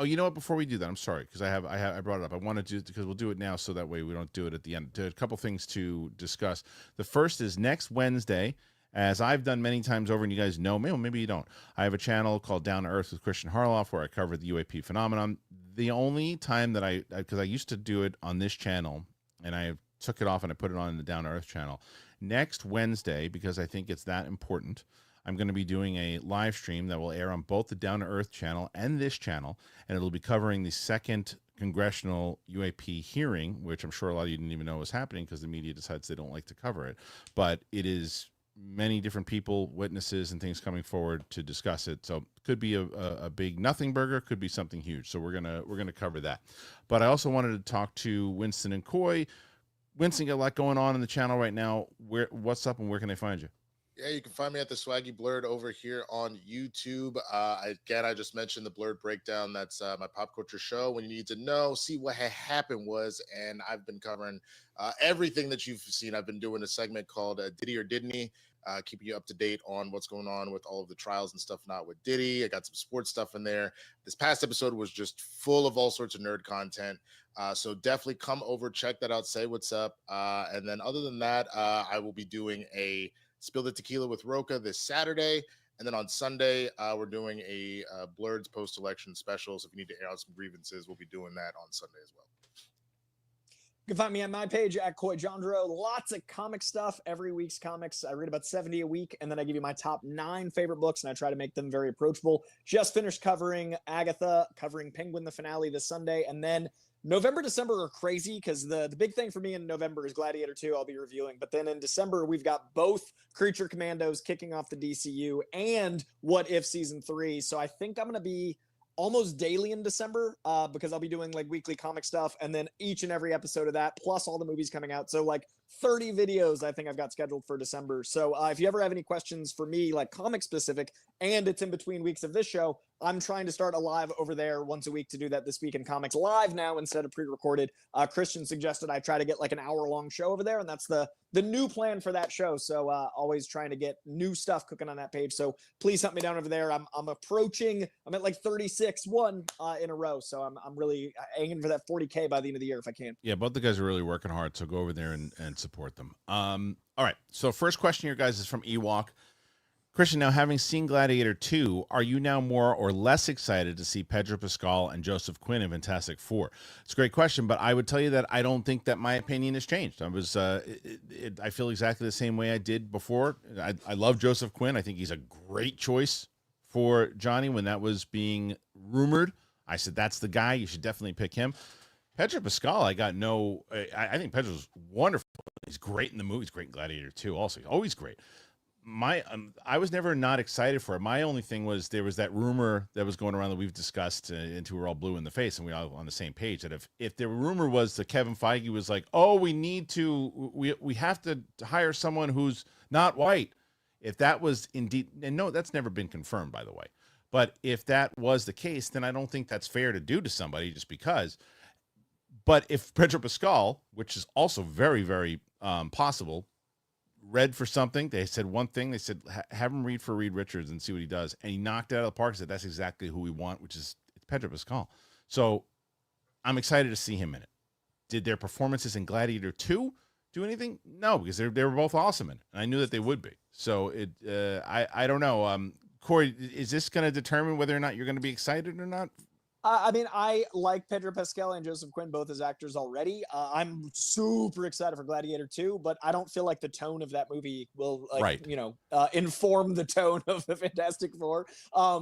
Speaker 1: you know what? Before we do that, I'm sorry, because I brought it up. I want to do it because we'll do it now, so that way we don't do it at the end. A couple things to discuss. The first is next Wednesday. As I've done many times over, and you guys know me, well, maybe you don't. I have a channel called Down to Earth with Kristian Harloff where I cover the UAP phenomenon. The only time that because I used to do it on this channel, and I took it off and I put it on the Down to Earth channel. Next Wednesday, because I think it's that important, I'm going to be doing a live stream that will air on both the Down to Earth channel and this channel, and it'll be covering the second congressional UAP hearing, which I'm sure a lot of you didn't even know was happening because the media decides they don't like to cover it. But it is many different people, witnesses, and things coming forward to discuss it. So it could be a big nothing burger, could be something huge. So we're gonna cover that. But I also wanted to talk to Winston and Coy. Winston, got a lot going on in the channel right now. What's up, and where can they find you?
Speaker 2: Yeah, you can find me at the Swaggy Blurred over here on YouTube. I just mentioned the Blurred Breakdown. That's my pop culture show. When you need to know, see what happened was, and I've been covering everything that you've seen. I've been doing a segment called Diddy or Didn't He, keeping you up to date on what's going on with all of the trials and stuff, not with Diddy. I got some sports stuff in there. This past episode was just full of all sorts of nerd content. So definitely come over, check that out, say what's up. And then other than that, I will be doing a Spill the Tequila with Roca this Saturday. And then on Sunday, we're doing a Blurred's post-election special. So if you need to air out some grievances, we'll be doing that on Sunday as well.
Speaker 3: You can find me on my page at Coy Jandro. Lots of comic stuff. Every week's comics. I read about 70 a week, and then I give you my top 9 favorite books, and I try to make them very approachable. Just finished covering Agatha, covering Penguin, the finale this Sunday, and then November, December are crazy because the big thing for me in November is Gladiator 2. I'll be reviewing. But then in December, we've got both Creature Commandos kicking off the DCU and What If Season 3. So I think I'm going to be almost daily in December because I'll be doing like weekly comic stuff and then each and every episode of that, plus all the movies coming out. So like 30 videos I think I've got scheduled for December. So if you ever have any questions for me, like comic specific, and it's in between weeks of this show. I'm trying to start a live over there once a week to do that This Week in Comics live now instead of pre-recorded. Kristian suggested I try to get like an hour-long show over there, and that's the new plan for that show. So always trying to get new stuff cooking on that page. So please hunt me down over there. I'm at like 36-1 in a row. So I'm really aiming for that 40K by the end of the year if I can.
Speaker 1: Yeah, both the guys are really working hard, so go over there and support them. All right, so first question here, guys, is from Ewok. Kristian, now having seen Gladiator 2, are you now more or less excited to see Pedro Pascal and Joseph Quinn in Fantastic Four? It's a great question, but I would tell you that I don't think that my opinion has changed. I feel exactly the same way I did before. I love Joseph Quinn. I think he's a great choice for Johnny when that was being rumored. I said, that's the guy. You should definitely pick him. Pedro Pascal, I think Pedro's wonderful. He's great in the movie. He's great in Gladiator 2 also. He's always great. I was never not excited for it. My only thing was there was that rumor that was going around that we've discussed until we're all blue in the face and we all on the same page, that if the rumor was that Kevin Feige was like, oh, we have to hire someone who's not white. If that was indeed, and no, that's never been confirmed, by the way. But if that was the case, then I don't think that's fair to do to somebody just because. But if Pedro Pascal, which is also very, very possible, read for something, they said one thing, they said have him read for Reed Richards and see what he does, and he knocked it out of the park. Said that's exactly who we want, which is it's Pedro Pascal. So I'm excited to see him in it. Did their performances in Gladiator 2 do anything? No, because they were both awesome in it, and I knew that they would be. So I don't know. Corey, is this going to determine whether or not you're going to be excited or not?
Speaker 3: I mean, I like Pedro Pascal and Joseph Quinn both as actors already. I'm super excited for Gladiator 2, but I don't feel like the tone of that movie will, inform the tone of the Fantastic Four.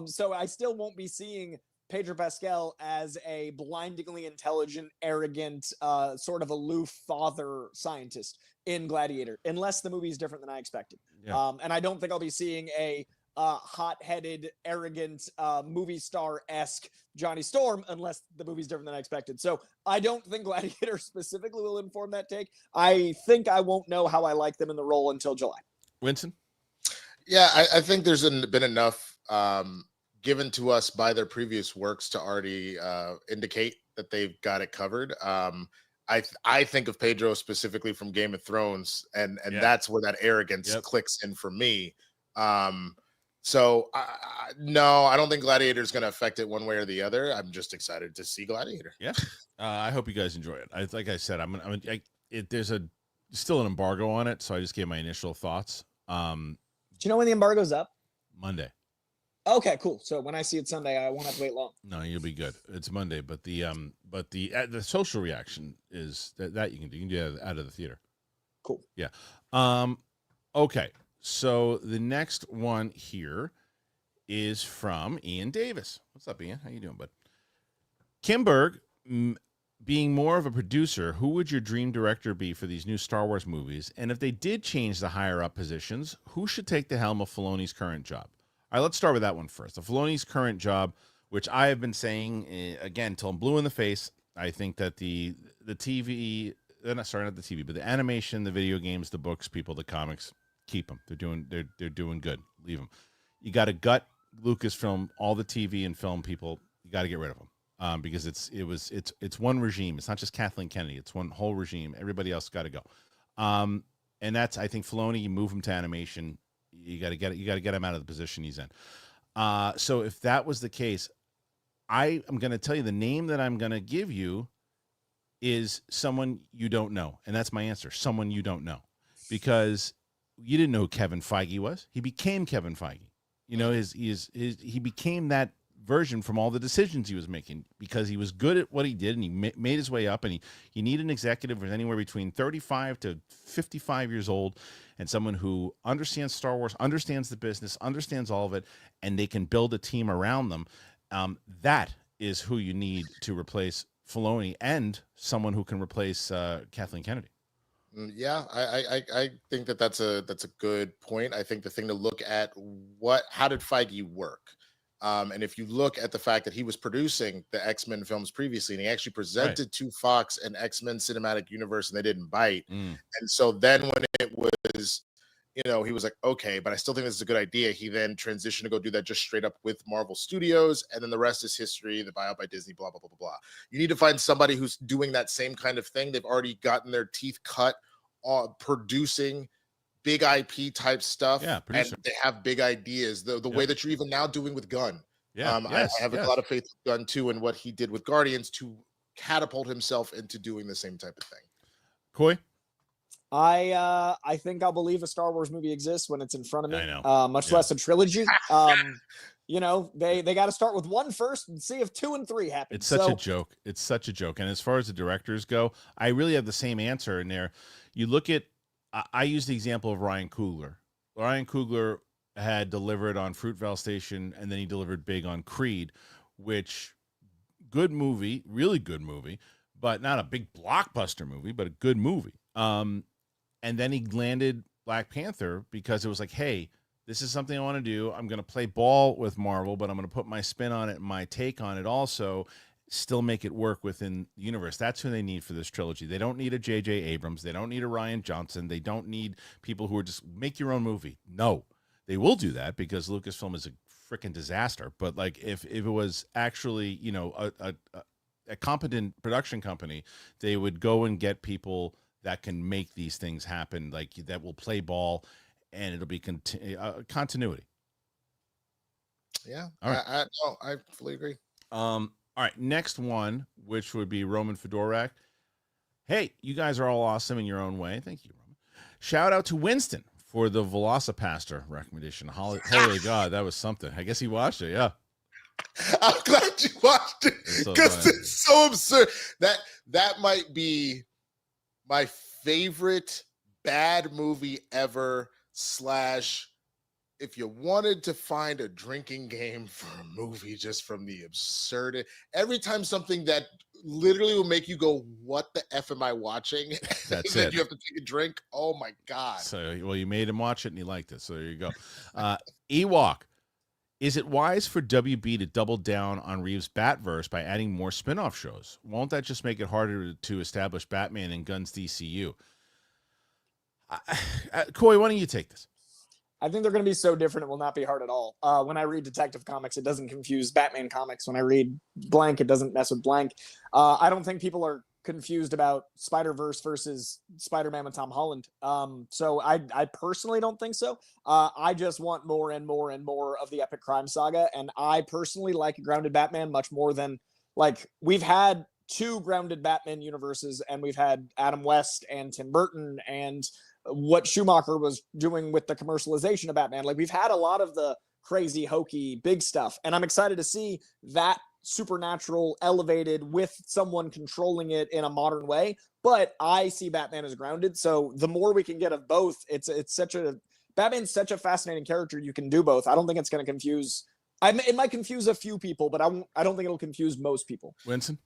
Speaker 3: So I still won't be seeing Pedro Pascal as a blindingly intelligent, arrogant, sort of aloof father scientist in Gladiator, unless the movie is different than I expected. Yeah. And I don't think I'll be seeing a hot-headed, arrogant, movie star-esque Johnny Storm unless the movie's different than I expected. So I don't think Gladiator specifically will inform that take. I think I won't know how I like them in the role until July.
Speaker 1: Winston?
Speaker 2: Yeah, I think there's been enough given to us by their previous works to already indicate that they've got it covered. I think of Pedro specifically from Game of Thrones, and that's where that arrogance clicks in for me. So no, I don't think Gladiator is going to affect it one way or the other. I'm just excited to see Gladiator.
Speaker 1: Yeah, I hope you guys enjoy it. Like I said, there's still an embargo on it, so I just gave my initial thoughts.
Speaker 3: Do you know when the embargo's up?
Speaker 1: Monday.
Speaker 3: Okay, cool. So when I see it Sunday, I won't have to wait long.
Speaker 1: No, you'll be good. It's Monday, but the social reaction is that you can do. You can do that out of the theater.
Speaker 3: Cool.
Speaker 1: Yeah. Okay. So the next one here is from Ian Davis. What's up, Ian? How you doing, bud? Kimberg, being more of a producer, who would your dream director be for these new Star Wars movies? And if they did change the higher-up positions, who should take the helm of Filoni's current job? All right, let's start with that one first. The Filoni's current job, which I have been saying, again, till I'm blue in the face, I think that the TV, not the TV, but the animation, the video games, the books, people, the comics, keep them. They're doing good. Leave them. You got to gut Lucasfilm, all the TV and film people. You got to get rid of them because it's one regime. It's not just Kathleen Kennedy. It's one whole regime. Everybody else got to go. And that's, I think, Filoni. You move him to animation. You got to get him out of the position he's in. So if that was the case, I am going to tell you the name that I'm going to give you is someone you don't know, and that's my answer. Someone you don't know, because you didn't know who Kevin Feige was. He became Kevin Feige. You know, he became that version from all the decisions he was making because he was good at what he did and he made his way up. And he needed an executive who's anywhere between 35 to 55 years old and someone who understands Star Wars, understands the business, understands all of it, and they can build a team around them. That is who you need to replace Filoni and someone who can replace Kathleen Kennedy.
Speaker 2: Yeah, I think that's a good point. I think the thing to look at, how did Feige work? And if you look at the fact that he was producing the X-Men films previously, and he actually presented to Fox an X-Men cinematic universe, and they didn't bite. And so then when it was he was like, okay, but I still think this is a good idea. He then transitioned to go do that just straight up with Marvel Studios, and then the rest is history, the buyout by Disney, blah, blah, blah, blah, blah. You need to find somebody who's doing that same kind of thing. They've already gotten their teeth cut producing big IP type stuff.
Speaker 1: Yeah,
Speaker 2: and they have big ideas. The way that you're even now doing with Gunn.
Speaker 1: Yeah,
Speaker 2: I have a lot of faith in Gunn too, and what he did with Guardians to catapult himself into doing the same type of thing.
Speaker 1: Coy?
Speaker 3: I think I'll believe a Star Wars movie exists when it's in front of me.
Speaker 1: I know.
Speaker 3: Much less a trilogy. They got to start with 1 first and see if 2 and 3 happen.
Speaker 1: It's such a joke. It's such a joke. And as far as the directors go, I really have the same answer in there. You look at, I use the example of Ryan Coogler. Ryan Coogler had delivered on Fruitvale Station, and then he delivered big on Creed, which good movie, really good movie, but not a big blockbuster movie, but a good movie. And then he landed Black Panther because it was like, hey, this is something I want to do. I'm going to play ball with Marvel, but I'm going to put my spin on it and my take on it also, still make it work within the universe. That's who they need for this trilogy. They don't need a J.J. Abrams. They don't need a Rian Johnson. They don't need people who are just make your own movie. No, they will do that because Lucasfilm is a freaking disaster. But like if it was actually, a competent production company, they would go and get people that can make these things happen, like that will play ball, and it'll be continuity.
Speaker 2: Yeah,
Speaker 1: all right.
Speaker 2: I fully agree.
Speaker 1: All right, next one, which would be Roman Fedorak. Hey, you guys are all awesome in your own way. Thank you, Roman. Shout out to Winston for the Velocipaster recommendation. Holy God, that was something. I guess he watched it. Yeah.
Speaker 2: I'm glad you watched it because it's so absurd. That might be my favorite bad movie ever. / if you wanted to find a drinking game for a movie just from the absurd, every time something that literally will make you go, what the F am I watching?
Speaker 1: That's
Speaker 2: it.
Speaker 1: it.
Speaker 2: You have to take a drink. Oh my God.
Speaker 1: So, well, you made him watch it and he liked it. So there you go. Ewok. Is it wise for WB to double down on Reeves' Batverse by adding more spin-off shows? Won't that just make it harder to establish Batman in Gunn's DCU? Coy, why don't you take this?
Speaker 3: I think they're going to be so different, it will not be hard at all. When I read Detective Comics, it doesn't confuse Batman comics. When I read blank, it doesn't mess with blank. I don't think people are confused about Spider-Verse versus Spider-Man with Tom Holland. So I personally don't think so. I just want more and more and more of the epic crime saga. And I personally like a grounded Batman much more than, like, we've had 2 grounded Batman universes, and we've had Adam West and Tim Burton and what Schumacher was doing with the commercialization of Batman. Like, we've had a lot of the crazy, hokey, big stuff. And I'm excited to see that supernatural elevated with someone controlling it in a modern way. But I see Batman as grounded. So the more we can get of both, Batman's such a fascinating character. You can do both. I don't think it's going to confuse. It might confuse a few people, but I don't think it'll confuse most people.
Speaker 1: Winston?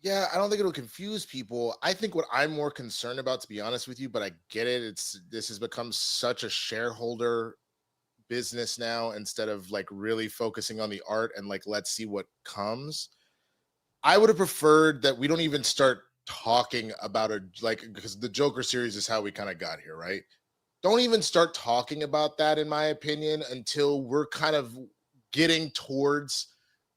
Speaker 2: Yeah, I don't think it'll confuse people. I think what I'm more concerned about, to be honest with you, but I get it. This has become such a shareholder business now instead of like really focusing on the art and like, let's see what comes. I would have preferred that we don't even start talking about because the Joker series is how we kind of got here, right? Don't even start talking about that, in my opinion, until we're kind of getting towards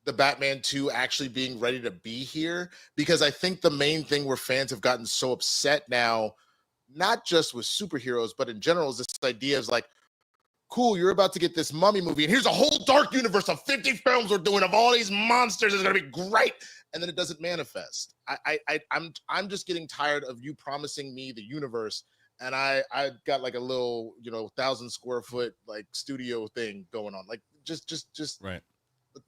Speaker 2: the Batman 2 actually being ready to be here, because I think the main thing where fans have gotten so upset now, not just with superheroes, but in general, is this idea of like, cool, you're about to get this Mummy movie, and here's a whole dark universe of 50 films we're doing of all these monsters. It's gonna be great, and then it doesn't manifest. I'm just getting tired of you promising me the universe, and I got like a little 1,000 square foot like studio thing going on. Like just
Speaker 1: right.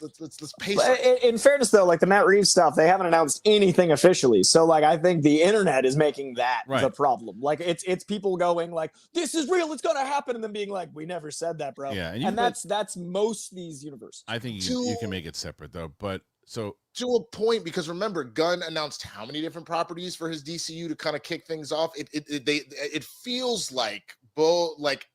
Speaker 2: Let's pace
Speaker 3: it. In fairness, though, like the Matt Reeves stuff, they haven't announced anything officially. So, like, I think the internet is making that the problem. Like, it's people going like, "This is real, it's gonna happen," and then being like, "We never said that, bro."
Speaker 1: Yeah,
Speaker 3: and that's most of these universes.
Speaker 1: I think you can make it separate though, but so
Speaker 2: to a point, because remember, Gunn announced how many different properties for his DCU to kind of kick things off. It feels like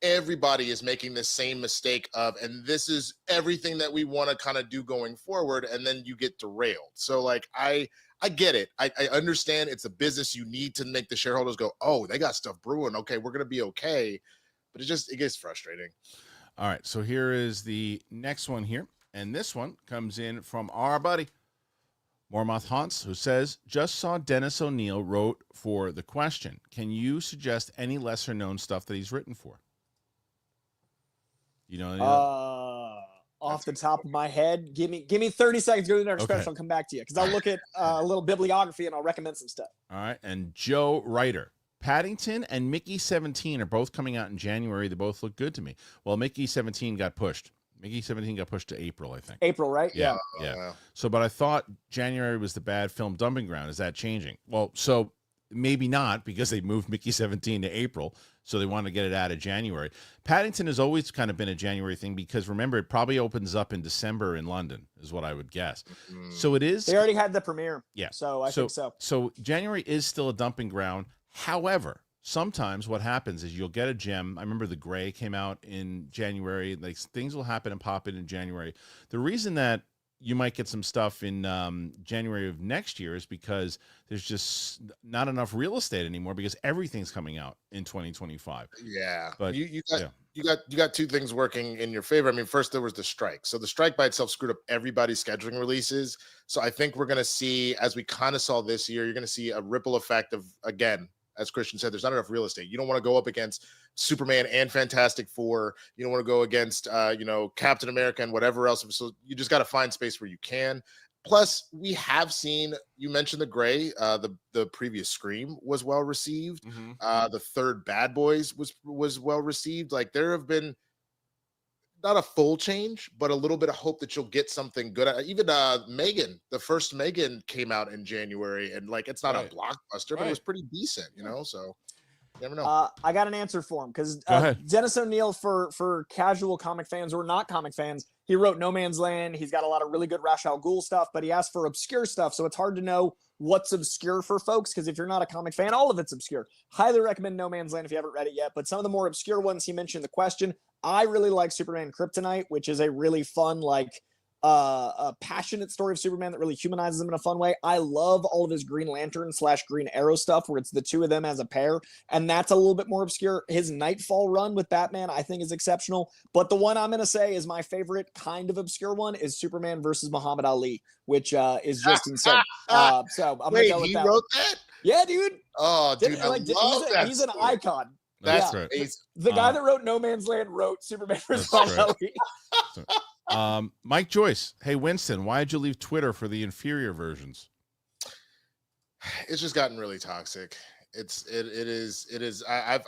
Speaker 2: everybody is making the same mistake and this is everything that we want to kind of do going forward, and then you get derailed. So like I get it. I understand it's a business. You need to make the shareholders go, oh, they got stuff brewing. Okay, we're gonna be okay. but it gets frustrating.
Speaker 1: All right, so here is the next one here, and this one comes in from our buddy Mormoth Haunts, who says, just saw Dennis O'Neil wrote for The Question. Can you suggest any lesser known stuff that he's written for? You know,
Speaker 3: off the top of my head, give me 30 seconds. Go to the next question. I'll come back to you because I'll look at a little bibliography and I'll recommend some stuff.
Speaker 1: All right, and Joe Ryder. Paddington and Mickey 17 are both coming out in January. They both look good to me. Well, Mickey 17 got pushed. Mickey 17 got pushed to April, I think.
Speaker 3: April, right?
Speaker 1: Yeah. So, but I thought January was the bad film dumping ground. Is that changing? Well, so maybe not because they moved Mickey 17 to April, so they wanted to get it out of January. Paddington has always kind of been a January thing because, remember, it probably opens up in December in London, is what I would guess. So it is.
Speaker 3: They already had the premiere.
Speaker 1: Yeah.
Speaker 3: So I think so.
Speaker 1: So January is still a dumping ground. However, sometimes what happens is you'll get a gem. I remember The Gray came out in January. Like things will happen and pop in January. The reason that you might get some stuff in January of next year is because there's just not enough real estate anymore because everything's coming out in 2025.
Speaker 2: Yeah,
Speaker 1: but
Speaker 2: you got two things working in your favor. I mean, first there was the strike. So the strike by itself screwed up everybody's scheduling releases. So I think we're going to see, as we kind of saw this year, you're going to see a ripple effect of, again, as Kristian said, there's not enough real estate. You don't want to go up against Superman and Fantastic Four. You don't want to go against, Captain America and whatever else. So you just got to find space where you can. Plus, we have seen, you mentioned The Gray, the previous Scream was well received. The third Bad Boys was well received. Like there have been not a full change, but a little bit of hope that you'll get something good. Even Megan, the first Megan came out in January, and like it's not a blockbuster, but it was pretty decent, so you never know.
Speaker 3: I got an answer for him because Dennis O'Neil, for casual comic fans or not comic fans, he wrote No Man's Land. He's got a lot of really good Ra's al Ghul stuff, but he asked for obscure stuff, so it's hard to know what's obscure for folks because if you're not a comic fan, all of it's obscure. Highly recommend No Man's Land if you haven't read it yet, but some of the more obscure ones he mentioned in The Question. I really like Superman Kryptonite, which is a really fun, a passionate story of Superman that really humanizes him in a fun way. I love all of his Green Lantern / Green Arrow stuff where it's the two of them as a pair, and that's a little bit more obscure. His Nightfall run with Batman, I think, is exceptional, but the one I'm going to say is my favorite kind of obscure one is Superman versus Muhammad Ali, which is just insane. So I'm going to go with that.
Speaker 2: Wait, he wrote that?
Speaker 3: Yeah, dude.
Speaker 2: Oh, dude, I love that.
Speaker 3: He's an icon.
Speaker 1: That's right.
Speaker 3: The guy that wrote No Man's Land wrote Superman vs. Ali.
Speaker 1: Mike Joyce. Hey, Winston, why did you leave Twitter for the inferior versions?
Speaker 2: It's just gotten really toxic. It is. I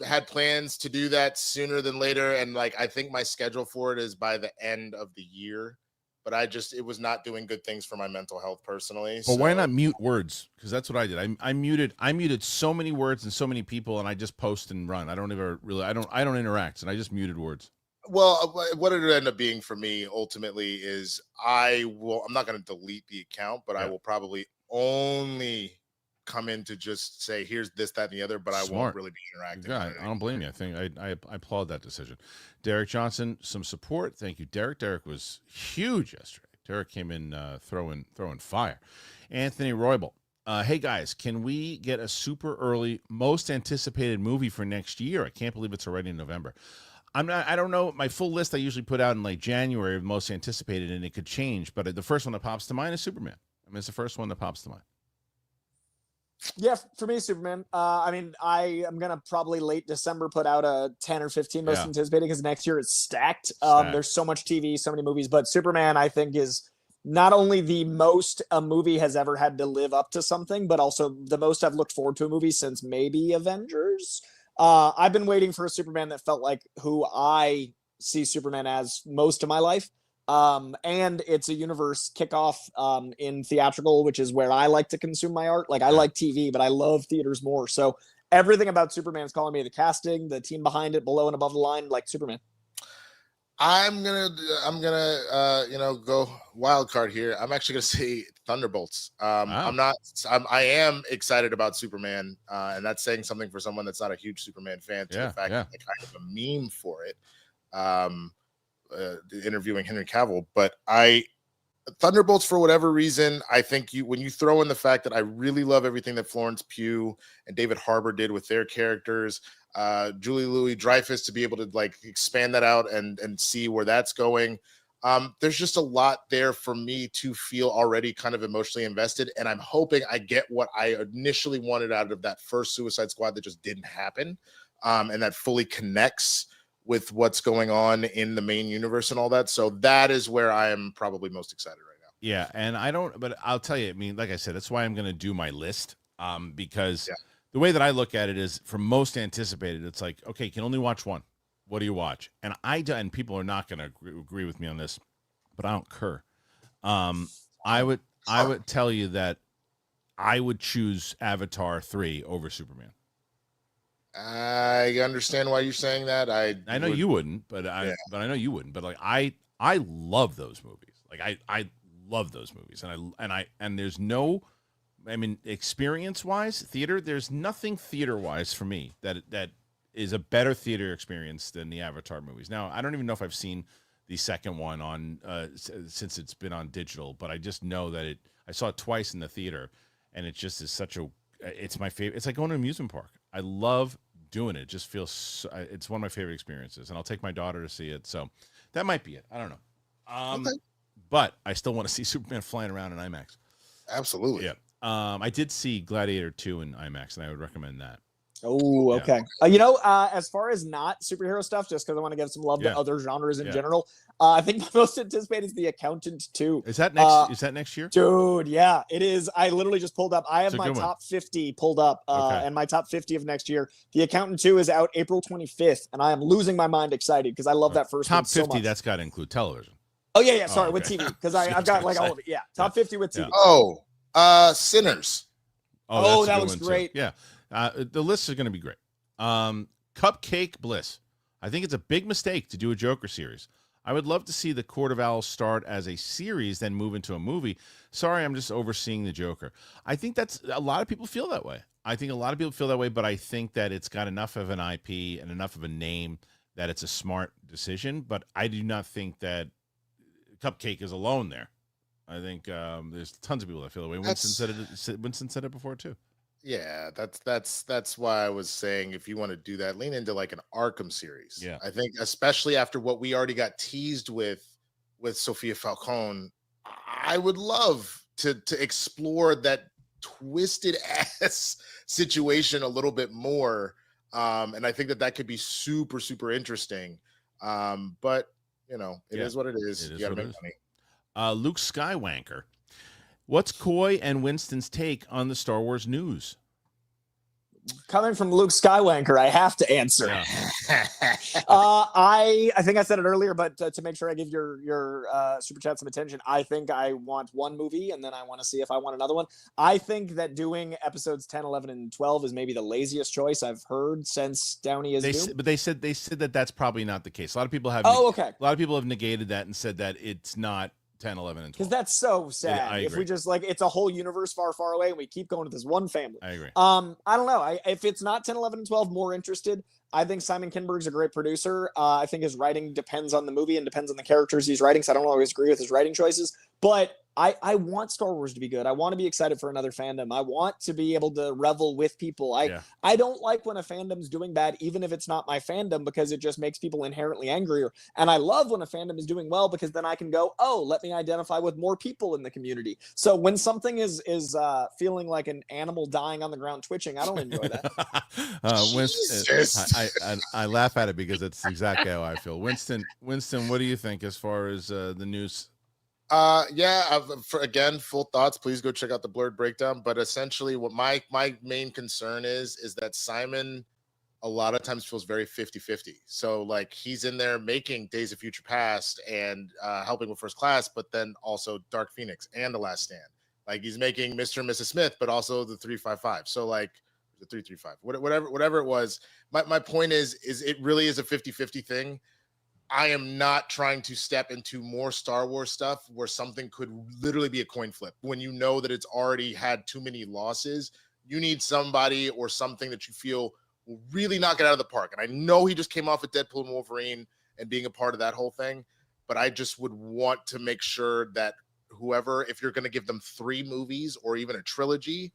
Speaker 2: had plans to do that sooner than later, and I think my schedule for it is by the end of the year. But it was not doing good things for my mental health personally.
Speaker 1: But why not mute words? Because that's what I did. I muted so many words and so many people, and I just post and run. I don't interact, and I just muted words.
Speaker 2: Well, what it ended up being for me ultimately is I'm not going to delete the account, but I will probably only come in to just say here's this, that, and the other, but I won't really be interacting.
Speaker 1: Yeah, I don't blame you. I think I applaud that decision. Derek Johnson, some support. Thank you, Derek. Derek was huge yesterday. Derek came in throwing fire. Anthony Roybal. Hey guys, can we get a super early most anticipated movie for next year? I can't believe it's already in November. I don't know. My full list I usually put out in January of most anticipated, and it could change, but the first one that pops to mind is Superman. I mean, it's the first one that pops to mind.
Speaker 3: Yeah, for me, Superman. I am going to probably late December put out a 10 or 15 most anticipated because next year it's stacked. There's so much TV, so many movies, but Superman, I think, is not only the most a movie has ever had to live up to something, but also the most I've looked forward to a movie since maybe Avengers. I've been waiting for a Superman that felt like who I see Superman as most of my life. And it's a universe kickoff in theatrical, which is where I like to consume my art. I like TV, but I love theaters more. So everything about Superman is calling me: the casting, the team behind it, below and above the line, like Superman.
Speaker 2: I'm gonna go wild card here. I'm actually gonna say Thunderbolts.
Speaker 1: Wow.
Speaker 2: I am excited about Superman, and that's saying something for someone that's not a huge Superman fan. The fact that I kind of a meme for it. Interviewing Henry Cavill, but I Thunderbolts, for whatever reason, I think when you throw in the fact that I really love everything that Florence Pugh and David Harbour did with their characters, Julie Louis-Dreyfus, to be able to like expand that out and see where that's going. There's just a lot there for me to feel already kind of emotionally invested, and I'm hoping I get what I initially wanted out of that first Suicide Squad that just didn't happen, and that fully connects with what's going on in the main universe and all that. So that is where I am probably most excited right now.
Speaker 1: Yeah, and but I'll tell you, I mean, like I said, that's why I'm going to do my list, because the way that I look at it is, for most anticipated, it's like, okay, you can only watch one. What do you watch? And and people are not going to agree with me on this, but I don't care. I would tell you that I would choose Avatar 3 over Superman.
Speaker 2: I understand why you're saying that.
Speaker 1: I know you wouldn't, but I know you wouldn't. But like I love those movies. Like I love those movies, and there's no, I mean, experience wise, theater. There's nothing theater wise for me that is a better theater experience than the Avatar movies. Now, I don't even know if I've seen the second one on since it's been on digital, but I just know that I saw it twice in the theater, and it just is it's my favorite. It's like going to an amusement park. I love doing it. It just feels it's one of my favorite experiences, and I'll take my daughter to see it. So that might be it. I don't know.
Speaker 2: Okay.
Speaker 1: But I still want to see Superman flying around in IMAX.
Speaker 2: Absolutely.
Speaker 1: Yeah. I did see Gladiator 2 in IMAX, and I would recommend that.
Speaker 3: Oh, okay. As far as not superhero stuff, just because I want to give some love to other genres in general, I think my most anticipated is The Accountant 2.
Speaker 1: Is that next? Is that next year?
Speaker 3: Dude, yeah, it is. I literally just pulled up. I have my top 50 pulled up, and my top 50 of next year. The Accountant 2 is out April 25th, and I am losing my mind excited because I love that first
Speaker 1: top
Speaker 3: one so
Speaker 1: 50.
Speaker 3: much.
Speaker 1: That's got to include television.
Speaker 3: Oh yeah. Sorry, with TV, because I've got like all of it. Yeah, top 50 with TV.
Speaker 2: Sinners.
Speaker 3: Oh, that was great.
Speaker 1: Too. Yeah, the lists are going to be great. Cupcake Bliss. I think it's a big mistake to do a Joker series. I would love to see the Court of Owls start as a series, then move into a movie. Sorry, I'm just overseeing the Joker. I think that's a lot of people feel that way. But I think that it's got enough of an IP and enough of a name that it's a smart decision. But I do not think that Cupcake is alone there. I think there's tons of people that feel that way. Winston said it before too.
Speaker 2: Yeah, that's why I was saying, if you want to do that, lean into like an Arkham series.
Speaker 1: Yeah,
Speaker 2: I think especially after what we already got teased with Sophia Falcone, I would love to explore that twisted ass situation a little bit more, and I think that could be super, super interesting. But it is what it is. You gotta make money.
Speaker 1: Luke Skywalker. What's Coy and Winston's take on the Star Wars news?
Speaker 3: Coming from Luke Skywalker, I have to answer. Yeah. I think I said it earlier, but to make sure I give your super chat some attention, I think I want one movie, and then I want to see if I want another one. I think that doing episodes 10, 11, and 12 is maybe the laziest choice I've heard since Downey is due.
Speaker 1: But they said that that's probably not the case. A lot of people have.
Speaker 3: Okay.
Speaker 1: A lot of people have negated that and said that it's not 10, 11, and 12.
Speaker 3: Because that's so sad.
Speaker 1: If
Speaker 3: we just it's a whole universe far, far away, and we keep going to this one family.
Speaker 1: I agree.
Speaker 3: I don't know. If it's not 10, 11, and 12, more interested. I think Simon Kinberg's a great producer. I think his writing depends on the movie and depends on the characters he's writing, so I don't always agree with his writing choices. But I want Star Wars to be good. I want to be excited for another fandom. I want to be able to revel with people. I don't like when a fandom's doing bad, even if it's not my fandom, because it just makes people inherently angrier. And I love when a fandom is doing well, because then I can go, let me identify with more people in the community. So when something is feeling like an animal dying on the ground twitching, I don't enjoy that.
Speaker 1: I laugh at it because it's exactly how I feel. Winston, what do you think as far as the news?
Speaker 2: Again, full thoughts, please go check out the blurred breakdown. But essentially what my main concern is that Simon a lot of times feels very 50-50. So like he's in there making Days of Future Past and helping with First Class, but then also Dark Phoenix and The Last Stand. Like he's making Mr. and Mrs. Smith, but also the 355. So like the 335, whatever it was. My point is it really is a 50-50 thing. I am not trying to step into more Star Wars stuff where something could literally be a coin flip. When you know that it's already had too many losses, you need somebody or something that you feel will really knock it out of the park. And I know he just came off of Deadpool and Wolverine and being a part of that whole thing, but I just would want to make sure that whoever, if you're going to give them 3 movies or even a trilogy,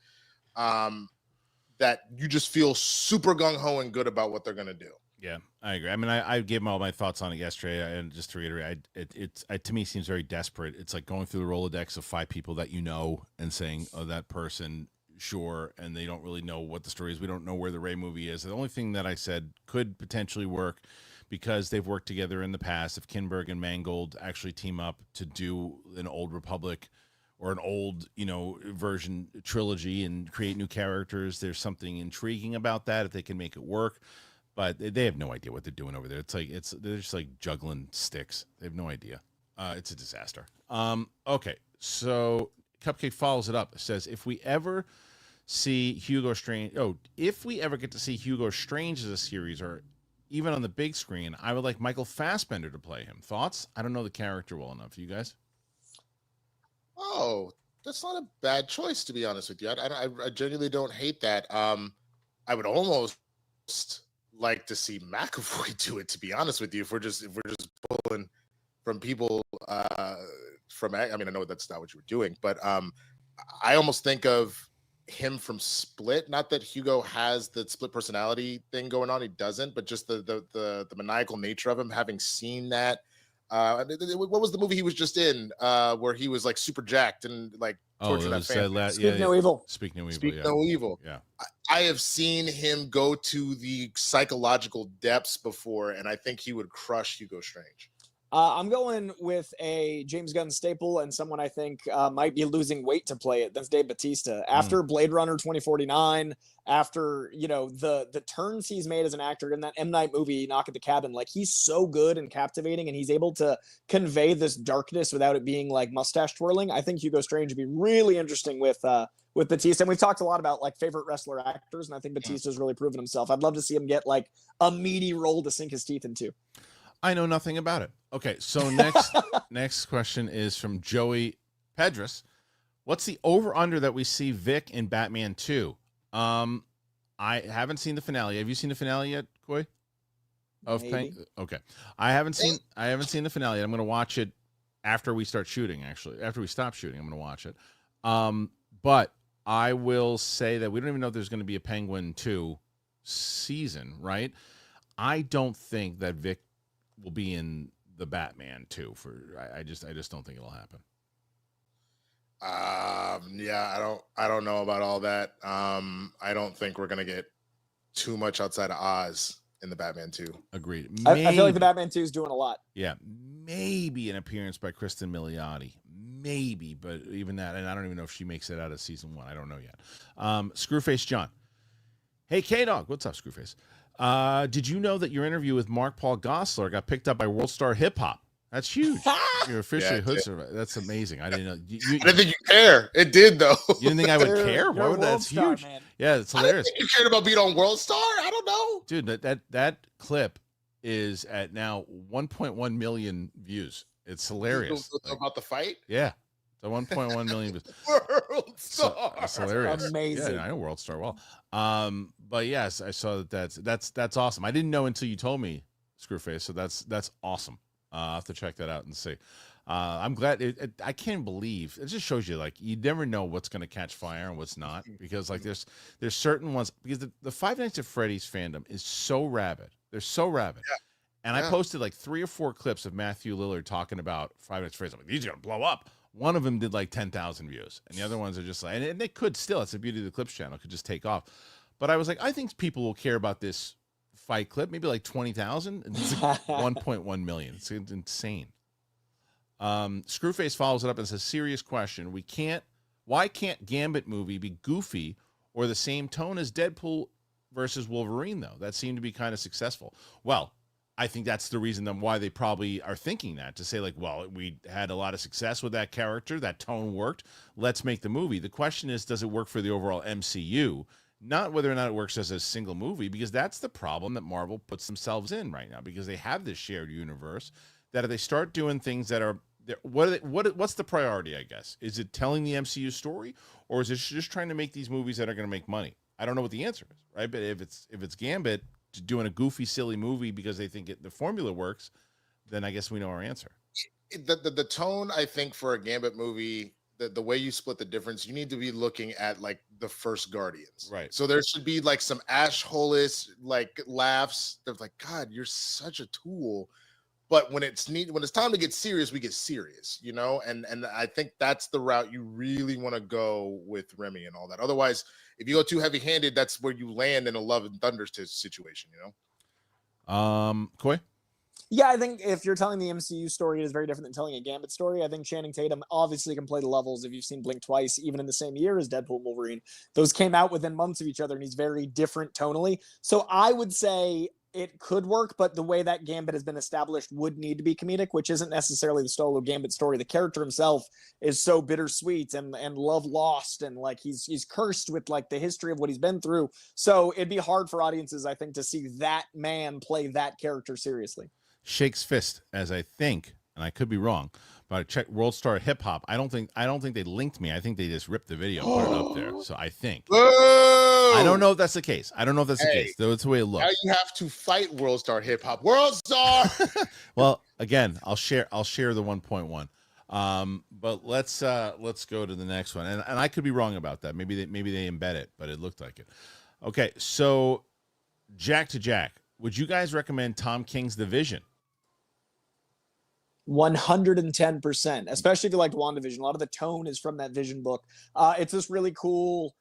Speaker 2: that you just feel super gung-ho and good about what they're going to do.
Speaker 1: Yeah, I agree. I mean, I gave all my thoughts on it yesterday, and just to reiterate, it to me seems very desperate. It's like going through the Rolodex of 5 people that you know and saying, oh, that person, sure, and they don't really know what the story is. We don't know where the Ray movie is. The only thing that I said could potentially work, because they've worked together in the past, if Kinberg and Mangold actually team up to do an Old Republic or an old, version trilogy and create new characters, there's something intriguing about that if they can make it work. But they have no idea what they're doing over there. They're just like juggling sticks. They have no idea. It's a disaster. Okay, so Cupcake follows it up. It says, if we ever get to see Hugo Strange as a series, or even on the big screen, I would like Michael Fassbender to play him. Thoughts? I don't know the character well enough. You guys?
Speaker 2: Oh, that's not a bad choice, to be honest with you. I genuinely don't hate that. I would almost like to see McAvoy do it, to be honest with you. If we're just pulling from people I know that's not what you were doing, but I almost think of him from Split. Not that Hugo has the split personality thing going on, he doesn't, but just the maniacal nature of him, having seen that. What was the movie he was just in where he was like super jacked and like torturing that family?
Speaker 3: Speak No Evil.
Speaker 1: Speak No Evil.
Speaker 2: Speak No Evil.
Speaker 1: Yeah.
Speaker 2: I have seen him go to the psychological depths before, and I think he would crush Hugo Strange.
Speaker 3: I'm going with a James Gunn staple and someone I think might be losing weight to play it. That's Dave Bautista. After Blade Runner 2049, after the turns he's made as an actor in that M. Night movie, Knock at the Cabin, like he's so good and captivating, and he's able to convey this darkness without it being like mustache twirling. I think Hugo Strange would be really interesting with Bautista. And we've talked a lot about like favorite wrestler actors, and I think Bautista's really proven himself. I'd love to see him get like a meaty role to sink his teeth into.
Speaker 1: I know nothing about it. Okay, so next question is from Joey Pedras. What's the over-under that we see Vic in Batman 2? I haven't seen the finale. Have you seen the finale yet, Coy? Okay. I haven't seen the finale. I'm going to watch it after we start shooting, actually. After we stop shooting, I'm going to watch it. But I will say that we don't even know if there's going to be a Penguin 2 season, right? I don't think that Vic will be in the Batman 2 I just don't think it'll happen.
Speaker 2: Yeah, I don't know about all that. I don't think we're gonna get too much outside of Oz in the Batman 2.
Speaker 1: Agreed.
Speaker 3: I feel like the Batman 2 is doing a lot.
Speaker 1: Yeah, maybe an appearance by Kristen Milioti. Maybe, but even that, and I don't even know if she makes it out of season 1. I don't know yet. Screwface John. Hey, K-Dog. What's up, Screwface? Did you know that your interview with Mark Paul Gosselaar got picked up by World Star Hip Hop? That's huge. You're officially Hood Survivor. That's amazing. I didn't know. I
Speaker 2: didn't think you care. It did, though.
Speaker 1: You didn't think I would care? Why would that's huge? Man. Yeah, it's hilarious.
Speaker 2: I didn't think you cared about being on World Star. I don't know.
Speaker 1: Dude, that clip is at now 1.1 million views. It's hilarious.
Speaker 2: About the fight?
Speaker 1: Yeah. The 1.1 million views.
Speaker 2: World Star.
Speaker 1: That's hilarious.
Speaker 3: Amazing.
Speaker 1: Yeah, I know World Star well. But yes, I saw that's awesome. I didn't know until you told me, Screwface. So that's awesome. I'll have to check that out and see. I'm glad. I can't believe it. Just shows you like you never know what's going to catch fire and what's not, because like there's certain ones, because the Five Nights at Freddy's fandom is so rabid. They're so rabid. Yeah. And I posted like 3 or 4 clips of Matthew Lillard talking about Five Nights at Freddy's. I'm like, these are going to blow up. One of them did like 10,000 views, and the other ones are just like, and they could still. That's the beauty of the Clips channel. It could just take off. But I was like, I think people will care about this fight clip, maybe like 20,000, and it's like 1.1 million. It's insane. Screwface follows it up and says, serious question. Why can't Gambit movie be goofy or the same tone as Deadpool versus Wolverine, though? That seemed to be kind of successful. Well, I think that's the reason why they probably are thinking that, to say like, well, we had a lot of success with that character. That tone worked. Let's make the movie. The question is, does it work for the overall MCU? Not whether or not it works as a single movie, because that's the problem that Marvel puts themselves in right now, because they have this shared universe that if they start doing things that are, what's the priority, I guess? Is it telling the MCU story, or is it just trying to make these movies that are going to make money? I don't know what the answer is, right? But if it's Gambit doing a goofy, silly movie because they think the formula works, then I guess we know our answer.
Speaker 2: the tone, I think, for a Gambit movie, the way you split the difference, you need to be looking at like the first Guardians.
Speaker 1: Right.
Speaker 2: So there should be like some Ash Holish like laughs. They're like, God, you're such a tool. But when it's time to get serious, we get serious, you know? And I think that's the route you really want to go with Remy and all that. Otherwise, if you go too heavy-handed, that's where you land in a Love and Thunder situation, you know?
Speaker 1: Coy?
Speaker 3: Yeah, I think if you're telling the MCU story, it is very different than telling a Gambit story. I think Channing Tatum obviously can play the levels. If you've seen Blink twice, even in the same year as Deadpool and Wolverine, those came out within months of each other, and he's very different tonally. So I would say it could work, but the way that Gambit has been established would need to be comedic, which isn't necessarily the solo Gambit story. The character himself is so bittersweet and love lost, and like he's cursed with like the history of what he's been through. So it'd be hard for audiences, I think, to see that man play that character seriously.
Speaker 1: Shakes fist, as I think, and I could be wrong, but I checked World Star Hip Hop. I don't think they linked me. I think they just ripped the video and put it up there. So I think. I don't know if that's the case. The case. Though it's the way it looks.
Speaker 2: Now you have to fight World Star Hip Hop. World Star.
Speaker 1: Well, again, I'll share the 1.1. But let's go to the next one. And I could be wrong about that. Maybe they embed it, but it looked like it. Okay, so Jack to Jack, would you guys recommend Tom King's The Vision?
Speaker 3: 110%, especially if you liked WandaVision. A lot of the tone is from that Vision book. It's this really cool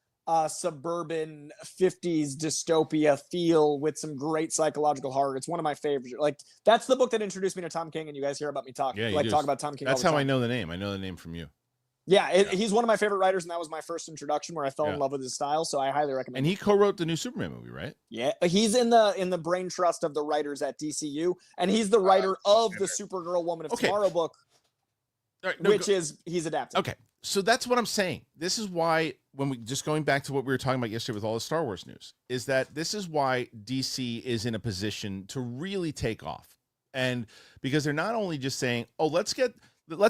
Speaker 3: suburban 50s dystopia feel with some great psychological horror. It's one of my favorites. Like, that's the book that introduced me to Tom King, and you guys hear about me talk about Tom King.
Speaker 1: That's how I know the name. I know the name from you.
Speaker 3: Yeah, he's one of my favorite writers, and that was my first introduction where I fell in love with his style. So I highly recommend.
Speaker 1: And he co-wrote the new Superman movie, right?
Speaker 3: Yeah, he's in the brain trust of the writers at DCU, and he's the writer of the Supergirl Woman of Tomorrow book, he's adapted.
Speaker 1: Okay, so that's what I'm saying. This is why, when we just going back to what we were talking about yesterday with all the Star Wars news, is that this is why DC is in a position to really take off, and because they're not only just saying, oh, let's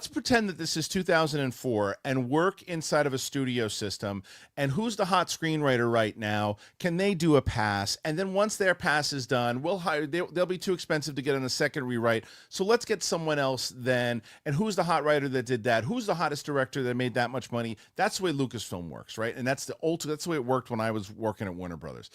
Speaker 1: pretend that this is 2004 and work inside of a studio system. And who's the hot screenwriter right now? Can they do a pass? And then once their pass is done, we'll hire. They'll be too expensive to get on a second rewrite. So let's get someone else then. And who's the hot writer that did that? Who's the hottest director that made that much money? That's the way Lucasfilm works, right? And that's the way it worked when I was working at Warner Brothers.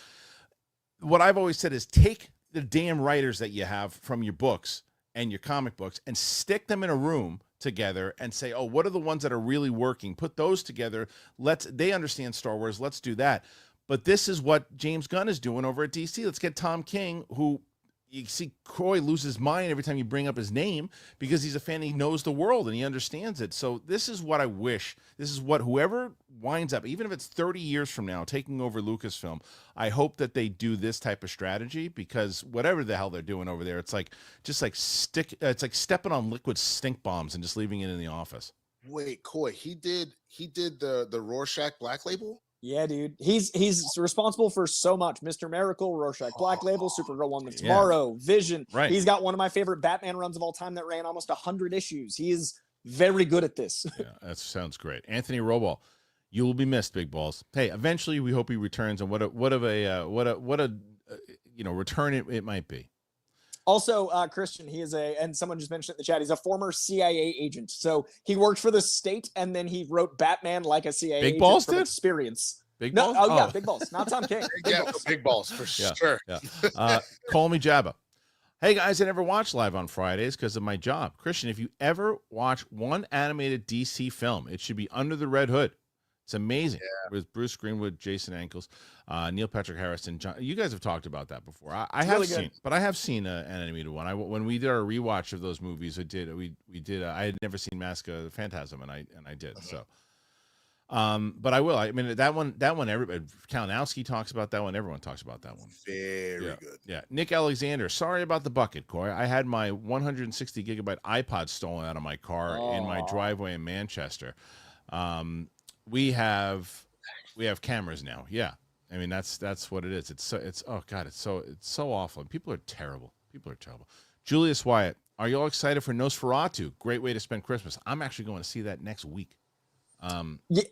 Speaker 1: What I've always said is take the damn writers that you have from your books and your comic books and stick them in a room together and say, oh, what are the ones that are really working? Put those together. They understand Star Wars. Let's do that. But this is what James Gunn is doing over at DC. Let's get Tom King, who you see Coy lose his mind every time you bring up his name because he's a fan. He knows the world and he understands it. So this is what I wish. This is what whoever winds up, even if it's 30 years from now, taking over Lucasfilm, I hope that they do this type of strategy, because whatever the hell they're doing over there, it's like it's like stepping on liquid stink bombs and just leaving it in the office.
Speaker 2: Wait, Coy, he did the Rorschach Black Label?
Speaker 3: Yeah, dude. He's responsible for so much. Mr. Miracle, Rorschach Black Label, Supergirl Woman of Tomorrow, Vision.
Speaker 1: Right.
Speaker 3: He's got one of my favorite Batman runs of all time that ran almost 100 issues. He is very good at this.
Speaker 1: Yeah, that sounds great. Anthony Robol, you will be missed, big balls. Hey, eventually we hope he returns, and what a return it might be.
Speaker 3: Also, Kristian, he is and someone just mentioned it in the chat, he's a former CIA agent. So he worked for the state, and then he wrote Batman like a CIA
Speaker 1: Big
Speaker 3: agent
Speaker 1: balls
Speaker 3: from
Speaker 1: did?
Speaker 3: experience.
Speaker 1: Big
Speaker 3: No,
Speaker 1: balls?
Speaker 3: oh, yeah, Big Balls. Not Tom King.
Speaker 2: Big balls for sure.
Speaker 1: Yeah. Call me Jabba. Hey, guys, I never watch live on Fridays because of my job. Kristian, if you ever watch one animated DC film, it should be Under the Red Hood. It's amazing. Yeah. With Bruce Greenwood, Jason Ankles, Neil Patrick Harris, and John. You guys have talked about that before. I have seen an animated one. When we did our rewatch of those movies, we did. I had never seen Mask of the Phantasm, and I did. So, but I will. I mean, that one. Everybody, Kalinowski talks about that one. Everyone talks about that one.
Speaker 2: Very good.
Speaker 1: Yeah. Nick Alexander. Sorry about the bucket, Coy. I had my 160 gigabyte iPod stolen out of my car in my driveway in Manchester. We have cameras now. Yeah. I mean, that's what it is. It's so awful. And people are terrible. Julius Wyatt, are you all excited for Nosferatu? Great way to spend Christmas. I'm actually going to see that next week.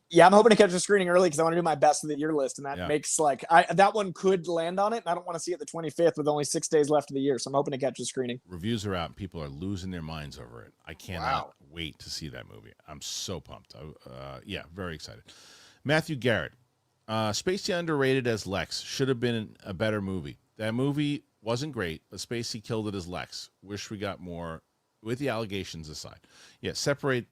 Speaker 3: Yeah, I'm hoping to catch a screening early because I want to do my best of the year list, and that makes that one could land on it. And I don't want to see it the 25th with only 6 days left of the year, so I'm hoping to catch a screening.
Speaker 1: Reviews are out, and people are losing their minds over it. I cannot wait to see that movie. I'm so pumped. Very excited. Matthew Garrett, Spacey underrated as Lex. Should have been a better movie. That movie wasn't great, but Spacey killed it as Lex. Wish we got more. With the allegations aside, separate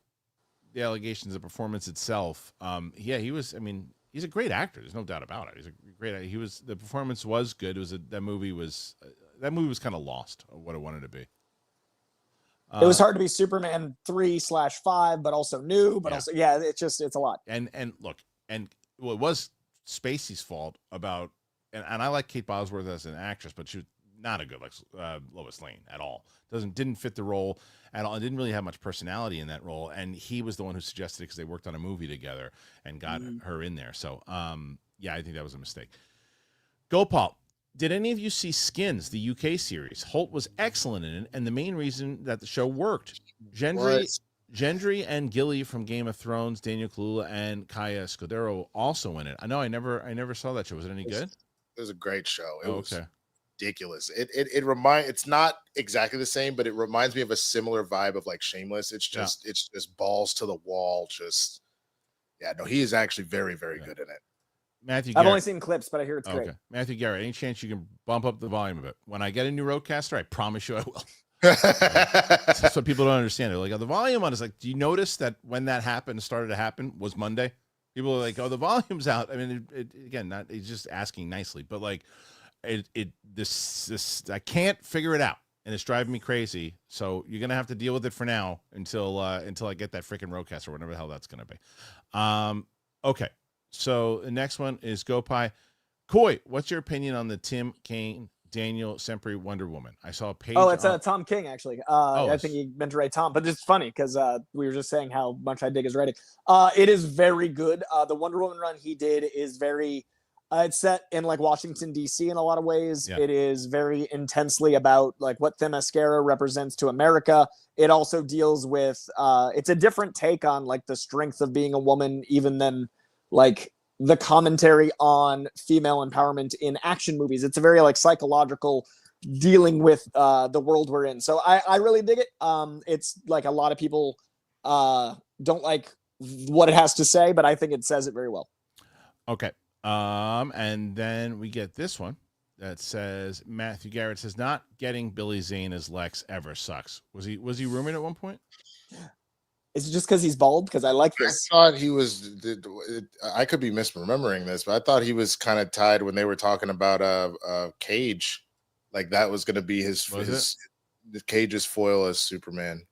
Speaker 1: the allegations of performance itself. He was. I mean, he's a great actor. There's no doubt about it. He's a great. He was. The performance was good. It was that movie was kind of lost what it wanted to be.
Speaker 3: It was hard to be Superman 3/5, but also new. But also, it's a lot.
Speaker 1: And look, it was Spacey's fault about. And I like Kate Bosworth as an actress, but she was not a good Lois Lane at all. Didn't fit the role at all. And didn't really have much personality in that role. And he was the one who suggested it because they worked on a movie together and got her in there. So, I think that was a mistake. Gopal, did any of you see Skins, the UK series? Hoult was excellent in it, and the main reason that the show worked. Gendry and Gilly from Game of Thrones, Daniel Kaluuya and Kaya Scodero also in it. I know I never saw that show. Was it any good?
Speaker 2: It was a great show. It was ridiculous. It's not exactly the same, but it reminds me of a similar vibe of like Shameless. It's just balls to the wall. He is actually very, very good in it.
Speaker 1: Matthew
Speaker 3: I've only seen clips, but I hear it's great.
Speaker 1: Matthew Garrett, any chance you can bump up the volume of it? When I get a new Rodecaster, I promise you I will. That's what people don't understand. They're like, the volume on is like, do you notice that when that started to happen was Monday? People are like, the volume's out. I mean, he's just asking nicely, but like, this I can't figure it out, and it's driving me crazy. So you're gonna have to deal with it for now until I get that freaking Rodecaster or whatever the hell that's gonna be. Okay. So the next one is GoPie. Coy, what's your opinion on the Tim Kaine, Daniel Semprey Wonder Woman? I saw a page.
Speaker 3: Oh, it's Tom King, actually. I think he meant to write Tom, but it's funny because we were just saying how much I dig his writing. It is very good. The Wonder Woman run he did is very... it's set in like Washington, D.C. in a lot of ways. Yeah. It is very intensely about like what Themyscira represents to America. It also deals with... it's a different take on like the strength of being a woman, even than like the commentary on female empowerment in action movies. It's a very like psychological dealing with the world we're in. So I really dig it. It's like a lot of people don't like what it has to say, but I think it says it very well.
Speaker 1: Okay. And then we get this one that says Matthew Garrett says not getting Billy Zane as Lex ever sucks. Was he rumored at one point?
Speaker 3: Is it just because he's bald? Because I like this.
Speaker 2: I thought he was. I could be misremembering this, but I thought he was kind of tied when they were talking about Cage, like that was going to be his Cage's foil as Superman.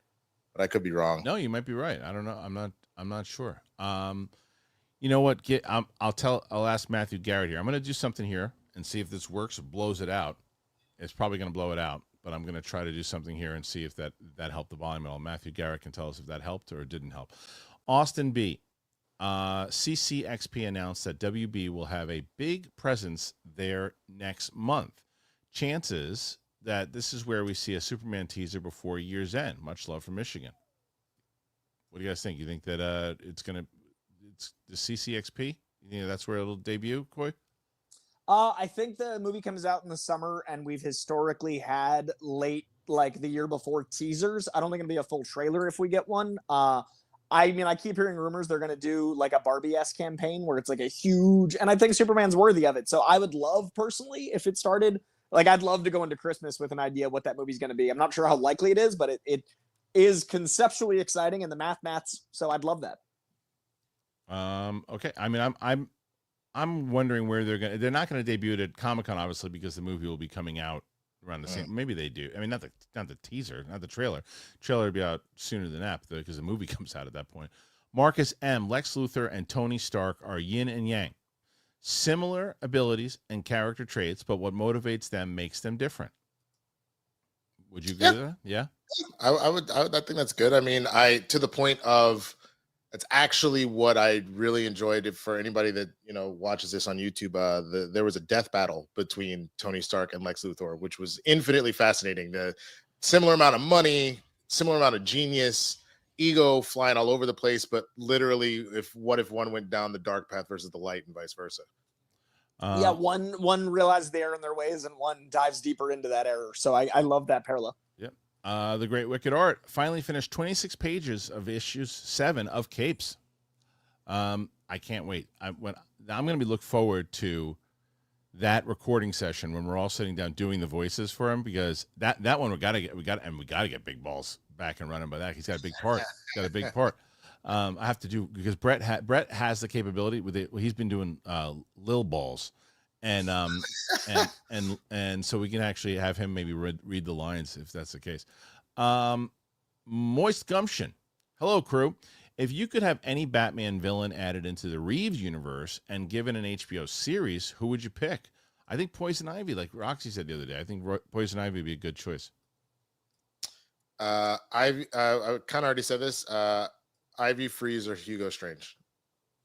Speaker 2: But I could be wrong.
Speaker 1: No, you might be right. I don't know. I'm not sure. You know what? I'll ask Matthew Garrett here. I'm going to do something here and see if this works or blows it out. It's probably going to blow it out, but I'm going to try to do something here and see if that helped the volume at all. Matthew Garrett can tell us if that helped or didn't help. Austin B. CCXP announced that WB will have a big presence there next month. Chances that this is where we see a Superman teaser before year's end. Much love from Michigan. What do you guys think? You think that it's the CCXP? You think that's where it'll debut, Coy?
Speaker 3: I think the movie comes out in the summer, and we've historically had late, like the year before, teasers. I don't think it'll be a full trailer if we get one. I mean, I keep hearing rumors they're going to do like a Barbie-esque campaign where it's like a huge, and I think Superman's worthy of it. So I would love personally if it started, like I'd love to go into Christmas with an idea of what that movie's going to be. I'm not sure how likely it is, but it is conceptually exciting and the maths. So I'd love that.
Speaker 1: Okay. I mean, I'm wondering where they're not going to debut it at Comic-Con, obviously, because the movie will be coming out around the same. Maybe they do. I mean, not the teaser, not the trailer. Trailer will be out sooner than that because the movie comes out at that point. Marcus M. Lex Luthor and Tony Stark are yin and yang. Similar abilities and character traits, but what motivates them makes them different. Would you agree with that? Yeah.
Speaker 2: I think that's good. I mean, to the point of, that's actually what I really enjoyed. For anybody that watches this on YouTube, there was a death battle between Tony Stark and Lex Luthor, which was infinitely fascinating. The similar amount of money, similar amount of genius, ego flying all over the place, but literally, what if one went down the dark path versus the light, and vice versa?
Speaker 3: Yeah, one realizes the error in their ways, and one dives deeper into that error. So I love that parallel.
Speaker 1: Yep. The Great Wicked Art finally finished 26 pages of issues 7 of Capes. I can't wait. I'm going to be look forward to that recording session when we're all sitting down doing the voices for him, because that one we got to get Big Balls back and running by that. He's got a big part. I have to do, because Brett has the capability with it. He's been doing Lil Balls, and so we can actually have him maybe read the lines if that's the case. Moist Gumption, hello crew. If you could have any Batman villain added into the Reeves universe and given an HBO series, who would you pick? I think Poison Ivy, like Roxy said the other day. I think Poison Ivy would be a good choice.
Speaker 2: I kind of already said this. Ivy, Freeze, or Hugo Strange.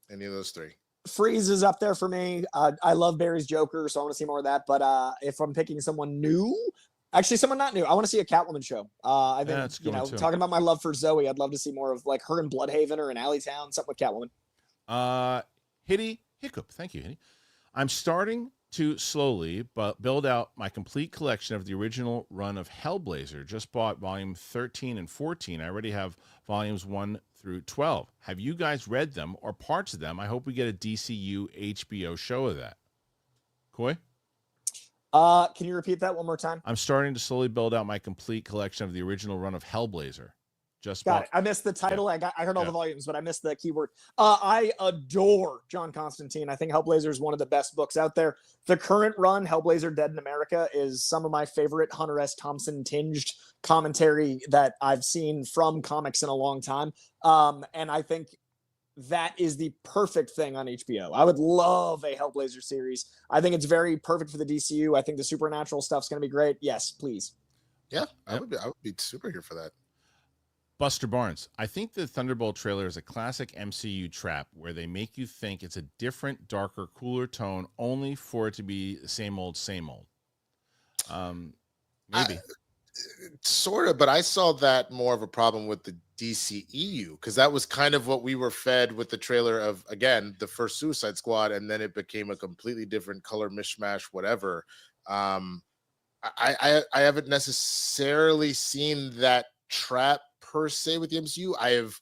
Speaker 2: Any of those three.
Speaker 3: Freeze is up there for me. I love Barry's Joker, so I want to see more of that. But if I'm picking someone new, actually someone not new, I want to see a Catwoman show. I think, talking about my love for Zoe, I'd love to see more of like her in Bloodhaven or in Alleytown, something with Catwoman.
Speaker 1: Hiccup. Thank you, Hitty. I'm starting to slowly but build out my complete collection of the original run of Hellblazer. Just bought volume 13 and 14. I already have volumes 1 through 12. Have you guys read them or parts of them? I hope we get a DCU HBO show of that. Coy?
Speaker 3: Can you repeat that one more time?
Speaker 1: I'm starting to slowly build out my complete collection of the original run of Hellblazer.
Speaker 3: Got it. I missed the title. Yeah. I heard all the volumes, but I missed the keyword. I adore John Constantine. I think Hellblazer is one of the best books out there. The current run, Hellblazer Dead in America, is some of my favorite Hunter S. Thompson tinged commentary that I've seen from comics in a long time. And I think that is the perfect thing on HBO. I would love a Hellblazer series. I think it's very perfect for the DCU. I think the supernatural stuff's going to be great. Yes, please.
Speaker 2: Yeah, I would be super here for that.
Speaker 1: Buster Barnes, I think the Thunderbolt trailer is a classic MCU trap where they make you think it's a different, darker, cooler tone only for it to be the same old, same old. Maybe.
Speaker 2: Sort of, but I saw that more of a problem with the DCEU, because that was kind of what we were fed with the trailer of, again, the first Suicide Squad, and then it became a completely different color mishmash, whatever. I haven't necessarily seen that trap per se with the MCU. I have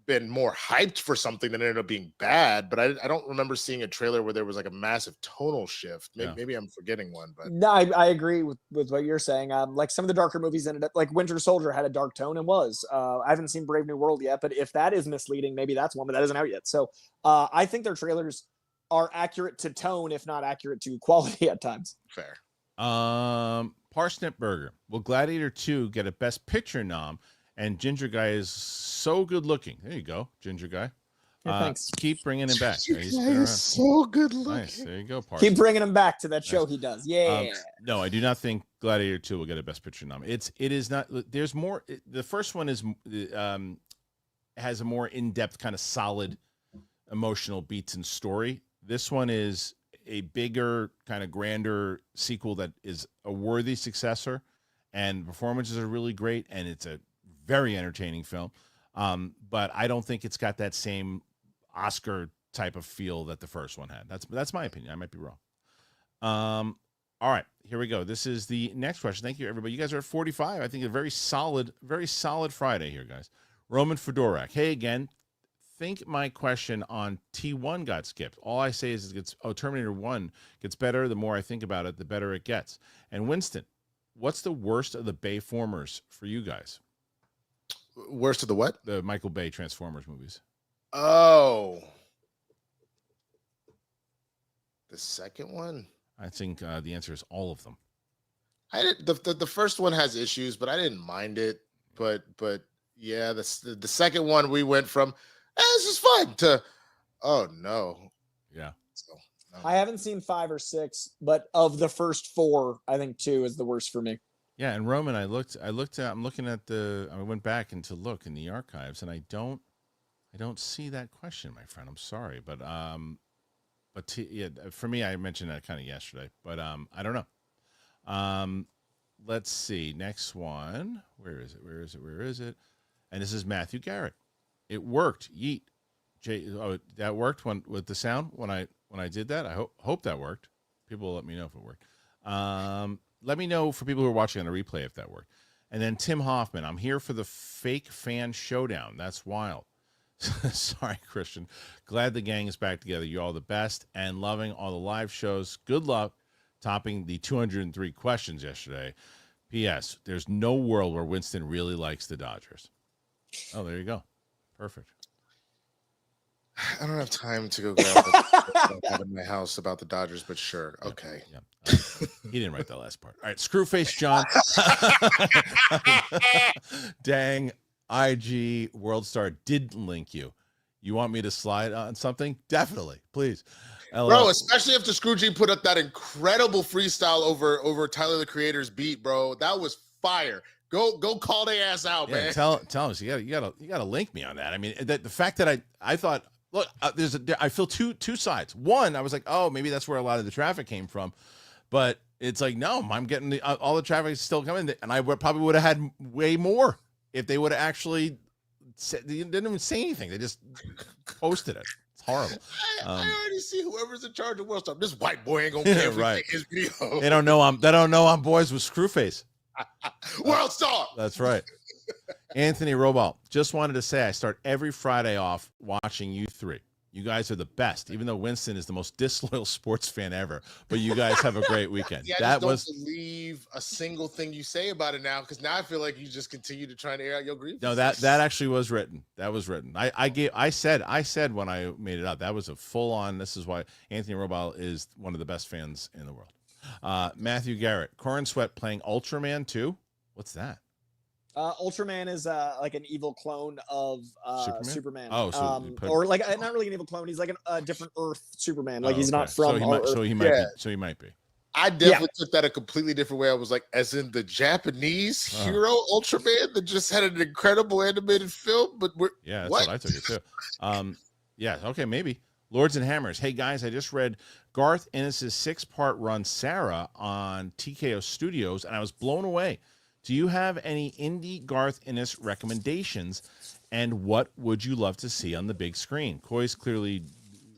Speaker 2: been more hyped for something that ended up being bad, but I don't remember seeing a trailer where there was like a massive tonal shift. Maybe I'm forgetting one, but
Speaker 3: no, I agree with what you're saying. Like some of the darker movies ended up, like Winter Soldier had a dark tone and was. I haven't seen Brave New World yet, but if that is misleading, maybe that's one, but that isn't out yet. So I think their trailers are accurate to tone, if not accurate to quality at times.
Speaker 2: Fair.
Speaker 1: Parsnip Burger. Will Gladiator 2 get a Best Picture nom? And Ginger Guy is so good looking. There you go, Ginger Guy.
Speaker 3: Yeah, thanks.
Speaker 1: Keep bringing him back.
Speaker 2: He's so good looking.
Speaker 1: Nice. There you go, Parsnip.
Speaker 3: Keep bringing him back to that show he does. Yeah.
Speaker 1: No, I do not think Gladiator 2 will get a Best Picture nom. It is not. There's more. The first one is has a more in-depth, kind of solid, emotional beats and story. This one is a bigger, kind of grander sequel that is a worthy successor, and performances are really great, and it's a very entertaining film. But I don't think it's got that same Oscar type of feel that the first one had. That's my opinion. I might be wrong. All right, here we go. This is the next question. Thank you, everybody. You guys are at 45. I think a very solid Friday here, guys. Roman Fedorak. Hey again. Think my question on T1 got skipped. All I say is Terminator 1 gets better. The more I think about it, the better it gets. And Winston, what's the worst of the Bayformers for you guys?
Speaker 2: Worst of the what?
Speaker 1: The Michael Bay Transformers movies.
Speaker 2: Oh. The second one?
Speaker 1: I think the answer is all of them.
Speaker 2: The first one has issues, but I didn't mind it. But yeah, the second one we went from this is fun to oh no.
Speaker 1: Yeah.
Speaker 2: So, no.
Speaker 3: I haven't seen 5 or 6, but of the first 4, I think 2 is the worst for me.
Speaker 1: Yeah, and Roman, I went back and to look in the archives, and I don't see that question, my friend. I'm sorry, but for me, I mentioned that kind of yesterday, but I don't know. Let's see, next one. Where is it? And this is Matthew Garrett. It worked. Yeet. That worked with the sound when I did that. I hope that worked. People will let me know if it worked. Let me know for people who are watching on a replay if that worked. And then Tim Hoffman, I'm here for the fake fan showdown. That's wild. Sorry, Kristian. Glad the gang is back together. You all the best and loving all the live shows. Good luck topping the 203 questions yesterday. P.S. There's no world where Winston really likes the Dodgers. Oh, there you go. Perfect.
Speaker 2: I don't have time to go grab out of my house about the Dodgers, but sure. Okay.
Speaker 1: Yeah. He didn't write that last part. All right. Screwface John. Dang. IG World Star didn't link you. You want me to slide on something? Definitely. Please.
Speaker 2: Bro, especially after Scroogey put up that incredible freestyle over Tyler the Creator's beat, bro. That was fire. Go call their ass out, man.
Speaker 1: Tell us you gotta link me on that. I mean, the fact that I thought, look, I feel two sides. One, I was like, oh, maybe that's where a lot of the traffic came from, but it's like, no, I'm getting all the traffic is still coming, and I probably would have had way more if they would have actually said. They didn't even say anything. They just posted it. It's horrible.
Speaker 2: I already see whoever's in charge of World Star. This white boy ain't gonna care if
Speaker 1: right.
Speaker 2: his video.
Speaker 1: They don't know I'm boys with Screwface.
Speaker 2: World Star.
Speaker 1: That's right. Anthony Robal, just wanted to say I start every Friday off watching you three. You guys are the best, even though Winston is the most disloyal sports fan ever. But you guys have a great weekend.
Speaker 2: Yeah, I just don't believe a single thing you say about it now, because now I feel like you just continue to try and air out your grief.
Speaker 1: No, that actually was written. That was written. I said when I made it up, that was a full on. This is why Anthony Robal is one of the best fans in the world. Matthew Garrett, Corin Sweat playing Ultraman 2. What's that?
Speaker 3: Ultraman is like an evil clone of Superman.
Speaker 1: Oh, so
Speaker 3: or like not really an evil clone. He's like a different Earth Superman. Like he's not from.
Speaker 1: So he might be.
Speaker 2: I definitely took that a completely different way. I was like, as in the Japanese hero Ultraman that just had an incredible animated film. But
Speaker 1: that's what I took it too. Yeah, okay, maybe. Lords and Hammers. Hey guys, I just read Garth Ennis's 6-part run Sarah on TKO Studios, and I was blown away. Do you have any indie Garth Ennis recommendations, and what would you love to see on the big screen? Coy's clearly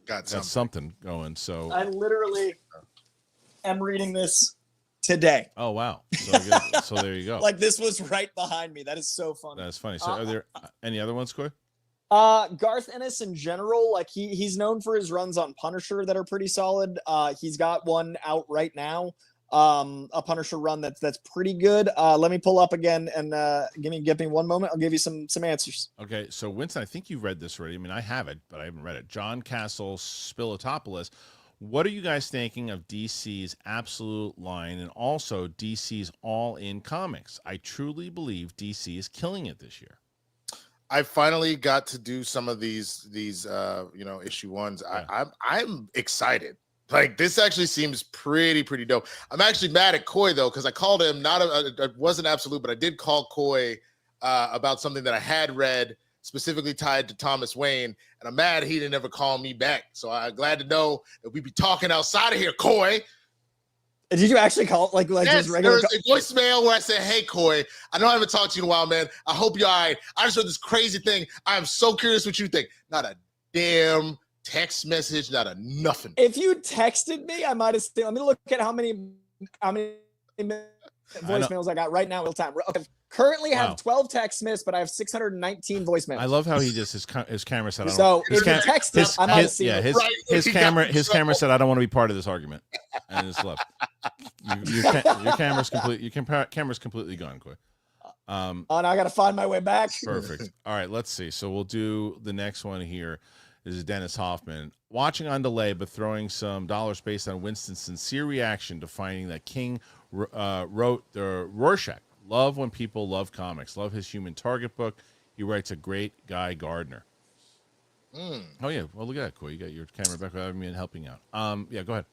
Speaker 1: got something going. So
Speaker 3: I literally am reading this today.
Speaker 1: Oh wow! So there you go.
Speaker 3: Like this was right behind me. That is so funny.
Speaker 1: That's funny. So are there any other ones, Coy?
Speaker 3: Garth Ennis in general, like he's known for his runs on Punisher that are pretty solid. He's got one out right now. A Punisher run that's pretty good. Let me pull up again and give me one moment. I'll give you some answers.
Speaker 1: Okay, so Winston, I think you've read this already. I mean, I have it, but I haven't read it. John Castle Spilotopoulos. What are you guys thinking of DC's Absolute line and also DC's All-In Comics? I truly believe DC is killing it this year.
Speaker 2: I finally got to do some of these issue ones. Yeah. I'm excited. Like this actually seems pretty dope. I'm actually mad at Coy though, because I called him it wasn't Absolute, but I did call Coy about something that I had read specifically tied to Thomas Wayne, and I'm mad he didn't ever call me back. So I'm glad to know that we be talking outside of here, Coy.
Speaker 3: Did you actually call
Speaker 2: yes,
Speaker 3: just regular?
Speaker 2: There was a voicemail where I said, "Hey, Coy, I know I haven't talked to you in a while, man. I hope you're all right. I just heard this crazy thing. I am so curious what you think." Not a damn text message, not a nothing.
Speaker 3: If you texted me, I might have still. Let me look at how many voicemails I got right now real time. Okay. Currently have 12 texts missed, but I have 619 voicemails.
Speaker 1: I love how he just his camera said.
Speaker 3: So if you text him, I might see it.
Speaker 1: His camera said, "I don't want to be part of this argument," and it's left. Your camera's complete. Your camera's completely gone, Coy.
Speaker 3: Now I got to find my way back.
Speaker 1: Perfect. All right, let's see. So we'll do the next one here. This is Dennis Hoffman. Watching on delay, but throwing some dollars based on Winston's sincere reaction to finding that King wrote the Rorschach. Love when people love comics. Love his Human Target book. He writes a great Guy Gardner. Oh, yeah. Well, look at that, Coy. You got your camera back without me helping out. Yeah, go ahead.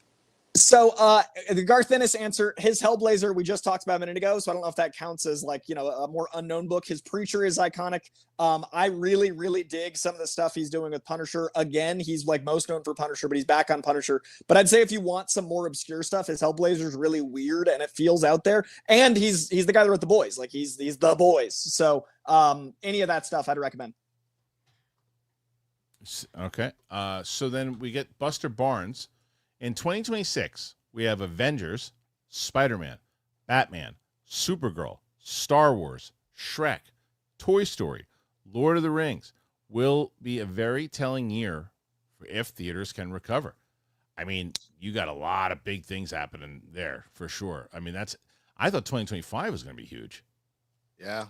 Speaker 3: So the Garth Ennis answer, his Hellblazer, we just talked about a minute ago, so I don't know if that counts as like, a more unknown book. His Preacher is iconic. I really, really dig some of the stuff he's doing with Punisher. Again, he's like most known for Punisher, but he's back on Punisher. But I'd say if you want some more obscure stuff, his Hellblazer is really weird and it feels out there. And he's the guy that wrote The Boys. Like he's the Boys. So any of that stuff I'd recommend.
Speaker 1: Okay. So then we get Buster Barnes. In 2026, we have Avengers, Spider-Man, Batman, Supergirl, Star Wars, Shrek, Toy Story, Lord of the Rings. Will be a very telling year if theaters can recover. I mean, you got a lot of big things happening there for sure. I mean, I thought 2025 was going to be huge.
Speaker 2: Yeah,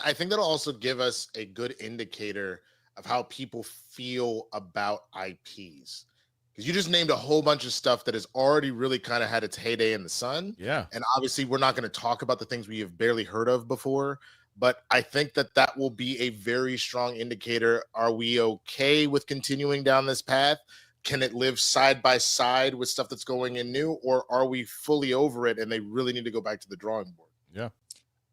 Speaker 2: I think that'll also give us a good indicator of how people feel about IPs. Because you just named a whole bunch of stuff that has already really kind of had its heyday in the sun.
Speaker 1: Yeah.
Speaker 2: And obviously, we're not going to talk about the things we have barely heard of before. But I think that will be a very strong indicator. Are we okay with continuing down this path? Can it live side by side with stuff that's going in new? Or are we fully over it and they really need to go back to the drawing board?
Speaker 1: Yeah.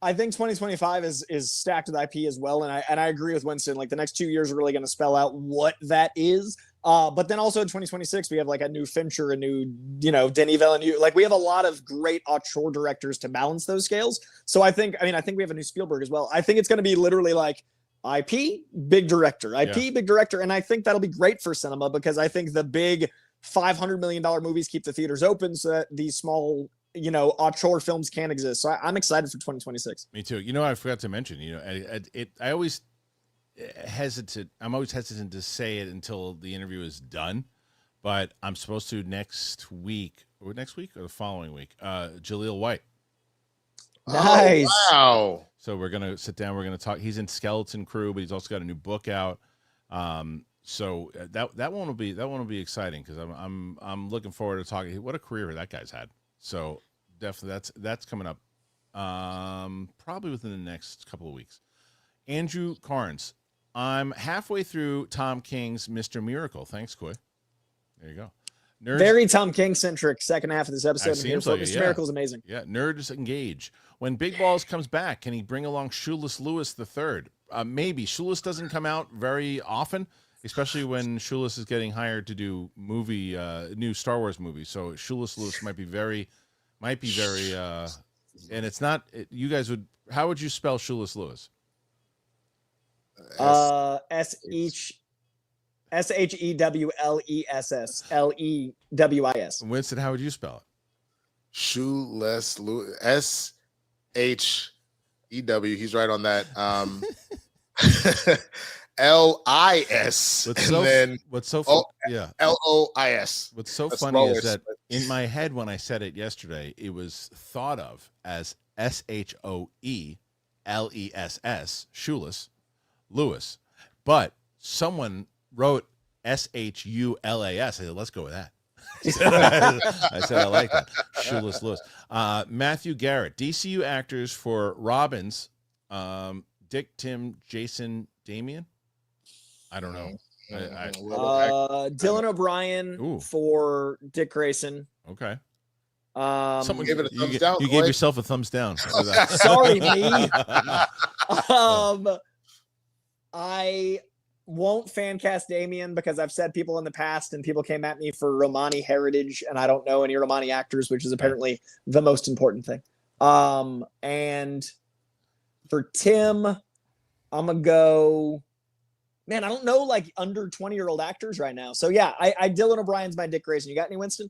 Speaker 3: I think 2025 is stacked with IP as well. And I agree with Winston. Like the next 2 years are really going to spell out what that is. But then also in 2026, we have like a new Fincher, a new, Denis Villeneuve. Like we have a lot of great auteur directors to balance those scales. So I think we have a new Spielberg as well. I think it's going to be literally like IP, big director, big director. And I think that'll be great for cinema because I think the big $500 million movies keep the theaters open so that these small, auteur films can exist. So I'm excited for 2026.
Speaker 1: Me too. I forgot to mention, I'm always hesitant to say it until the interview is done, but I'm supposed to next week or the following week, Jaleel White.
Speaker 3: Nice.
Speaker 2: Oh, wow.
Speaker 1: So we're going to sit down. We're going to talk. He's in Skeleton Crew, but he's also got a new book out. So that one will be exciting because I'm looking forward to talking. What a career that guy's had. So definitely that's coming up, probably within the next couple of weeks. Andrew Carnes, I'm halfway through Tom King's Mr. Miracle. Thanks, Coy. There you go. Nerds,
Speaker 3: very Tom King centric second half of this episode.
Speaker 1: Mr.
Speaker 3: Miracle is amazing.
Speaker 1: Yeah, nerds engage. When Big Balls comes back, can he bring along Shoeless Lewis III? Maybe. Shoeless doesn't come out very often, especially when Shoeless is getting hired to do new Star Wars movies. So Shoeless Lewis might be very, and it's not. You guys would. How would you spell Shoeless Lewis?
Speaker 3: SHEWLESS
Speaker 1: Winston, how would you spell it?
Speaker 2: Shoeless Lewis, SHEW. He's right on that. LIS.
Speaker 1: What's so funny is that in my head when I said it yesterday, it was thought of as SHOELESS, Shoeless Lewis, but someone wrote SHULAS. I said, let's go with that. I said, I like that. Shoeless Lewis. Matthew Garrett, DCU actors for Robins, Dick, Tim, Jason, Damian. I don't know.
Speaker 3: Dylan O'Brien for Dick Grayson.
Speaker 1: Okay.
Speaker 2: Someone gave it a thumbs down.
Speaker 1: You gave yourself a thumbs down.
Speaker 3: Sorry, me. I won't fan cast Damien because I've said people in the past and people came at me for Romani heritage and I don't know any Romani actors, which is apparently the most important thing. And for Tim, I'm gonna go. Man, I don't know like under 20-year-old actors right now. So yeah, I Dylan O'Brien's my Dick Grayson. You got any, Winston?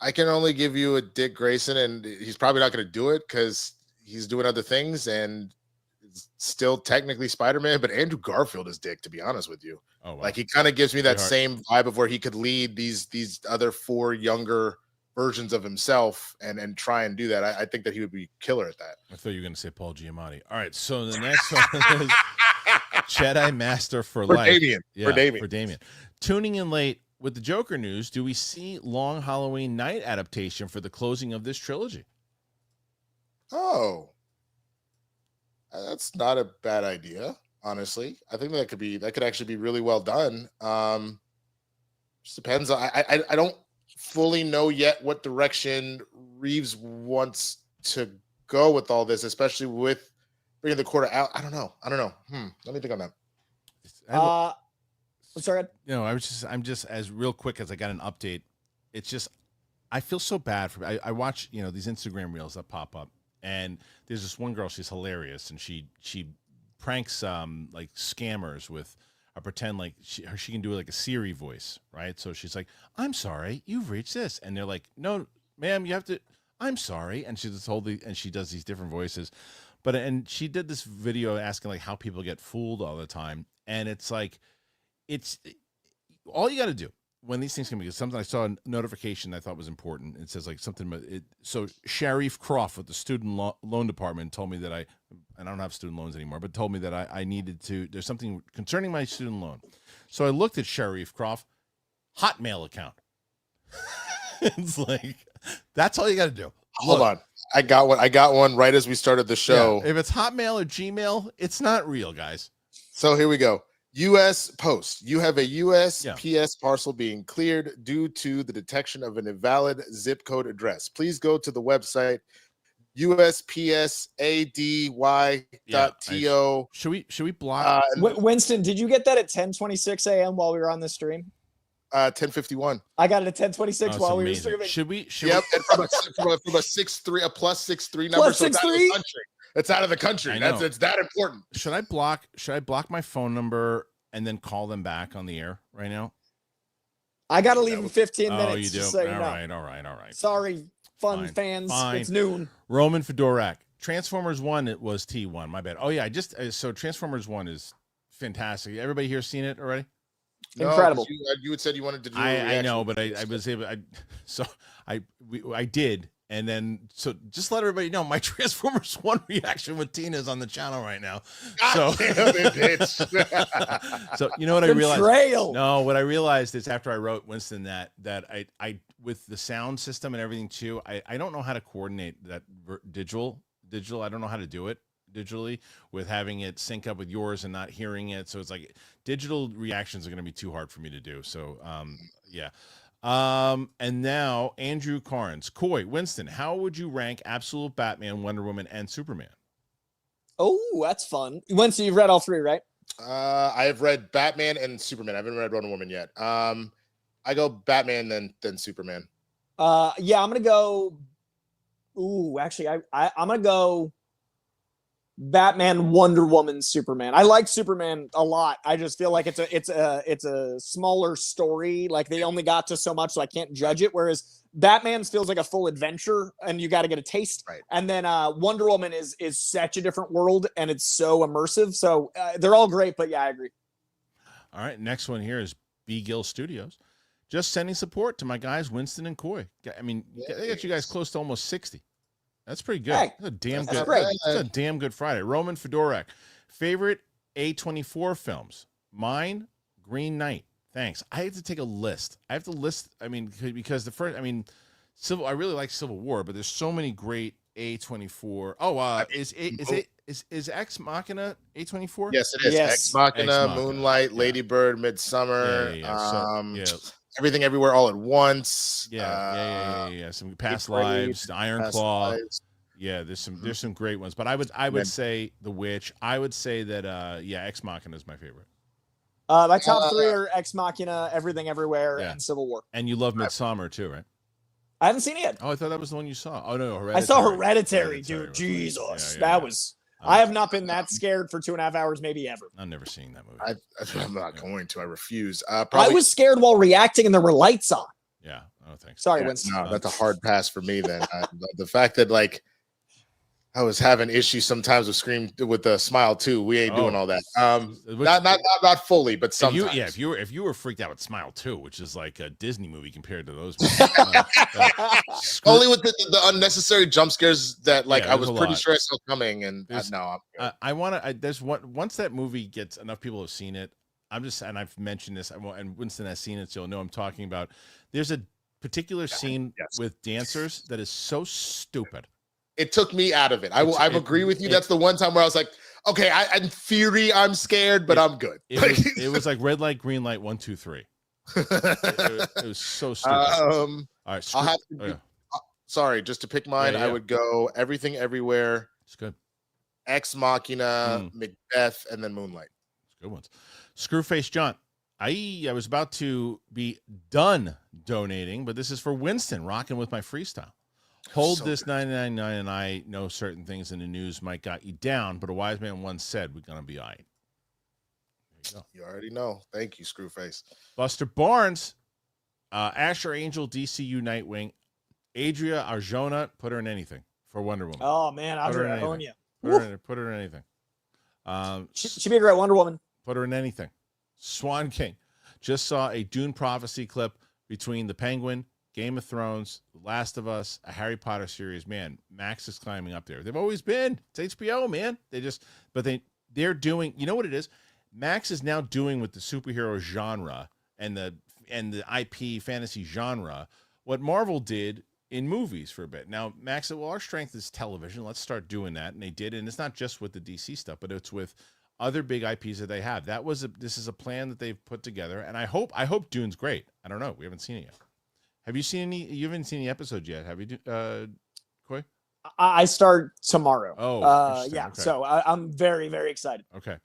Speaker 2: I can only give you a Dick Grayson, and he's probably not going to do it because he's doing other things and it's still technically Spider-Man. But Andrew Garfield is Dick, to be honest with you.
Speaker 1: Oh, wow.
Speaker 2: Like he kind of gives me that same vibe of where he could lead these other four younger versions of himself and try and do that. I think that he would be killer at that.
Speaker 1: I thought you were going to say Paul Giamatti. All right, so the next one is Jedi Master for Life.
Speaker 2: Damien.
Speaker 1: Yeah, for Damien. Tuning in late with the Joker news, do we see Long Halloween Night adaptation for the closing of this trilogy?
Speaker 2: Oh, that's not a bad idea, honestly. I think that could actually be really well done. Just depends on I don't fully know yet what direction Reeves wants to go with all this, especially with bringing the quarter out. I don't know. Let me think on that.
Speaker 3: I'm sorry.
Speaker 1: You know, I'm just as real quick as I got an update. It's just, I feel so bad for, I watch, you know, these Instagram reels that pop up, and there's this one girl, she's hilarious, and she pranks like scammers with a pretend like she can do like a Siri voice, right? So she's like, "I'm sorry, you've reached this," and they're like, "No, ma'am, you have to." I'm sorry, and she just and she does these different voices, and she did this video asking like how people get fooled all the time, and it's like, it's all you got to do when these things can be. Something I saw a notification I thought was important. It says like something. So Sharif Croft with the student loan department told me that I don't have student loans anymore, but told me that I needed to. There's something concerning my student loan. So I looked at Sharif Croft Hotmail account. It's like, that's all you got to do.
Speaker 2: Hold on, I got one right as we started the show.
Speaker 1: Yeah, if it's Hotmail or Gmail, it's not real, guys.
Speaker 2: So here we go. U.S. Post. You have a USPS parcel being cleared due to the detection of an invalid zip code address. Please go to the website USPSADY.to.
Speaker 1: Should we block?
Speaker 3: Winston, did you get that at 10:26 a.m. while we were on the stream?
Speaker 2: 10:51.
Speaker 3: I got it at 10:26 while we were streaming.
Speaker 1: Should we?
Speaker 2: Yep. And from a 6'3", a +6'3" number.
Speaker 3: Plus
Speaker 2: so it's out of the
Speaker 3: 6'3"?
Speaker 2: country. It's out of the country. It's that important.
Speaker 1: Should I block my phone number and then call them back on the air right now?
Speaker 3: I got to leave in 15 minutes.
Speaker 1: Oh, you do?
Speaker 3: So
Speaker 1: All right.
Speaker 3: Sorry, fans.
Speaker 1: Fine.
Speaker 3: It's noon.
Speaker 1: Roman Fedorak. Transformers 1, it was T1. My bad. Oh, yeah. So Transformers 1 is fantastic. Everybody here seen it already?
Speaker 2: No,
Speaker 3: incredible.
Speaker 2: You had said you wanted to do.
Speaker 1: I know, but I was able. I did, and then so just let everybody know my Transformers 1 reaction with Tina is on the channel right now.
Speaker 2: God damn it, bitch.
Speaker 1: So you know what I realized?
Speaker 3: Betrayal.
Speaker 1: No, what I realized is after I wrote Winston that I with the sound system and everything too, I don't know how to coordinate that digital. I don't know how to do it digitally with having it sync up with yours and not hearing it. So it's like digital reactions are going to be too hard for me to do. So yeah. And now Andrew Carnes. Coy, Winston, how would you rank absolute Batman, Wonder Woman, and Superman?
Speaker 3: Oh, that's fun. Winston, you've read all three, right?
Speaker 2: I have read Batman and Superman. I haven't read Wonder Woman yet. I go Batman then Superman.
Speaker 3: Yeah, I'm gonna go. Ooh, actually, I'm gonna go Batman, Wonder Woman, Superman. I like Superman a lot. I just feel like it's a smaller story. Like they only got to so much, so I can't judge it. Whereas Batman's feels like a full adventure, and you got to get a taste.
Speaker 2: Right.
Speaker 3: And then Wonder Woman is such a different world, and it's so immersive. So they're all great, but yeah, I agree.
Speaker 1: All right, next one here is B Gill Studios. Just sending support to my guys Winston and Coy. I mean, they got you guys close to almost 60. That's pretty good.
Speaker 3: Hey,
Speaker 1: that's a damn
Speaker 3: that's
Speaker 1: good.
Speaker 3: great.
Speaker 1: That's a damn good Friday. Roman Fedorak, favorite A24 films. Mine, Green Knight. Thanks. I have to take a list. I have to list. I mean, because the first. I mean, I really like Civil War, but there's so many great A24. Oh, is Ex Machina A24?
Speaker 2: Yes, it is.
Speaker 3: Yes.
Speaker 2: Ex Machina, Moonlight,
Speaker 1: yeah.
Speaker 2: Lady Bird, Midsummer.
Speaker 1: Yeah.
Speaker 2: Everything Everywhere All at Once.
Speaker 1: Yeah. Some Past Lives, the Iron Claw. Yeah, there's some great ones, but I would say The Witch. I would say that Ex Machina is my favorite.
Speaker 3: My top three are Ex Machina, Everything Everywhere,
Speaker 1: Yeah.
Speaker 3: and Civil War.
Speaker 1: And you love Midsummer too, right?
Speaker 3: I haven't seen it yet.
Speaker 1: Oh, I thought that was the one you saw. Oh no,
Speaker 3: I saw Hereditary, dude. Jesus, that was. I have not been that scared for 2.5 hours, maybe ever.
Speaker 1: I'm never seeing that movie.
Speaker 2: I'm not going to. I refuse.
Speaker 3: I was scared while reacting, and there were lights on.
Speaker 1: Yeah. Oh, thanks.
Speaker 3: Sorry, Winston.
Speaker 2: No, that's a hard pass for me. Then the fact that like I was having issues sometimes with Scream with the Smile too. We ain't doing all that. Not fully, but sometimes.
Speaker 1: If you were freaked out with Smile 2, which is like a Disney movie compared to those.
Speaker 2: Only with the unnecessary jump scares that like I was pretty
Speaker 1: lot.
Speaker 2: sure I saw coming, and no.
Speaker 1: I want to. There's one. Once that movie gets enough people have seen it, and I've mentioned this, and Winston has seen it, so you'll know I'm talking about. There's a particular scene with dancers that is so stupid.
Speaker 2: It took me out of it. I agree with you. That's the one time where I was like, okay, in theory, I'm scared, but I'm good.
Speaker 1: It was like red light, green light, 1, 2, 3. It was so stupid.
Speaker 2: All
Speaker 1: right,
Speaker 2: I'll have to do, sorry, just to pick mine, I would go Everything Everywhere.
Speaker 1: It's good.
Speaker 2: Ex Machina, Macbeth, and then Moonlight.
Speaker 1: It's good ones. Screwface John. I was about to be done donating, but this is for Winston, rocking with my freestyle. Hold so this 99.9, and I know certain things in the news might got you down, but a wise man once said we're gonna be all right.
Speaker 2: You already know. Thank you, Screwface.
Speaker 1: Buster Barnes, Asher Angel, DCU Nightwing, Adria Arjona, put her in anything for Wonder Woman.
Speaker 3: Oh man, Adria Arjona.
Speaker 1: Put her in anything.
Speaker 3: She'd be a great Wonder Woman.
Speaker 1: Put her in anything. Swan King. Just saw a Dune prophecy clip between the Penguin, Game of Thrones, The Last of Us, a Harry Potter series. Man, Max is climbing up there. They've always been. It's HBO, man. They're doing, you know what it is? Max is now doing with the superhero genre and the IP fantasy genre what Marvel did in movies for a bit. Now, Max said, well, our strength is television. Let's start doing that. And they did. And it's not just with the DC stuff, but it's with other big IPs that they have. This is a plan that they've put together. And I hope Dune's great. I don't know. We haven't seen it yet. Have you seen any? You haven't seen any episodes yet, have you, Coy?
Speaker 3: I start tomorrow.
Speaker 1: Oh,
Speaker 3: yeah.
Speaker 1: Okay.
Speaker 3: So I'm very, very excited.
Speaker 1: Okay.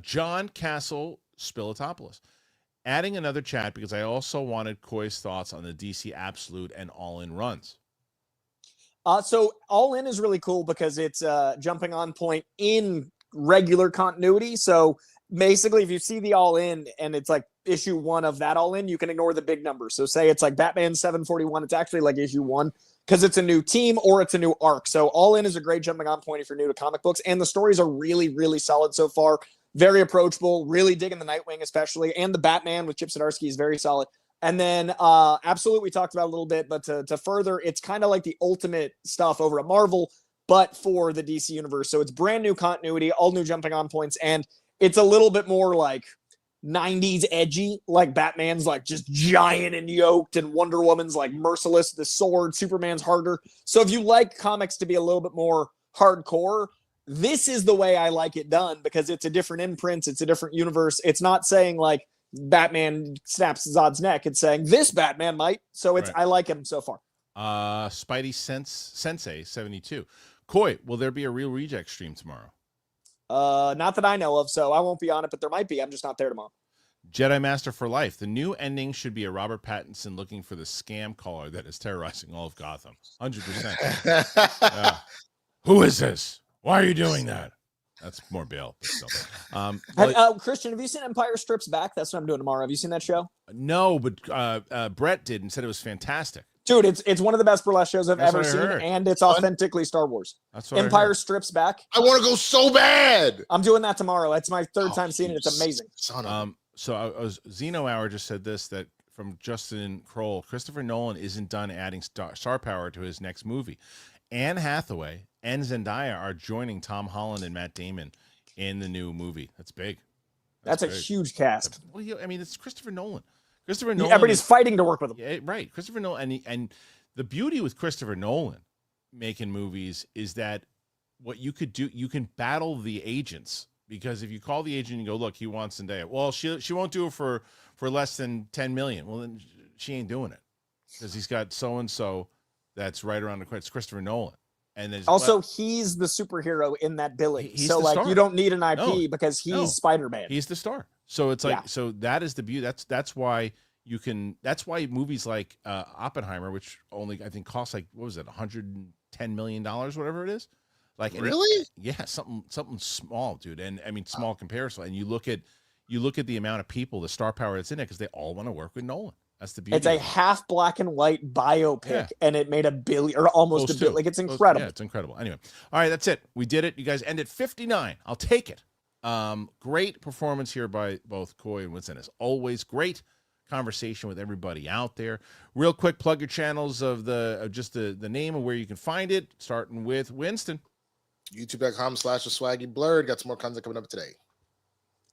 Speaker 1: John Castle Spilotopoulos. Adding another chat because I also wanted Coy's thoughts on the DC Absolute and All In runs.
Speaker 3: So All In is really cool because it's jumping on point in regular continuity. So basically, if you see the All In and it's like issue 1 of that All In, you can ignore the big numbers. So say it's like Batman 741, it's actually like issue 1 because it's a new team or it's a new arc. So All In is a great jumping on point if you're new to comic books, and the stories are really, really solid so far. Very approachable, really digging the Nightwing especially, and the Batman with Chip Zdarsky is very solid. And then Absolute we talked about a little bit, but to further, it's kind of like the ultimate stuff over at Marvel, but for the DC universe. So it's brand new continuity, all new jumping on points, and it's a little bit more like 90s edgy, like Batman's like just giant and yoked, and Wonder Woman's like merciless, the sword, Superman's harder. So if you like comics to be a little bit more hardcore, this is the way I like it done because it's a different imprint, it's a different universe. It's not saying like Batman snaps Zod's neck, it's saying this Batman might. So it's right. I like him so far.
Speaker 1: Spidey Sensei 72. Coy, will there be a Real Reject stream tomorrow?
Speaker 3: Not that I know of, so I won't be on it, but there might be. I'm just not there tomorrow.
Speaker 1: Jedi Master for Life. The new ending should be a Robert Pattinson looking for the scam caller that is terrorizing all of Gotham. 100%. Who is this? Why are you doing that? That's more Bale. But still.
Speaker 3: Kristian, have you seen Empire Strips Back? That's what I'm doing tomorrow. Have you seen that show?
Speaker 1: No, but Brett did and said it was fantastic.
Speaker 3: Dude, it's one of the best burlesque shows I've ever seen, and it's authentically Star Wars.
Speaker 1: That's what
Speaker 3: Empire Strips Back.
Speaker 2: I want to go so bad.
Speaker 3: I'm doing that tomorrow. It's my third time seeing it. It's amazing.
Speaker 1: So Zeno Hour just said this, that from Justin Kroll, Christopher Nolan isn't done adding star power to his next movie. Anne Hathaway and Zendaya are joining Tom Holland and Matt Damon in the new movie. That's big.
Speaker 3: That's a huge cast.
Speaker 1: Well, I mean, it's Christopher Nolan. Christopher Nolan.
Speaker 3: Everybody's fighting to work with him.
Speaker 1: Yeah, right. Christopher Nolan. And the beauty with Christopher Nolan making movies is that what you could do, you can battle the agents. Because if you call the agent and go, look, he wants Zendaya. Well, she won't do it for less than $10 million. Well, then she ain't doing it because he's got so and so that's right around the corner. It's Christopher Nolan, and then
Speaker 3: also he's the superhero in that billing.
Speaker 1: He's
Speaker 3: so like
Speaker 1: star.
Speaker 3: You don't need an IP because he's Spider-Man.
Speaker 1: He's the star. So it's like so that is the beauty. That's why you can. That's why movies like Oppenheimer, which only I think costs like what was it, $110 million, whatever it is. Like
Speaker 2: really?
Speaker 1: Yeah, something small, dude. And I mean small comparison. And you look at the amount of people, the star power that's in it, because they all want to work with Nolan. That's the beauty.
Speaker 3: It's a half black and white biopic, and it made $1 billion or almost $1 billion. Like it's incredible.
Speaker 1: Yeah, it's incredible. Anyway, all right, that's it. We did it. You guys end at 59. I'll take it. Great performance here by both Coy and Winston. As always, great conversation with everybody out there. Real quick, plug your channels of just the name and where you can find it. Starting with Winston.
Speaker 2: YouTube.com/swaggyblurred. Got some more content coming up today.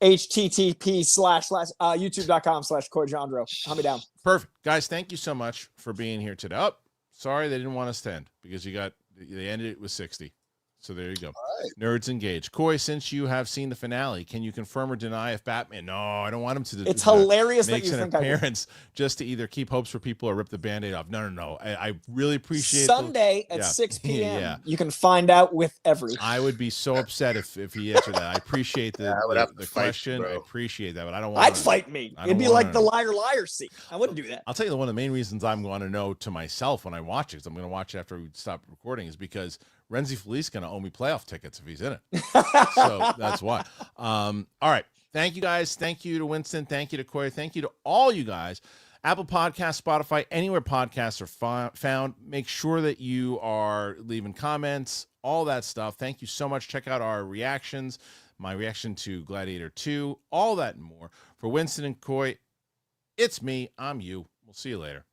Speaker 3: http://youtube.com/CoyJandro. Hunt me down.
Speaker 1: Perfect. Guys, thank you so much for being here today. Oh, sorry they didn't want us to end because they ended it with 60. So there you go.
Speaker 2: right.
Speaker 1: Nerds engaged. Coy, since you have seen the finale, can you confirm or deny if Batman? No, I don't want him to.
Speaker 3: It's hilarious that
Speaker 1: makes
Speaker 3: you
Speaker 1: an
Speaker 3: think I would.
Speaker 1: appearance just to either keep hopes for people or rip the Band-Aid off. No. I really appreciate
Speaker 3: Sunday at
Speaker 1: yeah.
Speaker 3: 6 p.m.
Speaker 1: Yeah.
Speaker 3: You can find out with every.
Speaker 1: I would be so upset if he answered that. I appreciate
Speaker 2: Yeah, I would have to
Speaker 1: the
Speaker 2: fight you,
Speaker 1: question.
Speaker 2: bro.
Speaker 1: I appreciate that, but I don't want.
Speaker 3: I'd fight me. It'd be like the liar scene. I wouldn't do that.
Speaker 1: I'll tell you one of the main reasons I'm going to know to myself when I watch it, because I'm going to watch it after we stop recording, is because Renzi Felice going to owe me playoff tickets if he's in it. So that's why. All right. Thank you guys. Thank you to Winston. Thank you to Coy. Thank you to all you guys. Apple Podcasts, Spotify, anywhere podcasts are found. Make sure that you are leaving comments, all that stuff. Thank you so much. Check out our reactions, my reaction to Gladiator 2, all that and more. For Winston and Coy, it's me. I'm you. We'll see you later.